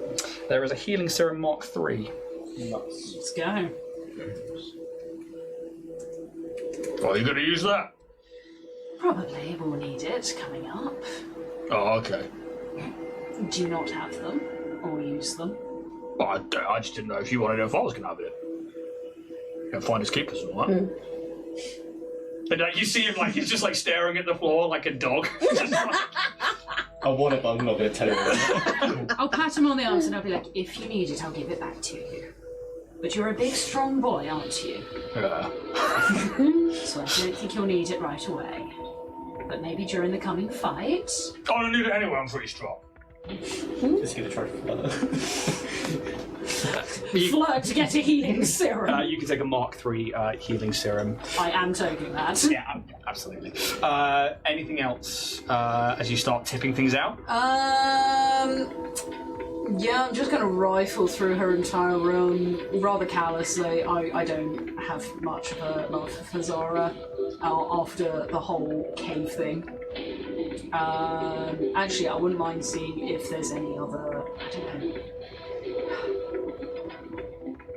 There is a healing serum Mark III. Let's go. Are you going to use that? Probably we'll need it coming up. Oh, okay. Do you not have them or use them? Well, I just didn't know if you wanted to know if I was going to have it. And find his keepers and all that. And you see him he's just staring at the floor like a dog. I want it, but I'm not going to tell you. I'll pat him on the arms and I'll be like, if you need it, I'll give it back to you. But you're a big, strong boy, aren't you? Yeah. So I don't think you'll need it right away. But maybe during the coming fight. I don't need it anyway, I'm pretty strong. Just going to try to flirt to get a healing serum. You can take a Mark III healing serum. I am taking that. Yeah, absolutely. Anything else as you start tipping things out? Yeah, I'm just going to rifle through her entire room rather callously. I don't have much of a love for Zara after the whole cave thing. Actually, I wouldn't mind seeing if there's any other, I don't know.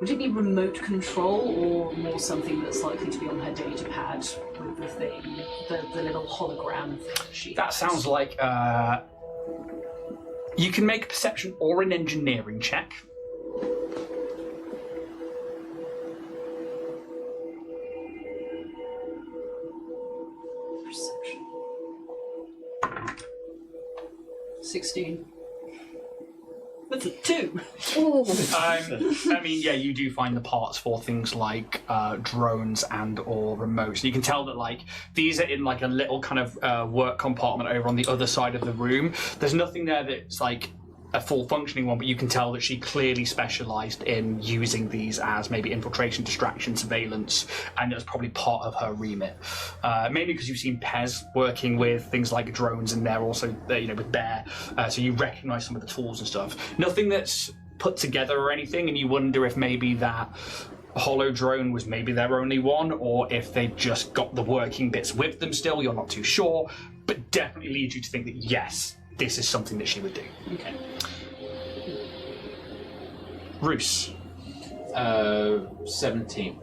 Would it be remote control or more something that's likely to be on her data pad with the thing, the little hologram thing That sounds like you can make a perception or an engineering check. Perception. 16. That's a 2. I mean, yeah, you do find the parts for things like drones and or remotes. You can tell that these are in a little kind of work compartment over on the other side of the room. There's nothing there that's a full functioning one, but you can tell that she clearly specialised in using these as maybe infiltration, distraction, surveillance, and that's probably part of her remit. Mainly because you've seen Pez working with things like drones, and they're also with Bear, so you recognise some of the tools and stuff. Nothing that's put together or anything, and you wonder if maybe that hollow drone was maybe their only one, or if they've just got the working bits with them still. You're not too sure, but definitely leads you to think that yes, this is something that she would do. Okay. Roos. 17.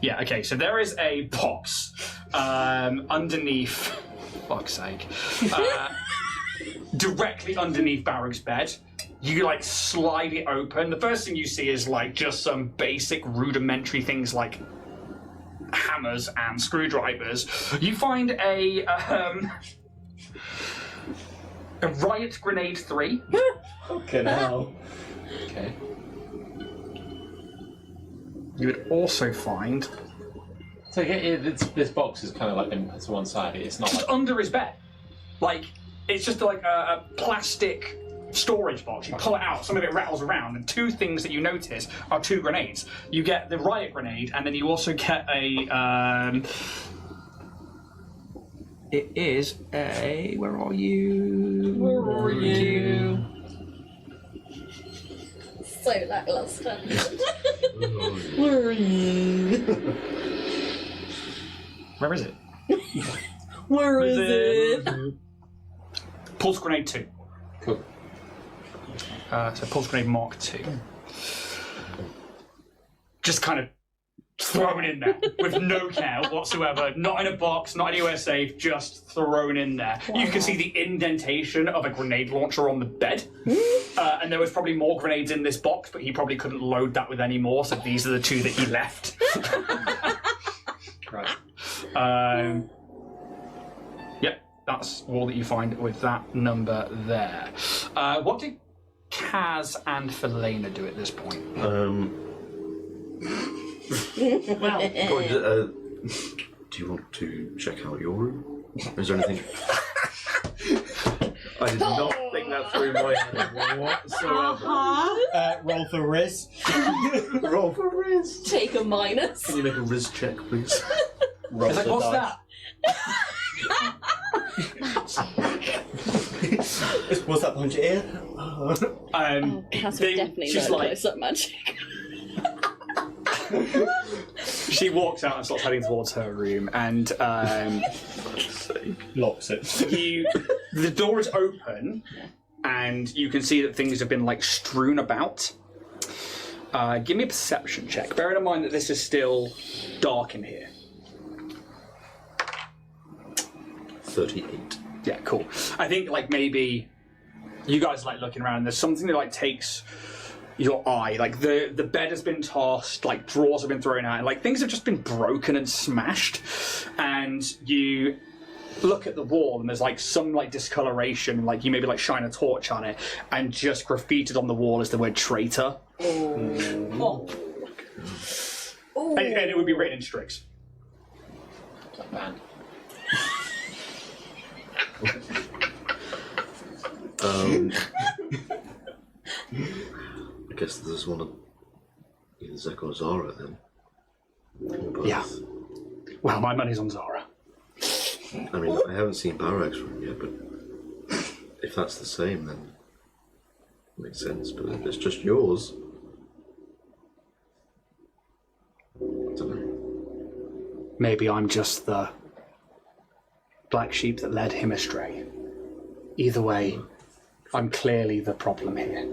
Yeah, okay, so there is a box underneath, fuck's sake, directly underneath Barrack's bed. You like slide it open. The first thing you see is like just some basic rudimentary things like hammers and screwdrivers. You find a riot grenade 3. Fucking hell. Okay. You would also find So this box is kind of like been put to one side. It's not just like under his bed. Like it's just like a plastic storage box. You pull it out, some of it rattles around, and two things that you notice are 2 grenades. You get the riot grenade, and then you also get a. It is a. Where are you? Where are you? So lackluster. Where are you? Where is it? Where is it? Pulse grenade 2. cool. So pulse grenade Mark 2. Just kind of thrown in there with no care whatsoever. Not in a box, not anywhere safe, just thrown in there. Wow. You can see the indentation of a grenade launcher on the bed. And there was probably more grenades in this box, but he probably couldn't load that with any more, so these are the 2 that he left. Right. Yep, that's all that you find with that number there. What did Kaz and Felena do at this point? Well, do you want to check out your room? Is there anything? I did not think that through my head whatsoever. Roll for Riz. Roll for Riz. Take a minus. Can you make a Riz check, please? Roll It's like, the what's dice. that? What's that punch ear? Kaz would definitely she's learn like, close-up magic. she walks out and starts heading towards her room, and Locks it. the door is open, and you can see that things have been like strewn about. Give me a perception check. Bearing in mind that this is still dark in here. 38. Yeah, cool. I think like maybe you guys like looking around and there's something that like takes your eye. Like the bed has been tossed, like drawers have been thrown out, and like things have just been broken and smashed. And you look at the wall and there's like some like discoloration, like you maybe like shine a torch on it, and just graffitied on the wall is the word traitor. oh, And it would be written in Strix. Man. I guess there's one of either Zek or Zara then. Or both. Yeah. Well, my money's on Zara. I mean, I haven't seen Barak's room yet, but if that's the same, then it makes sense. But if it's just yours, I don't know. Maybe I'm just the black sheep that led him astray. Either way, I'm clearly the problem here.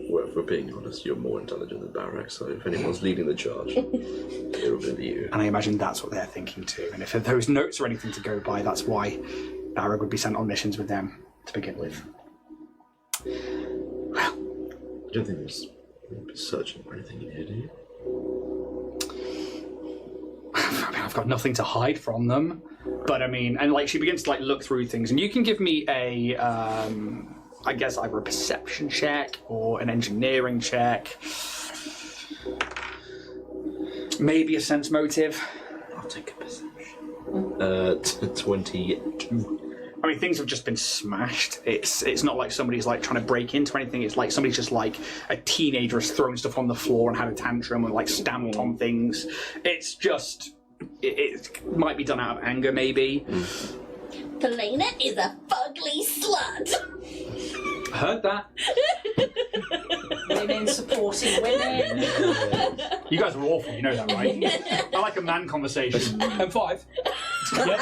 Well, if we're being honest, you're more intelligent than Barak, so if anyone's leading the charge, it'll be you. And I imagine that's what they're thinking too. And if those notes are anything to go by, that's why Barak would be sent on missions with them to begin with. Well, I don't think there's searching for anything in here, do you? I mean, I've got nothing to hide from them. But I mean, and like she begins to like look through things, and you can give me a, I guess either a perception check or an engineering check. Maybe a sense motive. I'll take a perception. 22. I mean, things have just been smashed. It's not like somebody's like trying to break into anything. It's like somebody's just like a teenager has thrown stuff on the floor and had a tantrum and like stamped on things. It's just it might be done out of anger, maybe. Felena is a fugly slut. Heard that. women supporting women. You guys are awful. You know that, right? I like a man conversation. And 5. Yep.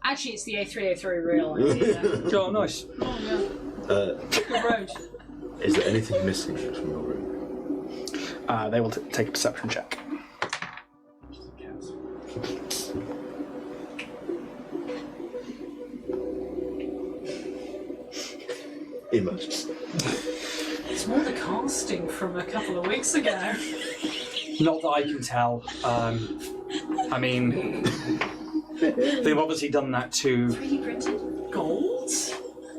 Actually, it's the A303 real idea. Oh, nice. Oh, yeah. Good road. Is there anything missing from your room? They will take a perception check. emerges. It's more the casting from a couple of weeks ago. Not that I can tell. I mean, they've obviously done that to 3D printed? Gold?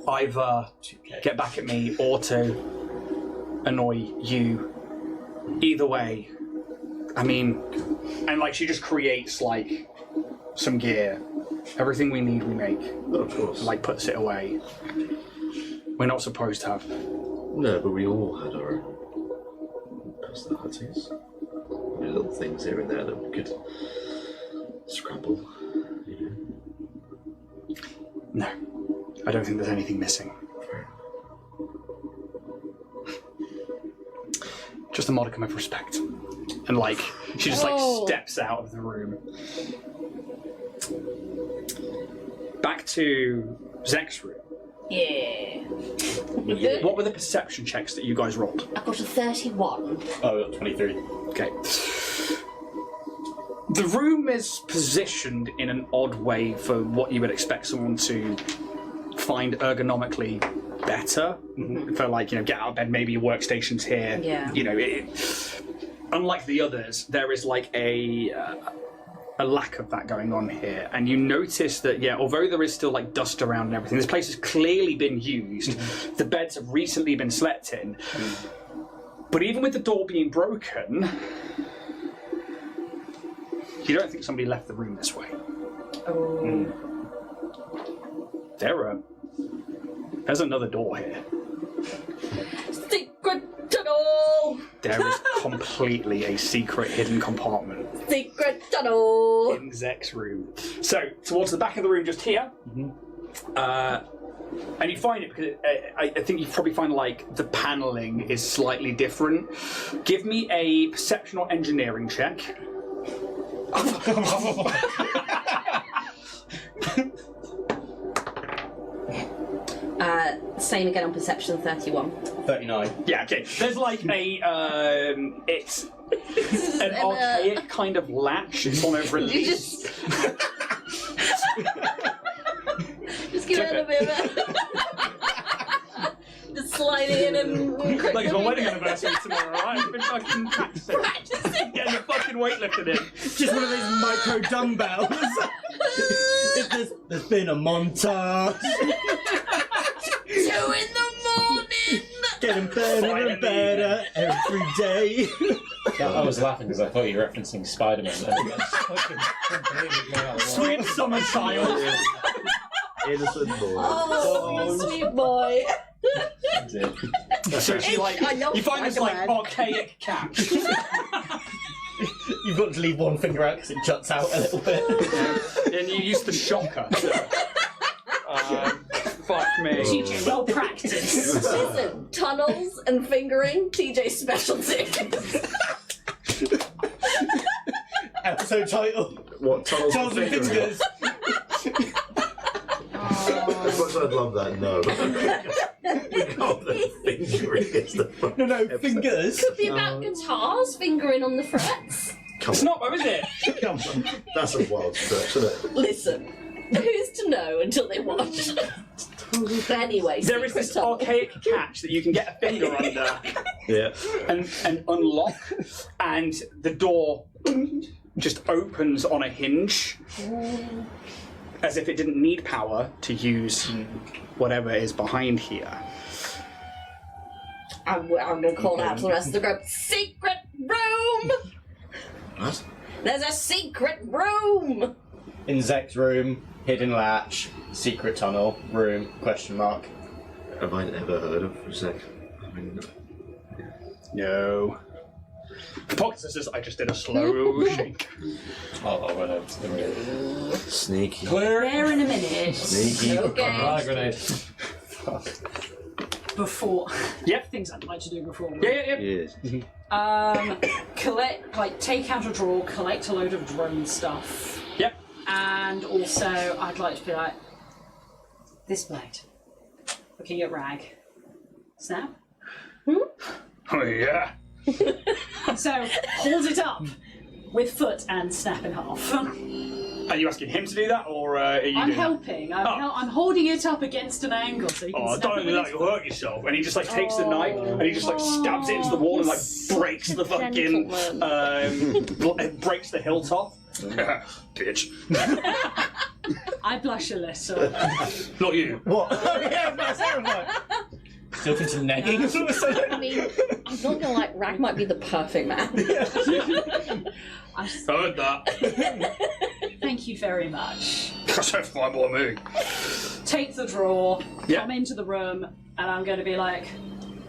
either get back at me or to annoy you. Either way, I mean, and like she just creates like some gear. Everything we need, we make. Of course. Like puts it away. We're not supposed to have. No, but we all had our own personalities. Little things here and there that we could scrabble, you No, know. I don't think there's anything missing. Just a modicum of respect. And like, she just like steps out of the room. Back to Zek's room. Yeah. What were the perception checks that you guys rolled? I got a 31. Oh, I got 23. Okay. The room is positioned in an odd way for what you would expect someone to find ergonomically better. For like, you know, get out of bed, maybe your workstation's here. Yeah. You know, unlike the others, there is like a lack of that going on here. And you notice that, yeah, although there is still like dust around and everything, this place has clearly been used. The beds have recently been slept in. But even with the door being broken, you don't think somebody left the room this way. Oh. There's another door here. Secret tunnel! There is completely a secret hidden compartment Secret tunnel! in Zek's room. So, towards the back of the room, just here, and you find it because I think you probably find like the paneling is slightly different. Give me a perception or engineering check. Same again on perception, 31. 39. Yeah, okay. There's like a it's an archaic kind of latch. It's on over a You least. Just give it a bit of just slide in and Like it's my wedding anniversary tomorrow, right? I've been fucking practicing. Getting the fucking weightlifting in. Just one of those micro dumbbells. There's been a montage. 2 in the morning! Getting better and better every day. Yeah, I was laughing because I thought you were referencing Spider-Man. Sweet summer child. Innocent boy. Oh, sweet boy. So she like you find this like archaic catch. You've got to leave one finger out because it juts out a little bit. And you use the shocker. Fuck me. TJ, well practiced. Listen, tunnels and fingering, TJ's specialty. Episode title. What, tunnels Tunnels and fingers. As much as I'd love that, no. We can't let fingering is the fun. No, fingers. Could be about guitars, fingering on the frets. Come It's on. not though, is it? Come on. That's a wild stretch, isn't it? Listen, who's to know until they watch? Anyway, There is this secret tunnel. archaic catch that you can get a finger under Yeah. and unlock, and the door just opens on a hinge, as if it didn't need power to use whatever is behind here. I'm going to call out to the rest of the group. Secret room! What? There's a secret room! In Zek's room, hidden latch, secret tunnel, room, question mark. Have I ever heard of Zek? I mean, No. Pockets says I just did a slow shake. I'll run over to the room. sneaky. There in a minute. Sneaky. Okay. Grenade. Before. Yep. Things I'd like to do before. Yeah. Yes. Collect, like, take out a drawer, collect a load of drone stuff. Yep. And also, I'd like to be like, this blade. Looking at Rag. Snap. Oh yeah. So, hold it up with foot and snap in half. Are you asking him to do that, or are you I'm doing helping. I'm holding it up against an angle so you can Oh, snap it don't with let his you hurt yourself. And he just like takes the knife and he just like stabs it into the wall and like breaks the fucking breaks the hilt off. Bitch. I blush a little. Not you. What? Yeah, that's like. Still thinking negging all of a sudden. I mean, I'm not gonna like. Rag might be the perfect man. I Heard that. thank you very much. That's fine by me. Take the drawer, Yeah. come into the room, and I'm going to be like,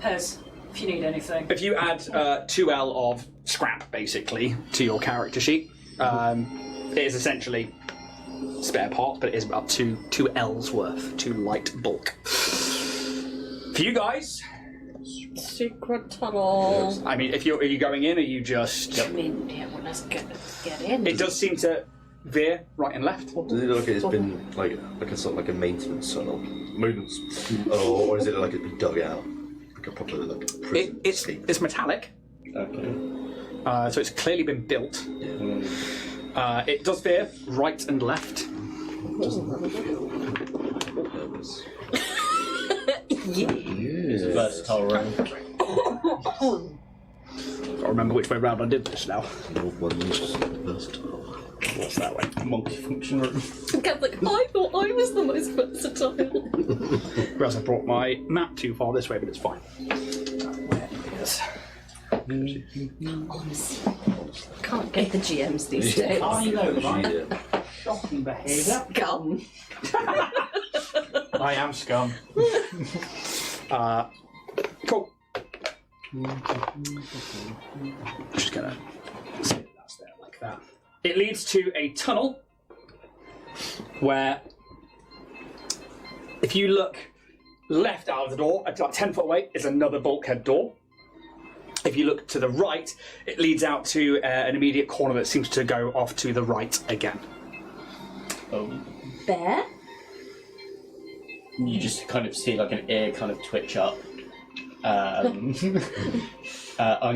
Pez, if you need anything. If you add 2L of scrap basically to your character sheet, it is essentially spare parts, but it is about 2 L's worth, 2 light bulk. For you guys, Secret tunnel. I mean, are you going in, or are you just? I mean, yeah, well, let's get in. It does seem to veer right and left. Does it look like it's been like a sort of like a maintenance tunnel? Movements, or is it like it's been dug out? Like a proper like prison escape? It's metallic, Okay. so it's clearly been built. It does veer right and left. It's a versatile room. Can't remember which way round I did this now. What's that way? Multifunction room. Kev, like, I thought I was the most versatile. Whereas I brought my map too far this way, but it's fine. Where is? Honestly, can't get the GMs these days. I know, right? Shocking behaviour. Scum. I am scum. Cool. Just gonna sit that's there like that. It leads to a tunnel where, if you look left out of the door, about 10 foot away, is another bulkhead door. If you look to the right, it leads out to an immediate corner that seems to go off to the right again. Bear? You just kind of see like an ear kind of twitch up. I'm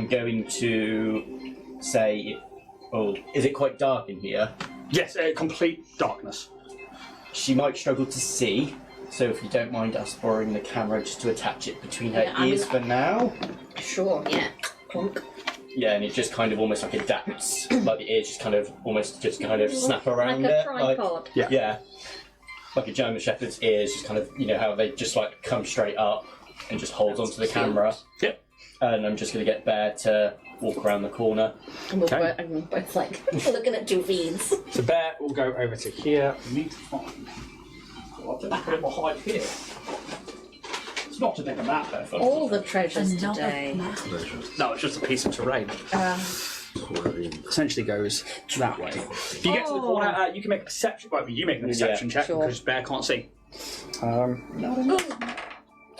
going to say, is it quite dark in here? Yes, complete darkness. She might struggle to see, so if you don't mind us borrowing the camera just to attach it between her ears for now. Sure, yeah. Clunk. Yeah, and it just kind of almost like adapts, like the ears just kind of almost just kind of snap around like a it. tripod. Yeah. Like a German Shepherd's ears, just kind of, you know, how they just like come straight up and just hold onto the camera. Yep. And I'm just going to get Bear to walk around the corner. And we're both like looking at two feeds. So Bear will go over to here. We need to find. I'll just put it behind here. It's not a big map there, folks. All the treasures today. No, it's just a piece of terrain. Essentially goes that way. If you get to the corner, you can make a perception. Well, you make a perception check sure. because Bear can't see.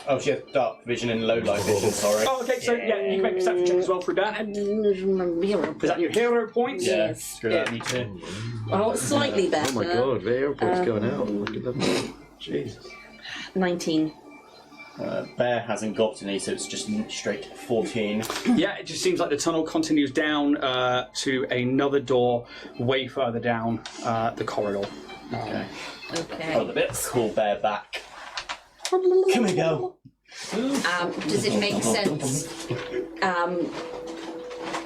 Oh, she has dark vision and low light vision, sorry. Oh, okay. So yeah, you can make a perception check as well through Bear. Is that your hero point? Yeah, Yes. screw that, me too. Oh, slightly better. Oh my god, the airport's going out. Look at that. Jesus. 19. Bear hasn't got any, so it's just straight 14. Yeah, it just seems like the tunnel continues down to another door way further down the corridor. Okay. Okay. Hold a bit. Call Bear back. Can we go? Does it make sense,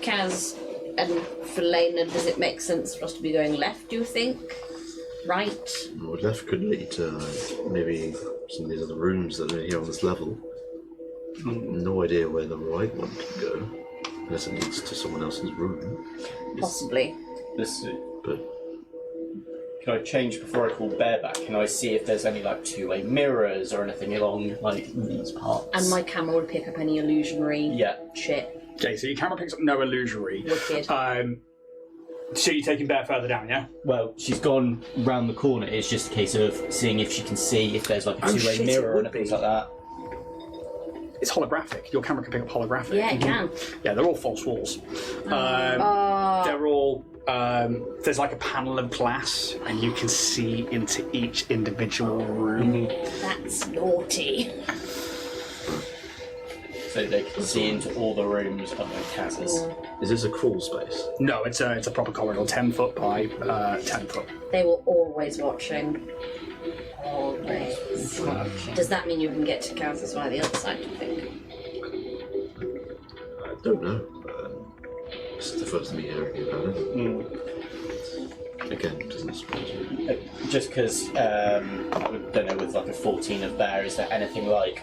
Kaz and Felena, does it make sense for us to be going left, do you think? Right? Well, left could lead to maybe some of these other rooms that are here on this level. No idea where the right one could go, unless it leads to someone else's room. Possibly. But Can I change before I call Bear back? Can I see if there's any like two-way mirrors or anything along like these parts? And my camera would pick up any illusionary shit. Okay, so your camera picks up no illusory. Wicked. So you're taking Bear further down, yeah? Well, she's gone round the corner. It's just a case of seeing if she can see if there's like a two-way shit, mirror it or would anything be. like that. It's holographic. Your camera can pick up holographic. Yeah, it can. Yeah, they're all false walls. They're all. There's like a panel of glass, and you can see into each individual room. That's naughty. so they can see into all the rooms of the castles. Is this a crawl space? No, it's a proper corridor, 10 foot by 10 foot. They were always watching. Always. Does that mean you can get to castles via the other side, do you think? I don't know. This is the first time you're hearing about it. Again, doesn't surprise me. Just because, I don't know, with like a 14 of bear, is there anything like,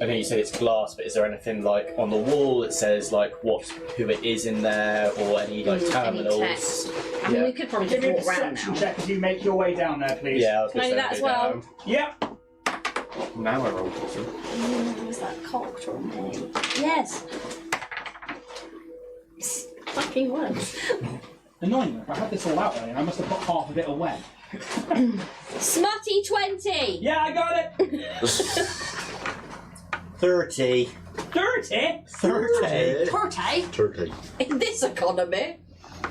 I know you said it's glass, but is there anything like on the wall that says like who it is in there, or any like terminals? Any text? I mean, we could probably just Give me a walk around perception now. check as you make your way down there, please. Yeah, I was Can I gonna do say that as go well? down. Yep. Now I rolled it. Was that cocked or me? Yes. It's fucking works. Annoying, I had this all out there, I must have put half of it away. Smutty 20! Yeah, I got it! 30. 30? 30. Torte? Turkey. In this economy. I'm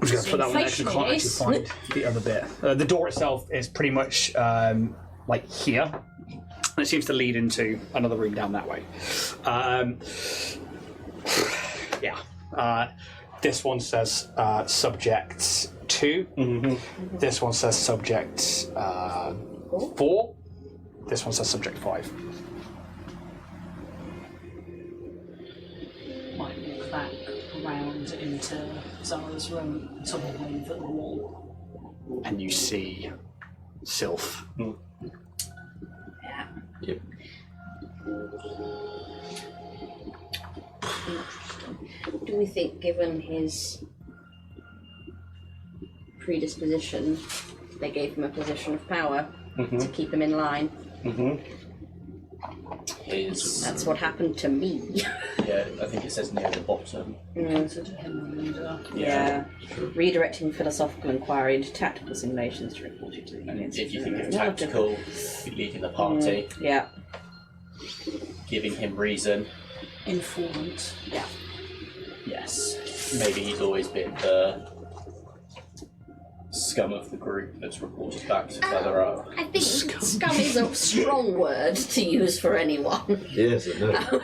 just going to put that one there because I can't actually find the other bit. The door itself is pretty much like here. And it seems to lead into another room down that way. This one says subject 2. This one says subject 4. This one says subject 5. Might walk back around into Zara's room and sort of wave at the wall. And you see Sylph. Yeah. Yep. Do we think, given his predisposition, they gave him a position of power to keep him in line? That's what happened to me. Yeah, I think it says near the bottom. Consider him a leader. Yeah. Redirecting philosophical inquiry into tactical simulations to report it to the And units. if you think of tactical, leading the party, Yeah. giving him reason. Informant. Yeah. Yes. Maybe he's always been the scum of the group that's reported back to further up. I think scum is a strong word to use for anyone. Yes, I know.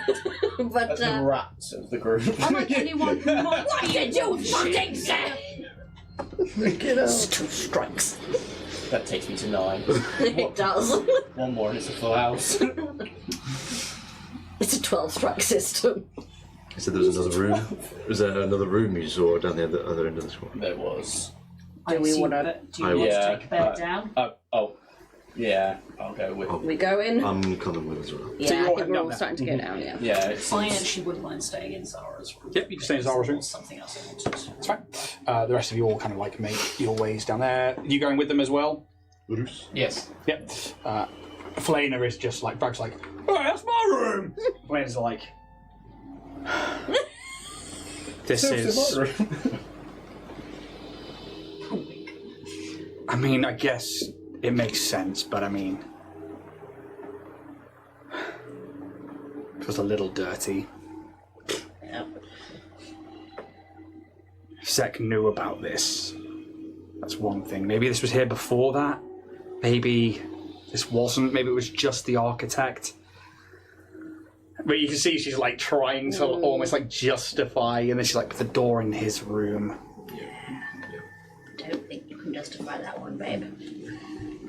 But The rats of the group. Unlike anyone who might what did you fucking say? Get out. 2 strikes. That takes me to 9. It does. One more and it's a full house. It's a 12-strike system. So there was another room. Was there another room you saw down the other end of the squad? There was. Do we want to? Do you want to take a bed down? Yeah, I'll go with. We go in? I'm coming with as well. Yeah, So I you're think heading we're down all there. starting to go down, yeah. Yeah, it I seems. actually wouldn't mind staying in Zara's room. Yep, you can stay in Zara's room. Or something else I wanted. That's fine. The rest of you all kind of like make your ways down there. You going with them as well? Yes. Yep. Flana is just like, Brag's like, oh, that's my room! Flana's like, this is... I mean, I guess it makes sense, but I mean... It was a little dirty. Yep. Zek knew about this. That's one thing. Maybe this was here before that. Maybe this wasn't. Maybe it was just the architect. But you can see she's like trying to almost like justify, and then she's like, the door in his room. I don't think you can justify that one, babe.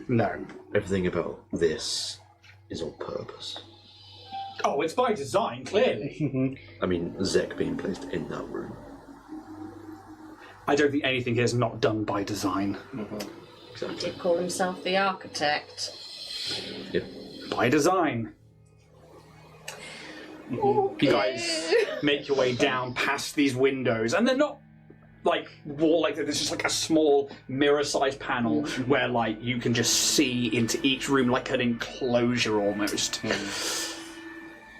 No. Everything about this is on purpose. Oh, it's by design, clearly. I mean, Zek being placed in that room. I don't think anything here is not done by design. He did call himself the architect. Yep. By design. You guys make your way down past these windows, and they're not like wall like there's just like a small mirror-sized panel where like you can just see into each room like an enclosure almost.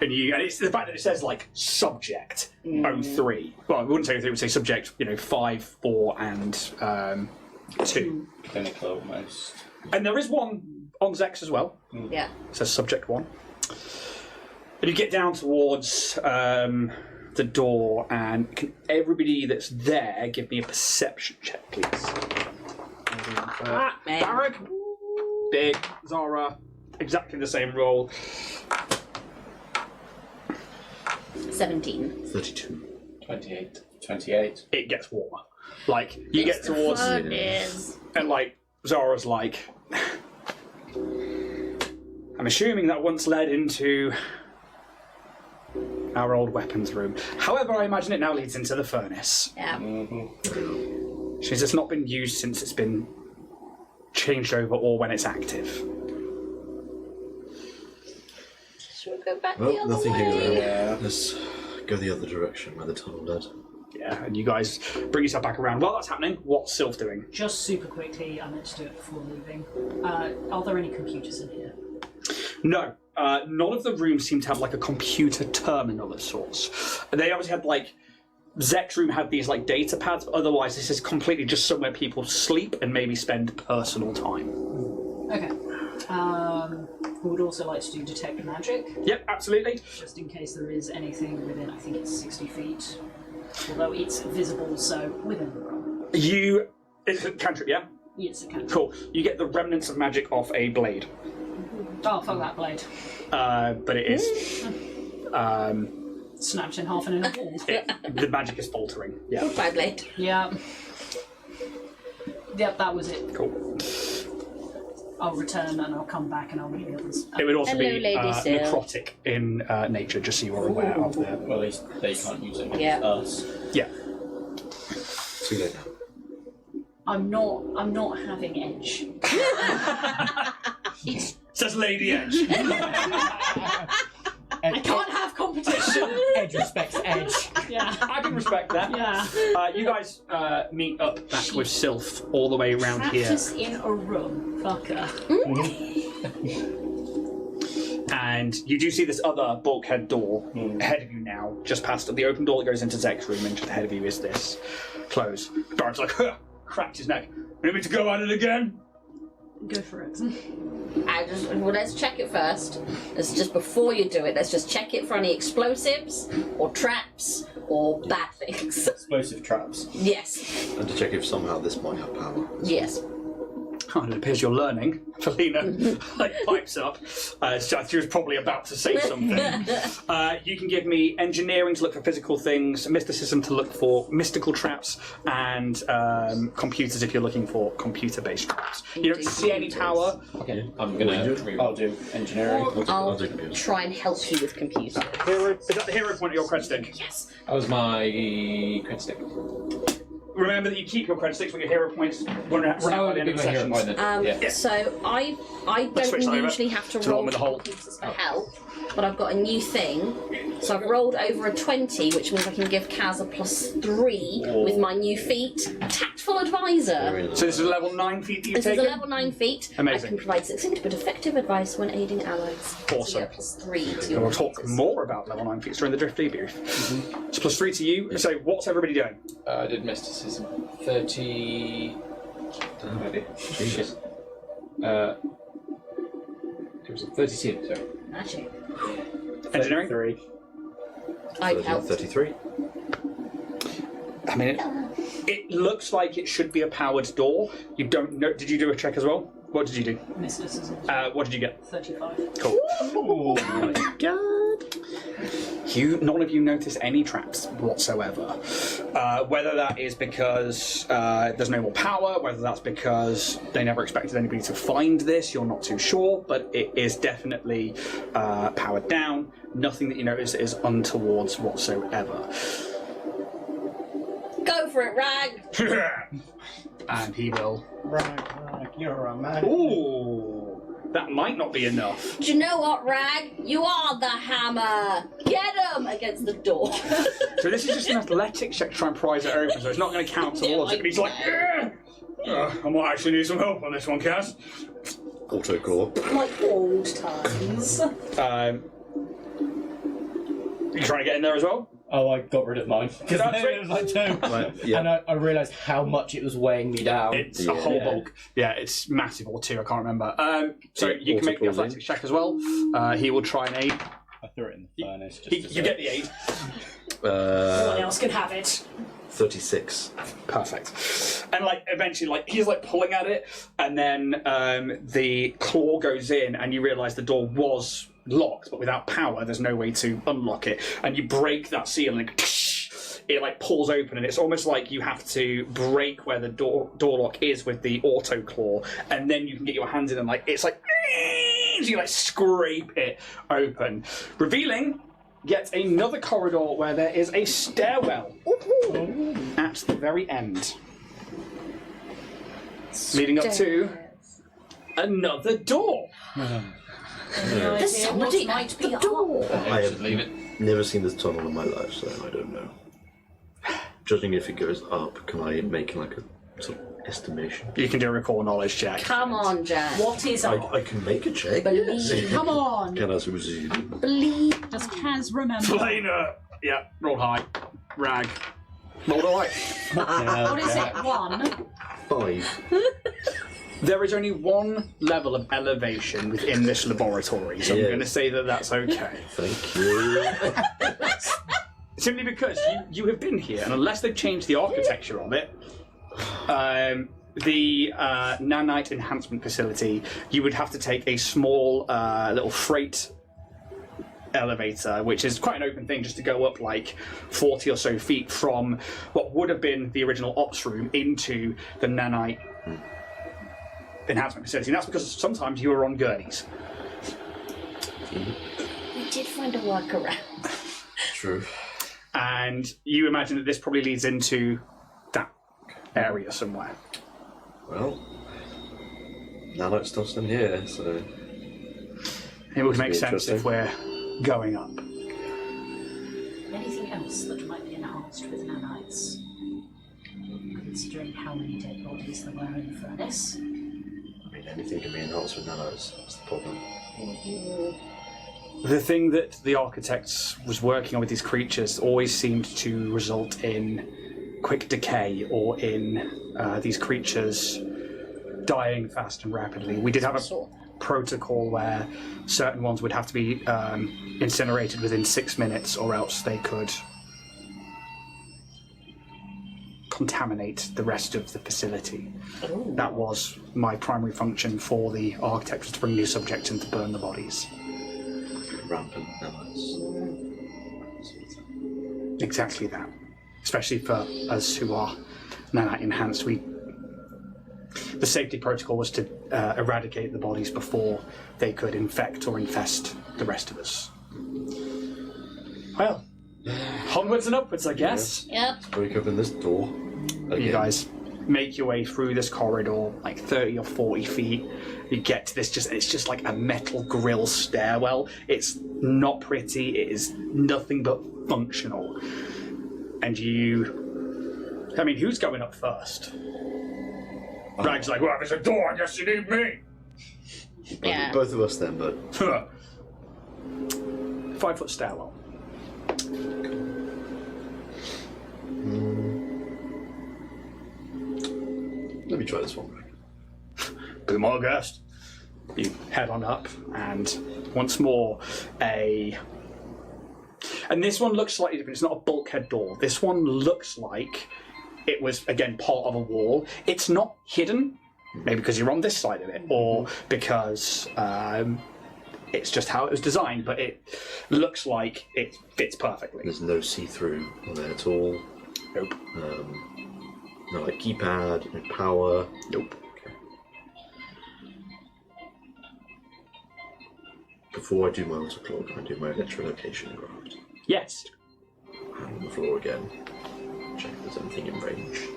And it's the fact that it says like subject 03. Well, I wouldn't say 03, it would say subject, 5, 4, and 2. Clinical almost. And there is one on Zex as well. Yeah. It says subject 1. And you get down towards the door, and can everybody that's there give me a perception check, please? Man. Barak, Big, Zara, exactly the same roll. 17. 32. 28. 28. It gets warmer. Like, you get towards... And, like, Zara's like... I'm assuming that once led into our old weapons room. However, I imagine it now leads into the furnace. Yeah. She says it's not been used since it's been changed over or when it's active. Should we go back the Well, other nothing way? here. Yeah. Let's go the other direction where the tunnel led. Yeah, and you guys bring yourself back around. While that's happening, what's Sylph doing? Just super quickly, I meant to do it before leaving. Are there any computers in here? No, none of the rooms seem to have like a computer terminal of sorts. They obviously had like Zek's room had these like data pads, but otherwise this is completely just somewhere people sleep and maybe spend personal time. Okay. We would also like to do detect magic, Yep, absolutely. just in case there is anything within, I think it's 60 feet. Although it's visible, so within the realm. It's a cantrip, yeah? Yes, it can. Cool. You get the remnants of magic off a blade. Oh, fuck that blade. But it is... Snapped in half and in a ball. the magic is faltering. Yeah. Goodbye, Blade. Yeah. Yep, that was it. Cool. I'll return and I'll come back and I'll meet the others. It would also Hello, be Lady Sil. necrotic in nature, just so you are aware of the... Well, at least they can't use it against Yeah. us. Yeah. Too late now. I'm not having edge. Says Lady Edge. I can't have competition. Edge respects Edge. Yeah. I can respect that. Yeah. You guys meet up back with Sylph all the way around Trapped here. us in a room. Fucker. And you do see this other bulkhead door ahead of you now, just past the open door that goes into Zek's room, and just ahead of you is this close. Dark's like, huh, cracked his neck. Need me to go at it again? Go for it. Well, let's check it first. Let's just before you do it, let's just check it for any explosives or traps or bad things. Explosive traps. Yes. And to check if somehow this might have power. Yes. Oh, it appears you're learning. Felina pipes up. She was probably about to say something. You can give me engineering to look for physical things, mysticism to look for mystical traps, and computers if you're looking for computer-based traps. You don't see any power. Okay, I'm gonna. I'll do engineering. I'll do computer. try and help you with computer. Is that the hero point of your cred stick? Yes. That was my cred stick. Remember that you keep your cred sticks, but your hero points run out by the end of the session. Yeah. So I Let's switch don't that over usually have to to the one roll with the hole. computers for help, but I've got a new thing. So I've rolled over a 20, which means I can give Kaz a +3 with my new feat, Tactful Advisor. So this is a level 9 feat that you've This is taken? a level 9 feat. Amazing. I can provide succinct but effective advice when aiding allies. Awesome. So you get +3 to your And we'll talk computers. more about level 9 feats during the Drift debrief. So +3 to you. So what's everybody doing? I did mysticism. 30. Jesus. It was a 32, sorry. Magic. Engineering? 3. I'd help. 33. I mean, it looks like it should be a powered door. You don't know. Did you do a check as well? What did you do? Mysticism. What did you get? 35. Cool. Oh my god. None of you notice any traps whatsoever. Whether that is because there's no more power, whether that's because they never expected anybody to find this, you're not too sure, but it is definitely powered down. Nothing that you notice is untowards whatsoever. Go for it, Rag! And he will. Right, you're a man. Ooh, that might not be enough. Do you know what, Rag? You are the hammer! Get him! Against the door. So this is just an athletics check to try and prise it open, so it's not going to count towards it. But he's like, yeah! I might actually need some help on this one, Kaz. Autocore. Like old times. You trying to get in there as well? Oh, I got rid of mine. Because That's it was like 2. Right, yeah. And I realised how much it was weighing me down. It's a whole bulk. Yeah, it's massive, or 2, I can't remember. So you can make the athletics check as well. He will try and aid. I threw it in the furnace. You get the aid. No one else can have it. 36. Perfect. And like eventually, like he's like pulling at it, and then the claw goes in, and you realise the door was locked, but without power, there's no way to unlock it. And you break that seal, and it like pulls open, and it's almost like you have to break where the door lock is with the auto claw, and then you can get your hands in, and like it's like so you like scrape it open, revealing yet another corridor where there is a stairwell at the very end, leading up to another door. There's somebody at the door. I have leave it. never seen this tunnel in my life, so I don't know. Judging if it goes up, can I make like a sort of estimation? You can do a recall knowledge check. Come on, Jack. What is up? I can make a check. Believe. Come on. Can I succeed? Believe. Does Kaz remember? Flainer! Yeah, roll high. Rag. Roll high. What is it? 1. 5. There is only one level of elevation within this laboratory, so I'm Yeah. going to say that that's okay. Thank you. Simply because you have been here, and unless they've changed the architecture of it, the nanite enhancement facility, you would have to take a small little freight elevator, which is quite an open thing, just to go up like 40 or so feet from what would have been the original ops room into the nanite enhancement facility. And that's because sometimes you were on gurneys. We did find a workaround. True. And you imagine that this probably leads into that area somewhere. Well, now that stuff's in here, so It would make be sense if interesting. we're going up. Anything else that might be enhanced with nanites? Considering how many dead bodies there were in the furnace. I mean anything can be enhanced with nanos. That's the problem. The thing that the architects was working on with these creatures always seemed to result in quick decay or in these creatures dying fast and rapidly. We did have a protocol where certain ones would have to be incinerated within 6 minutes, or else they could contaminate the rest of the facility. That was my primary function for the architects, to bring new subjects in to burn the bodies. Rampant nanos. Exactly that. Especially for us who are nanite enhanced, the safety protocol was to eradicate the bodies before they could infect or infest the rest of us. Well, onwards and upwards, I guess. Yep. Break open this door. Again. You guys make your way through this corridor, like 30 or 40 feet. You get to this, it's just like a metal grill stairwell. It's not pretty, it is nothing but functional. And who's going up first? Rag's like, well, there's a door, I guess you need me. Yeah. Both of us then, but 5-foot stairwell. let me try this one. Be my guest. You head on up, and once more and this one looks slightly different. It's not a bulkhead door. This one looks like it was, again, part of a wall. It's not hidden, maybe because you're on this side of it, or because it's just how it was designed, but it looks like it fits perfectly. There's no see-through on there at all. Nope. No like keypad, no power. Nope. Okay. Before I do my auto-claw, can I do my electrolocation graft? Yes. Hand on the floor again. Check if there's anything in range.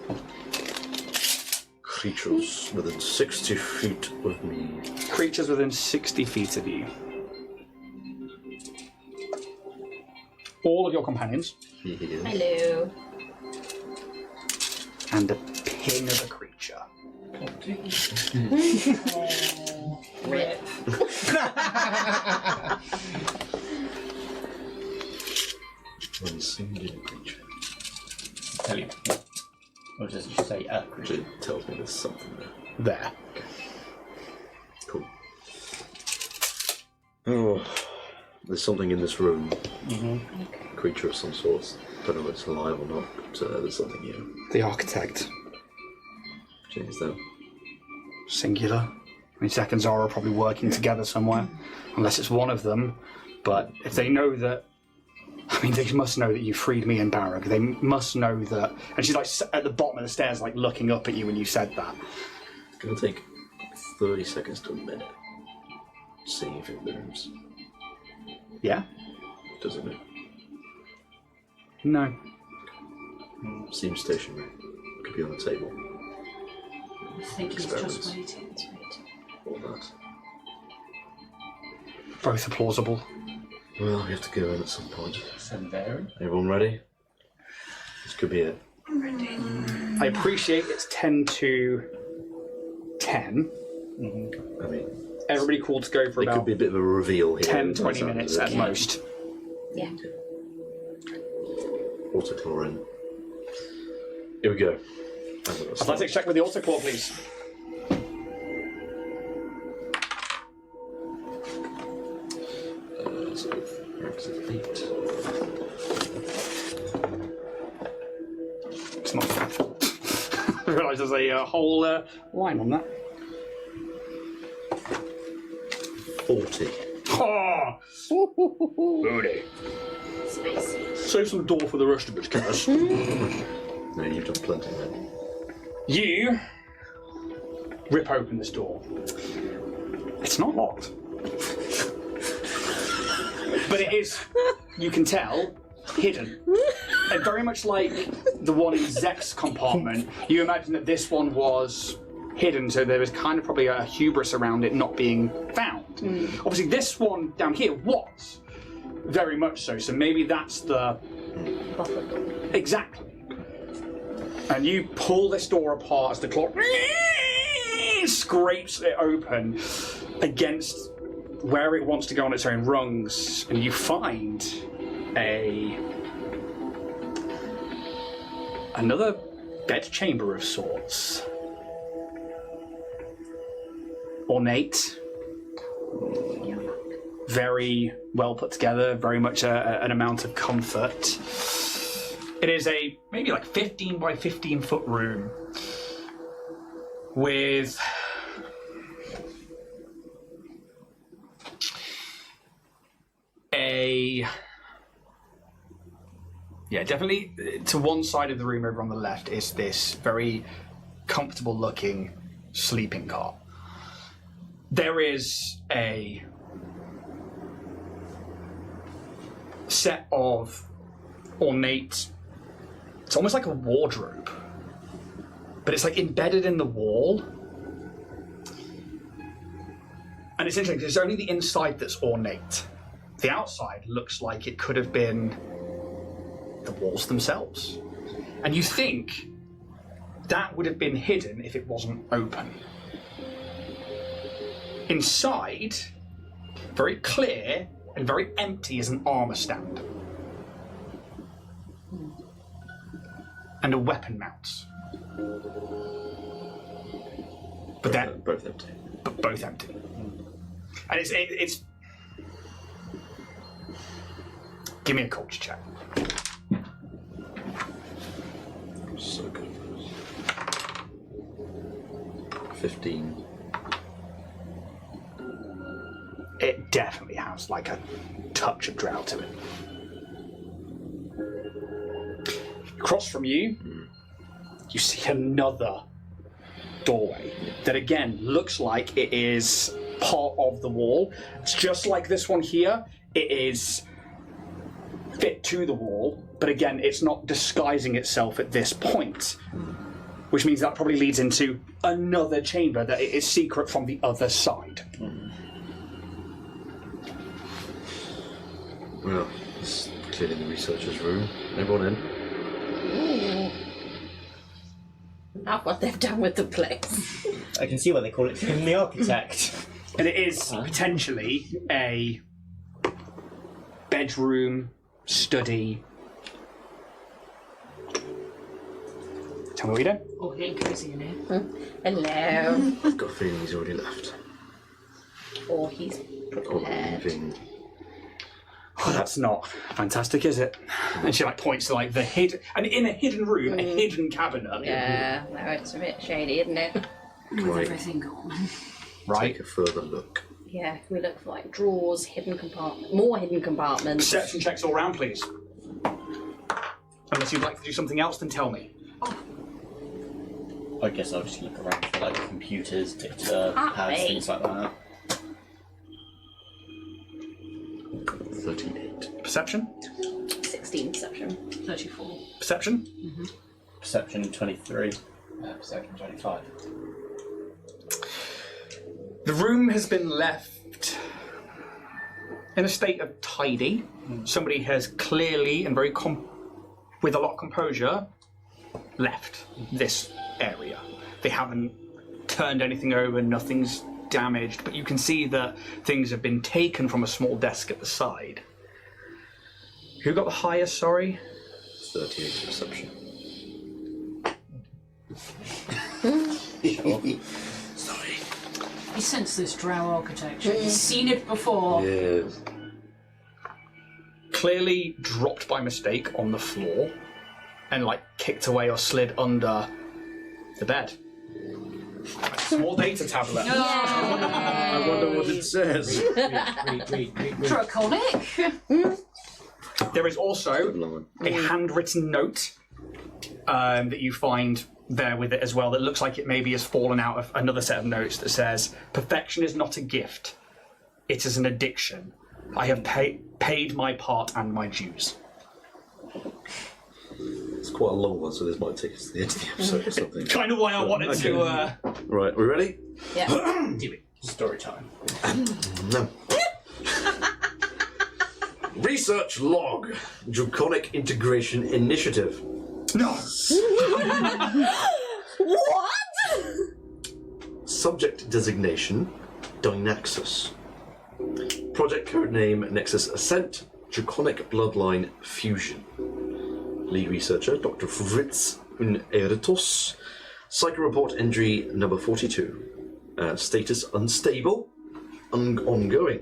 Creatures within 60 feet of me. Creatures within 60 feet of you. All of your companions. Here. Hello. And a ping of a creature. Rip. One singular creature. Tell you. Or does it just say a creature? It tells me there's something there. There. Cool. Oh, there's something in this room. Creature of some sort. Don't know if it's alive or not, but there's something here. The architect. Change that. Singular. I mean, Zek and Zara are probably working together somewhere, unless it's one of them. But if they know that, I mean, they must know that you freed me and Barrack. They must know that. And she's like at the bottom of the stairs, like looking up at you when you said that. It's going to take 30 seconds to a minute. See if it moves. Yeah? Does it move? No. Seems stationary. Could be on the table. I think he's just waiting. Or that. Both are plausible. Well, we have to go in at some point. Sendari. Everyone ready? This could be it. I appreciate it's 10 to 10. I mean, Everybody called to go for there could about be a bit of a reveal here. 10, 20 minutes at most. Yeah. Autochlorine. Here we go. Athletics check with the autoclaw, please. So, max of 8. It's not bad. I realise there's a whole line on that. 40. Oh! Booty. Save some door for the rest of us, Cass. No, you've done plenty then. You rip open this door. It's not locked. But it is, you can tell, hidden. And very much like the one in Zek's compartment, you imagine that this one was hidden, so there was kind of probably a hubris around it not being found. Obviously this one down here was, very much so, so maybe that's the... Exactly. And you pull this door apart as the clock scrapes it open against where it wants to go on its own rungs, and you find another bed chamber of sorts. Ornate, very well put together, very much an amount of comfort. It is a maybe like 15 by 15 foot room with definitely to one side of the room over on the left is this very comfortable looking sleeping cot. There is a set of ornate, it's almost like a wardrobe, but it's like embedded in the wall. And it's interesting because it's only the inside that's ornate. The outside looks like it could have been the walls themselves. And you think that would have been hidden if it wasn't open. Inside, very clear and very empty, is an armor stand. And a weapon mount. But they're both empty. But both empty. And it's give me a culture check. So good. 15. It definitely has like a touch of drow to it. Across from you, you see another doorway that again looks like it is part of the wall. It's just like this one here. It is fit to the wall, but again, it's not disguising itself at this point, which means that probably leads into another chamber that is secret from the other side. Well, it's clearly the researcher's room. Everyone in? Not what they've done with the place. I can see why they call it Tim the Architect. And it is potentially a bedroom, study. Tell me what you do. Oh, getting cozy in here. Hello. I've got a feeling he's already left. Or he's Or prepared. leaving. Oh, that's not fantastic, is it? And she like points to like the hidden, and in a hidden room, a hidden cabinet. Yeah, no, it's a bit shady, isn't it? With Right. everything gone. right? Take a further look. Yeah, we look for like drawers, hidden compartments, more hidden compartments. Perception checks all round, please. Unless you'd like to do something else, then tell me. I guess I'll just look around for like computers, dictator, Ah, pads, mate. things like that. 38. Perception? 16 perception. 34. Perception? Perception 23. Perception 25. The room has been left in a state of tidy. Somebody has clearly and very with a lot of composure left this area. They haven't turned anything over, nothing's damaged, but you can see that things have been taken from a small desk at the side. Who got the highest, sorry? 38 perception. Sorry. He sensed this drow architecture. He's seen it before. Yes. Clearly dropped by mistake on the floor and like kicked away or slid under the bed. A small data tablet. I wonder what it says. Read. Draconic. There is also a handwritten note that you find there with it as well that looks like it maybe has fallen out of another set of notes that says, "Perfection is not a gift, it is an addiction. I have paid my part and my dues." It's quite a long one, so this might take us to the end of the episode or something. Kind of why I wanted to... Right, we ready? Yeah. Do it. Story time. No. Research log. Draconic Integration Initiative. No! What? Subject designation, Dynaxis. Project code name, Nexus Ascent, Draconic Bloodline Fusion. Lead researcher, Dr. Fritz Uneritos. Psycho report entry number 42. Status unstable, ongoing.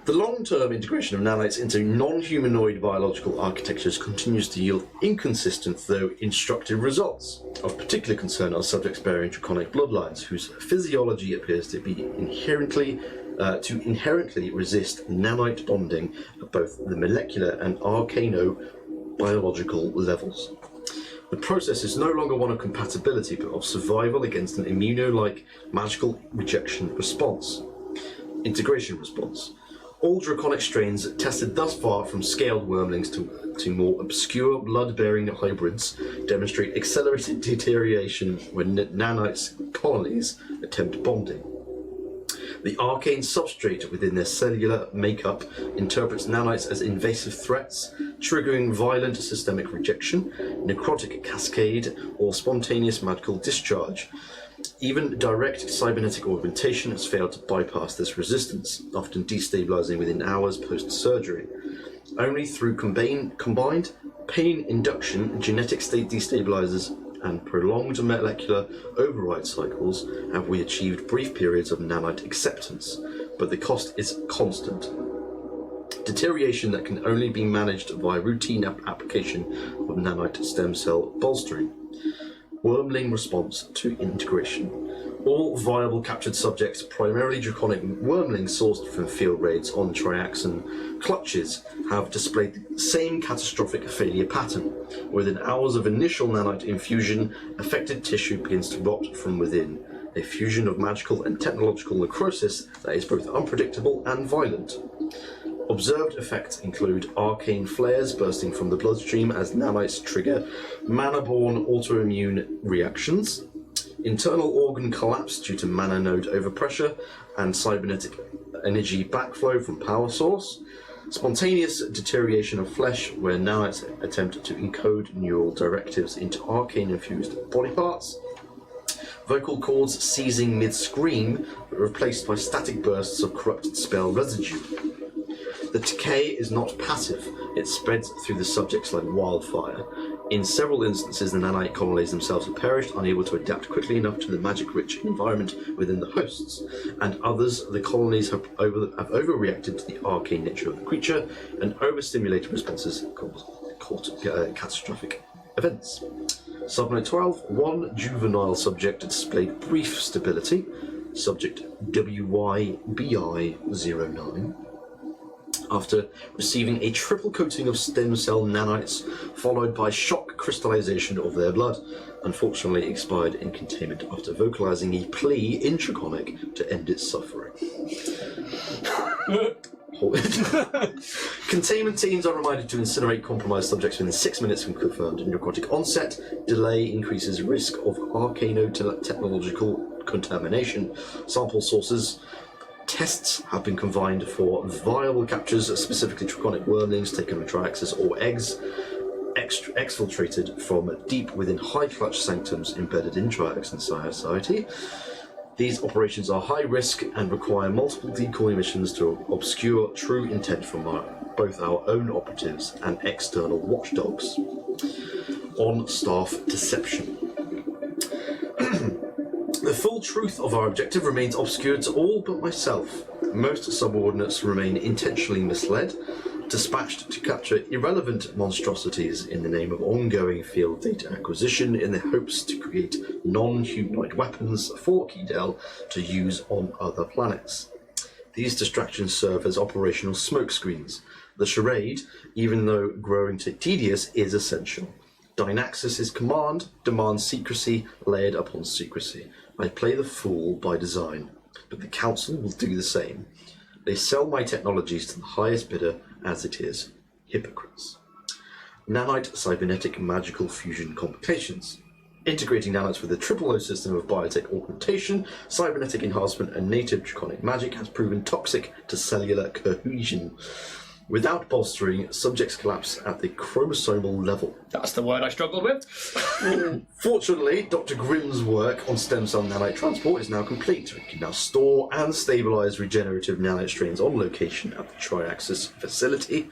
The long-term integration of nanites into non-humanoid biological architectures continues to yield inconsistent, though instructive results. Of particular concern are subjects bearing draconic bloodlines, whose physiology appears to be inherently resist nanite bonding at both the molecular and arcano-biological levels. The process is no longer one of compatibility, but of survival against an immuno-like magical rejection response. Integration response. All draconic strains tested thus far, from scaled wormlings to more obscure blood-bearing hybrids, demonstrate accelerated deterioration when nanites colonies attempt bonding. The arcane substrate within their cellular makeup interprets nanites as invasive threats, triggering violent systemic rejection, necrotic cascade, or spontaneous magical discharge. Even direct cybernetic augmentation has failed to bypass this resistance, often destabilizing within hours post-surgery. Only through combined pain induction, genetic state destabilizers, and prolonged molecular override cycles have we achieved brief periods of nanite acceptance, but the cost is constant. Deterioration that can only be managed via routine application of nanite stem cell bolstering. Wormling response to integration. All viable captured subjects, primarily draconic wormlings sourced from field raids on Triaxon clutches, have displayed the same catastrophic failure pattern. Within hours of initial nanite infusion, affected tissue begins to rot from within, a fusion of magical and technological necrosis that is both unpredictable and violent. Observed effects include arcane flares bursting from the bloodstream as nanites trigger mana-borne autoimmune reactions, internal organ collapse due to mana node overpressure and cybernetic energy backflow from power source, spontaneous deterioration of flesh where nanites attempt to encode neural directives into arcane-infused body parts, vocal cords seizing mid-scream replaced by static bursts of corrupted spell residue. The decay is not passive, it spreads through the subjects like wildfire. In several instances, the nanite colonies themselves have perished, unable to adapt quickly enough to the magic-rich environment within the hosts, and others, the colonies have overreacted to the arcane nature of the creature, and overstimulated responses cause catastrophic events. Subnote 12, one juvenile subject displayed brief stability, subject WYBI09. After receiving a triple coating of stem cell nanites, followed by shock crystallization of their blood, unfortunately expired in containment after vocalizing a plea in Draconic to end its suffering. Containment teams are reminded to incinerate compromised subjects within 6 minutes from confirmed necrotic onset. Delay increases risk of arcano-technological contamination. Sample sources tests have been confined for viable captures, specifically Draconic wormlings taken with Triaxis or eggs, exfiltrated from deep within high clutch sanctums embedded in Triax and society. These operations are high risk and require multiple decoy missions to obscure true intent from both our own operatives and external watchdogs. On staff deception. The full truth of our objective remains obscure to all but myself. Most subordinates remain intentionally misled, dispatched to capture irrelevant monstrosities in the name of ongoing field data acquisition in the hopes to create non-humanoid weapons for Keydell to use on other planets. These distractions serve as operational smokescreens. The charade, even though growing to tedious, is essential. Dynaxis's command demands secrecy layered upon secrecy. I play the fool by design, but the Council will do the same. They sell my technologies to the highest bidder as it is. Hypocrites. Nanite cybernetic magical fusion complications. Integrating nanites with a triple O system of biotech augmentation, cybernetic enhancement, and native draconic magic has proven toxic to cellular cohesion. Without bolstering, subjects collapse at the chromosomal level. That's the word I struggled with. Fortunately, Dr. Grimm's work on stem cell nanite transport is now complete. We can now store and stabilize regenerative nanite strains on location at the Triaxis facility,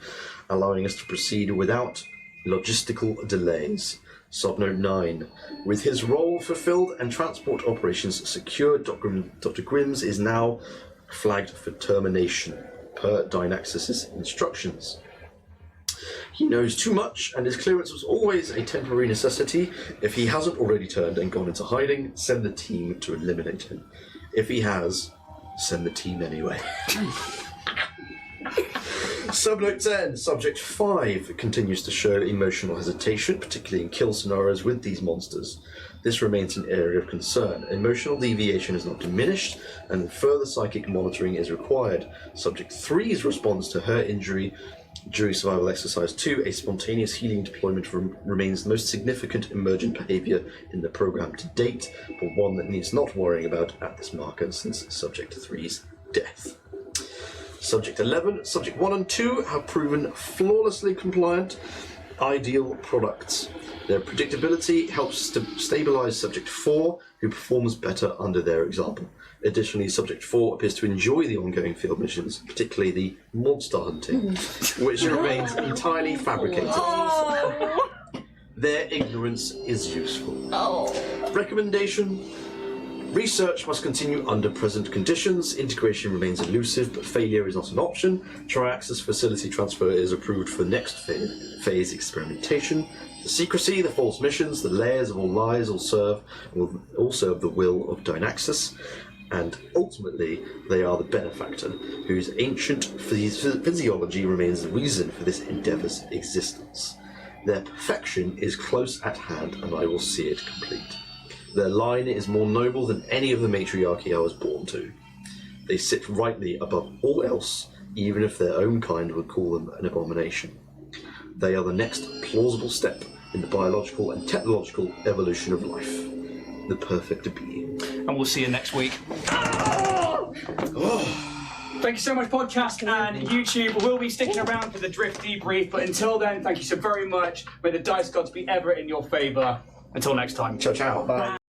allowing us to proceed without logistical delays. Subnote 9. With his role fulfilled and transport operations secured, Dr. Grimm's is now flagged for termination, per Dynaxis's instructions. He knows too much, and his clearance was always a temporary necessity. If he hasn't already turned and gone into hiding, send the team to eliminate him. If he has, send the team anyway. Subnote 10. Subject 5 continues to show emotional hesitation, particularly in kill scenarios with these monsters. This remains an area of concern. Emotional deviation is not diminished, and further psychic monitoring is required. Subject 3's response to her injury during survival exercise 2, a spontaneous healing deployment remains the most significant emergent behaviour in the program to date, but one that needs not worrying about at this marker since Subject 3's death. Subject 11, Subject 1 and 2 have proven flawlessly compliant, ideal products. Their predictability helps to stabilise Subject 4, who performs better under their example. Additionally, Subject 4 appears to enjoy the ongoing field missions, particularly the monster hunting, which remains entirely fabricated. Their ignorance is useful. Recommendation: research must continue under present conditions. Integration remains elusive, but failure is not an option. Triaxis facility transfer is approved for next phase experimentation. The secrecy, the false missions, the layers of all lies will serve the will of Dynaxis, and ultimately they are the benefactor, whose ancient physiology remains the reason for this endeavour's existence. Their perfection is close at hand, and I will see it complete. Their line is more noble than any of the matriarchy I was born to. They sit rightly above all else, even if their own kind would call them an abomination. They are the next plausible step in the biological and technological evolution of life. The perfect being. And we'll see you next week. Thank you so much, podcast and YouTube. We'll be sticking around for the Drift debrief, but until then, thank you so very much. May the dice gods be ever in your favour. Until next time. Ciao, ciao. Bye.